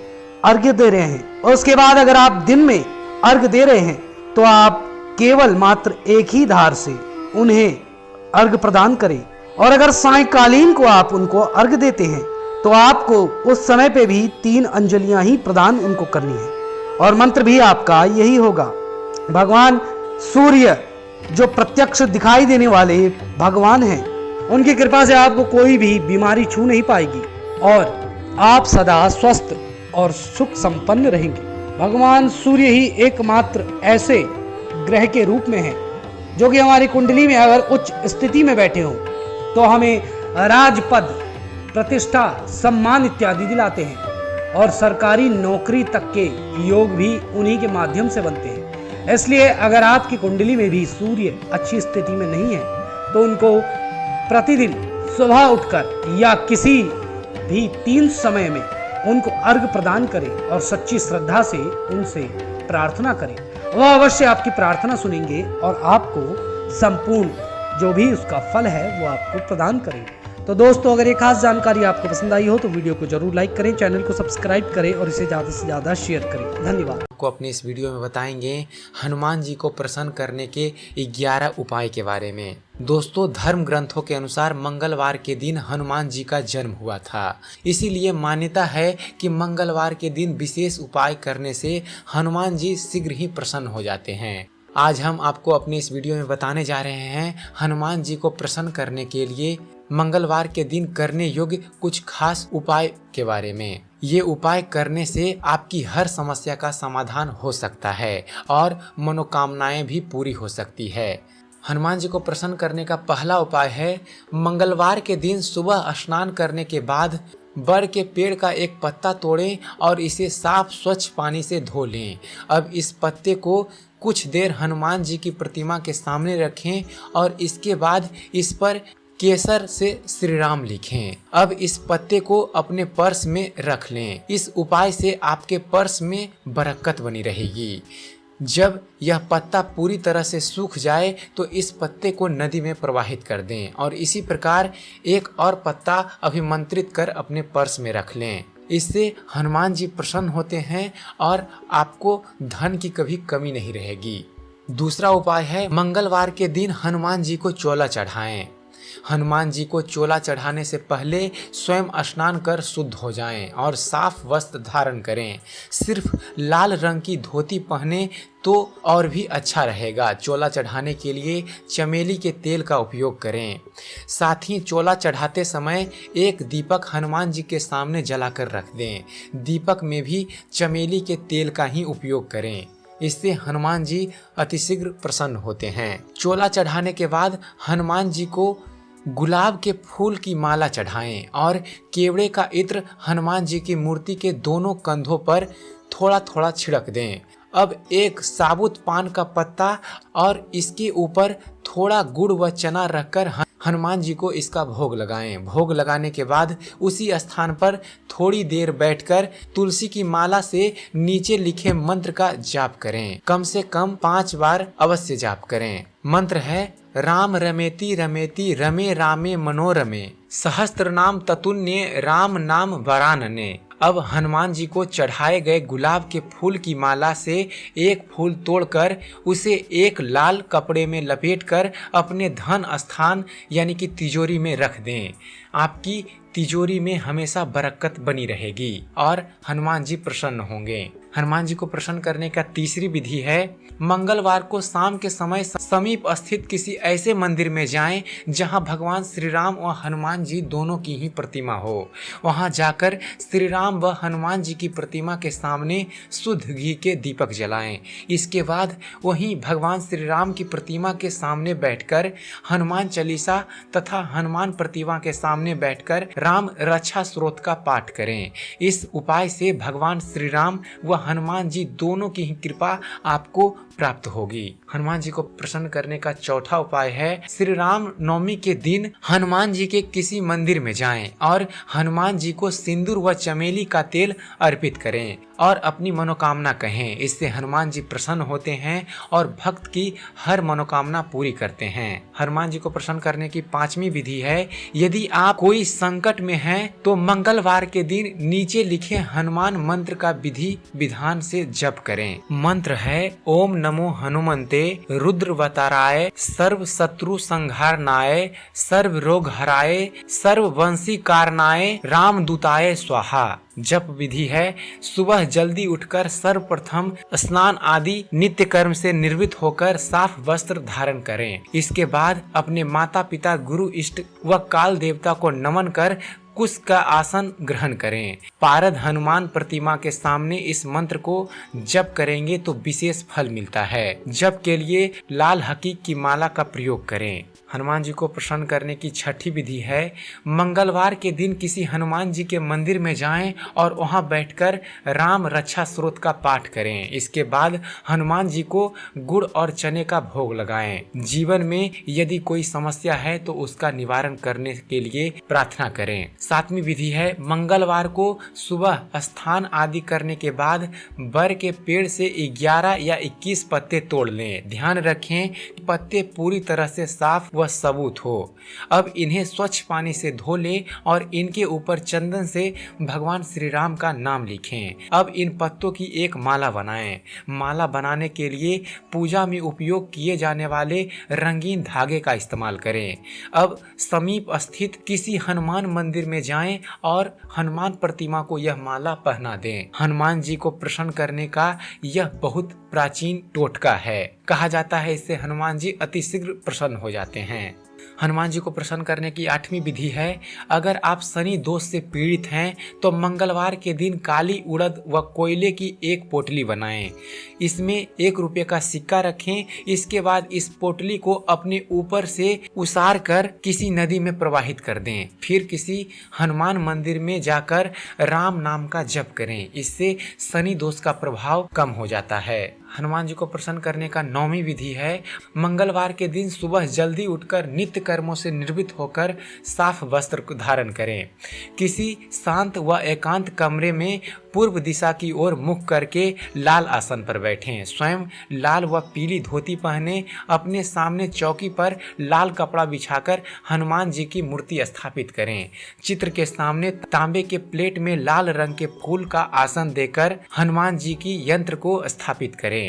अर्घ्य दे रहे हैं और उसके बाद अगर आप दिन में अर्घ्य दे रहे हैं तो आप केवल मात्र एक ही धार से उन्हें अर्घ्य प्रदान करें। और अगर सायंकालीन को आप उनको अर्घ्य देते हैं तो आपको उस समय पे भी 3 अंजलियां ही प्रदान उनको करनी है और मंत्र भी आपका यही होगा। भगवान सूर्य जो प्रत्यक्ष दिखाई देने वाले भगवान हैं, उनकी कृपा से आपको कोई भी बीमारी छू नहीं पाएगी और आप सदा स्वस्थ और सुख संपन्न रहेंगे। भगवान सूर्य ही एकमात्र ऐसे ग्रह के रूप में है जो कि हमारी कुंडली में अगर उच्च स्थिति में बैठे हों तो हमें राजपद, प्रतिष्ठा, सम्मान इत्यादि दिलाते हैं और सरकारी नौकरी तक के योग भी उन्हीं के माध्यम से बनते हैं। इसलिए अगर आपकी कुंडली में भी सूर्य अच्छी स्थिति में नहीं है तो उनको प्रतिदिन सुबह उठकर या किसी भी 3 समय में उनको अर्घ प्रदान करें और सच्ची श्रद्धा से उनसे प्रार्थना करें। वह अवश्य आपकी प्रार्थना सुनेंगे और आपको संपूर्ण जो भी उसका फल है वो आपको प्रदान करेंगे। तो दोस्तों अगर ये खास जानकारी आपको पसंद आई हो तो वीडियो को जरूर लाइक करें, चैनल को सब्सक्राइब करें और इसे ज़्यादा से ज़्यादा शेयर करें। धन्यवाद। आपको अपने इस वीडियो में बताएंगे हनुमान जी को प्रसन्न करने के 11 उपाय के बारे में। दोस्तों धर्म ग्रंथों के अनुसार मंगलवार के दिन हनुमान जी का जन्म हुआ था, इसीलिए मान्यता है कि मंगलवार के दिन विशेष उपाय करने से हनुमान जी शीघ्र ही प्रसन्न हो जाते हैं। आज हम आपको अपने इस वीडियो में बताने जा रहे हैं हनुमान जी को प्रसन्न करने के लिए मंगलवार के दिन करने योग्य कुछ खास उपाय के बारे में। ये उपाय करने से आपकी हर समस्या का समाधान हो सकता है और मनोकामनाएं भी पूरी हो सकती है। हनुमान जी को प्रसन्न करने का पहला उपाय है मंगलवार के दिन सुबह स्नान करने के बाद बर के पेड़ का एक पत्ता तोड़ें और इसे साफ स्वच्छ पानी से धो लें। अब इस पत्ते को कुछ देर हनुमान जी की प्रतिमा के सामने रखें और इसके बाद इस पर केसर से श्री राम लिखें। अब इस पत्ते को अपने पर्स में रख लें। इस उपाय से आपके पर्स में बरकत बनी रहेगी। जब यह पत्ता पूरी तरह से सूख जाए तो इस पत्ते को नदी में प्रवाहित कर दें और इसी प्रकार एक और पत्ता अभिमंत्रित कर अपने पर्स में रख लें। इससे हनुमान जी प्रसन्न होते हैं और आपको धन की कभी कमी नहीं रहेगी। दूसरा उपाय है मंगलवार के दिन हनुमान जी को चोला चढ़ाएं। हनुमान जी को चोला चढ़ाने से पहले स्वयं स्नान कर शुद्ध हो जाएं और साफ वस्त्र धारण करें। सिर्फ लाल रंग की धोती पहने तो और भी अच्छा रहेगा। चोला चढ़ाने के लिए चमेली के तेल का उपयोग करें। साथ ही चोला चढ़ाते समय एक दीपक हनुमान जी के सामने जलाकर रख दें। दीपक में भी चमेली के तेल का ही उपयोग करें। इससे हनुमान जी अतिशीघ्र प्रसन्न होते हैं। चोला चढ़ाने के बाद हनुमान जी को गुलाब के फूल की माला चढ़ाएं और केवड़े का इत्र हनुमान जी की मूर्ति के दोनों कंधों पर थोड़ा थोड़ा छिड़क दें। अब एक साबुत पान का पत्ता और इसके ऊपर थोड़ा गुड़ व चना रखकर हनुमान जी को इसका भोग लगाएं। भोग लगाने के बाद उसी स्थान पर थोड़ी देर बैठकर तुलसी की माला से नीचे लिखे मंत्र का जाप करें। कम से कम 5 बार अवश्य जाप करें। मंत्र है राम रमेति रमेति रमे रामे मनोरमे सहस्त्र नाम ततुन्य राम नाम वरानने। अब हनुमान जी को चढ़ाए गए गुलाब के फूल की माला से एक फूल तोड़कर उसे एक लाल कपड़े में लपेटकर अपने धन स्थान यानी कि तिजोरी में रख दें। आपकी तिजोरी में हमेशा बरकत बनी रहेगी और हनुमान जी प्रसन्न होंगे। हनुमान जी को प्रसन्न करने का तीसरी विधि है मंगलवार को शाम के समय समीप स्थित किसी ऐसे मंदिर में जाएं जहां भगवान श्री राम व हनुमान जी दोनों की ही प्रतिमा हो। वहां जाकर श्री राम व हनुमान जी की प्रतिमा के सामने शुद्ध घी के दीपक जलाएं। इसके बाद वहीं भगवान श्री राम की प्रतिमा के सामने बैठकर हनुमान चालीसा तथा हनुमान प्रतिमा के सामने बैठकर राम रक्षा स्रोत का पाठ करें। इस उपाय से भगवान श्री राम व हनुमान जी दोनों की ही कृपा आपको प्राप्त होगी। हनुमान जी को प्रसन्न करने का चौथा उपाय है श्री राम नवमी के दिन हनुमान जी के किसी मंदिर में जाएं और हनुमान जी को सिंदूर व चमेली का तेल अर्पित करें और अपनी मनोकामना कहें। इससे हनुमान जी प्रसन्न होते हैं और भक्त की हर मनोकामना पूरी करते हैं। हनुमान जी को प्रसन्न करने की 5वीं विधि है यदि आप कोई संकट में हैं तो मंगलवार के दिन नीचे लिखे हनुमान मंत्र का विधि विधान से जप करें। मंत्र है ओम नमो हनुमंते रुद्रवताराय सर्व शत्रु संहारनाय सर्व रोग हराय सर्व वंशी कारनाय रामदूताय स्वाहा। जप विधि है सुबह जल्दी उठकर सर्वप्रथम स्नान आदि नित्य कर्म से निर्वृत्त होकर साफ वस्त्र धारण करें। इसके बाद अपने माता पिता गुरु इष्ट व काल देवता को नमन कर कुश का आसन ग्रहण करें। पारद हनुमान प्रतिमा के सामने इस मंत्र को जप करेंगे तो विशेष फल मिलता है। जप के लिए लाल हकीक की माला का प्रयोग करें। हनुमान जी को प्रसन्न करने की 6ठी विधि है मंगलवार के दिन किसी हनुमान जी के मंदिर में जाएं और वहां बैठकर राम रक्षा स्रोत का पाठ करें। इसके बाद हनुमान जी को गुड़ और चने का भोग लगाएं। जीवन में यदि कोई समस्या है तो उसका निवारण करने के लिए प्रार्थना करें। 7वीं विधि है मंगलवार को सुबह स्नान आदि करने के बाद बर के पेड़ से 11 या 21 पत्ते तोड़ लें। ध्यान रखें पत्ते पूरी तरह से साफ व सबूत हो। अब इन्हें स्वच्छ पानी से धो लें और इनके ऊपर चंदन से भगवान श्री राम का नाम लिखें। अब इन पत्तों की एक माला बनाएं। माला बनाने के लिए पूजा में उपयोग किए जाने वाले रंगीन धागे का इस्तेमाल करें। अब समीप स्थित किसी हनुमान मंदिर में जाएं और हनुमान प्रतिमा को यह माला पहना दें। हनुमान जी को प्रसन्न करने का यह बहुत प्राचीन टोटका है। कहा जाता है इससे हनुमान जी अति शीघ्र प्रसन्न हो जाते हैं। हनुमान जी को प्रसन्न करने की 8वीं विधि है, अगर आप शनि दोष से पीड़ित हैं तो मंगलवार के दिन काली उड़द व कोयले की एक पोटली बनाएं। इसमें 1 रुपये का सिक्का रखें। इसके बाद इस पोटली को अपने ऊपर से उसार कर किसी नदी में प्रवाहित कर दें। फिर किसी हनुमान मंदिर में जाकर राम नाम का जप करें। इससे शनि दोष का प्रभाव कम हो जाता है। हनुमान जी को प्रसन्न करने का 9वीं विधि है, मंगलवार के दिन सुबह जल्दी उठकर नित्य कर्मों से निर्वृत्त होकर साफ वस्त्र धारण करें। किसी शांत व एकांत कमरे में पूर्व दिशा की ओर मुख करके लाल आसन पर बैठें। स्वयं लाल व पीली धोती पहने अपने सामने चौकी पर लाल कपड़ा बिछाकर हनुमान जी की मूर्ति स्थापित करें। चित्र के सामने तांबे के प्लेट में लाल रंग के फूल का आसन देकर हनुमान जी की यंत्र को स्थापित करें।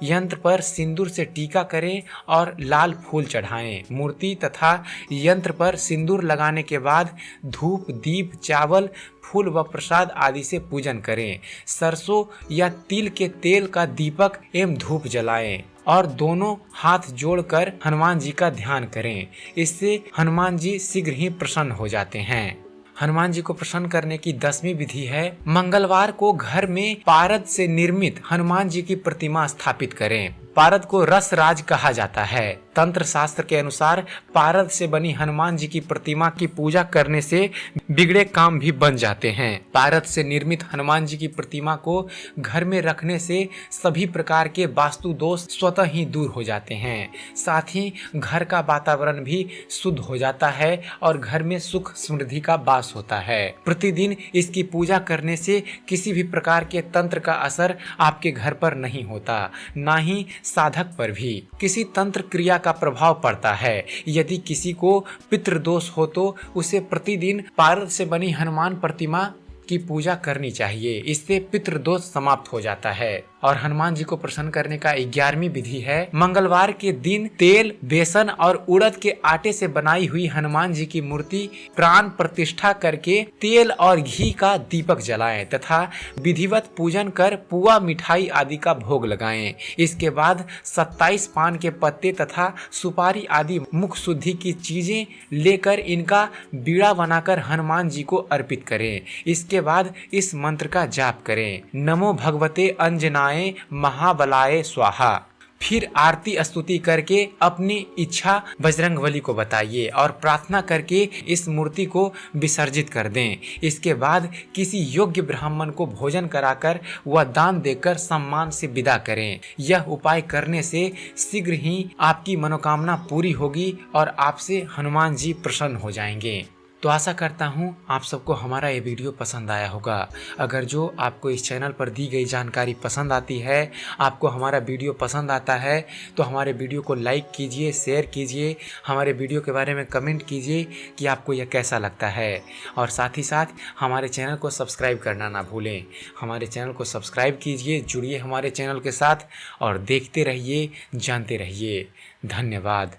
यंत्र पर सिंदूर से टीका करें और लाल फूल चढ़ाएं। मूर्ति तथा यंत्र पर सिंदूर लगाने के बाद धूप, दीप, चावल, फूल व प्रसाद आदि से पूजन करें। सरसों या तिल के तेल का दीपक एवं धूप जलाएं और दोनों हाथ जोड़कर हनुमान जी का ध्यान करें। इससे हनुमान जी शीघ्र ही प्रसन्न हो जाते हैं। हनुमान जी को प्रसन्न करने की 10वीं विधि है, मंगलवार को घर में पारद से निर्मित हनुमान जी की प्रतिमा स्थापित करें। पारद को रस राज कहा जाता है। तंत्र शास्त्र के अनुसार पारद से बनी हनुमान जी की प्रतिमा की पूजा करने से बिगड़े काम भी बन जाते हैं। पारद से निर्मित हनुमान जी की प्रतिमा को घर में रखने से सभी प्रकार के वास्तु दोष स्वतः ही दूर हो जाते हैं। साथ ही घर का वातावरण भी शुद्ध हो जाता है और घर में सुख समृद्धि का वास होता है। प्रतिदिन इसकी पूजा करने से किसी भी प्रकार के तंत्र का असर आपके घर पर नहीं होता, ना ही साधक पर भी किसी तंत्र क्रिया का प्रभाव पड़ता है। यदि किसी को पितृदोष हो तो उसे प्रतिदिन पारद से बनी हनुमान प्रतिमा की पूजा करनी चाहिए। इससे पितृदोष समाप्त हो जाता है। और हनुमान जी को प्रसन्न करने का 11वीं विधि है, मंगलवार के दिन तेल, बेसन और उड़द के आटे से बनाई हुई हनुमान जी की मूर्ति प्राण प्रतिष्ठा करके तेल और घी का दीपक जलाएं तथा विधिवत पूजन कर पुआ, मिठाई आदि का भोग लगाएं। इसके बाद 27 पान के पत्ते तथा सुपारी आदि मुख शुद्धि की चीजें लेकर इनका बीड़ा बनाकर हनुमान जी को अर्पित करें। इसके बाद इस मंत्र का जाप करें, नमो भगवते अंजनाय महाबलाय स्वाहा। फिर आरती स्तुति करके अपनी इच्छा बजरंगबली को बताइए और प्रार्थना करके इस मूर्ति को विसर्जित कर दें। इसके बाद किसी योग्य ब्राह्मण को भोजन कराकर व दान देकर सम्मान से विदा करें। यह उपाय करने से शीघ्र ही आपकी मनोकामना पूरी होगी और आपसे हनुमान जी प्रसन्न हो जाएंगे। तो आशा करता हूँ आप सबको हमारा ये वीडियो पसंद आया होगा। अगर जो आपको इस चैनल पर दी गई जानकारी पसंद आती है, आपको हमारा वीडियो पसंद आता है, तो हमारे वीडियो को लाइक कीजिए, शेयर कीजिए, हमारे वीडियो के बारे में कमेंट कीजिए कि आपको यह कैसा लगता है। और साथ ही साथ हमारे चैनल को सब्सक्राइब करना ना भूलें। हमारे चैनल को सब्सक्राइब कीजिए, जुड़िए हमारे चैनल के साथ और देखते रहिए, जानते रहिए। धन्यवाद।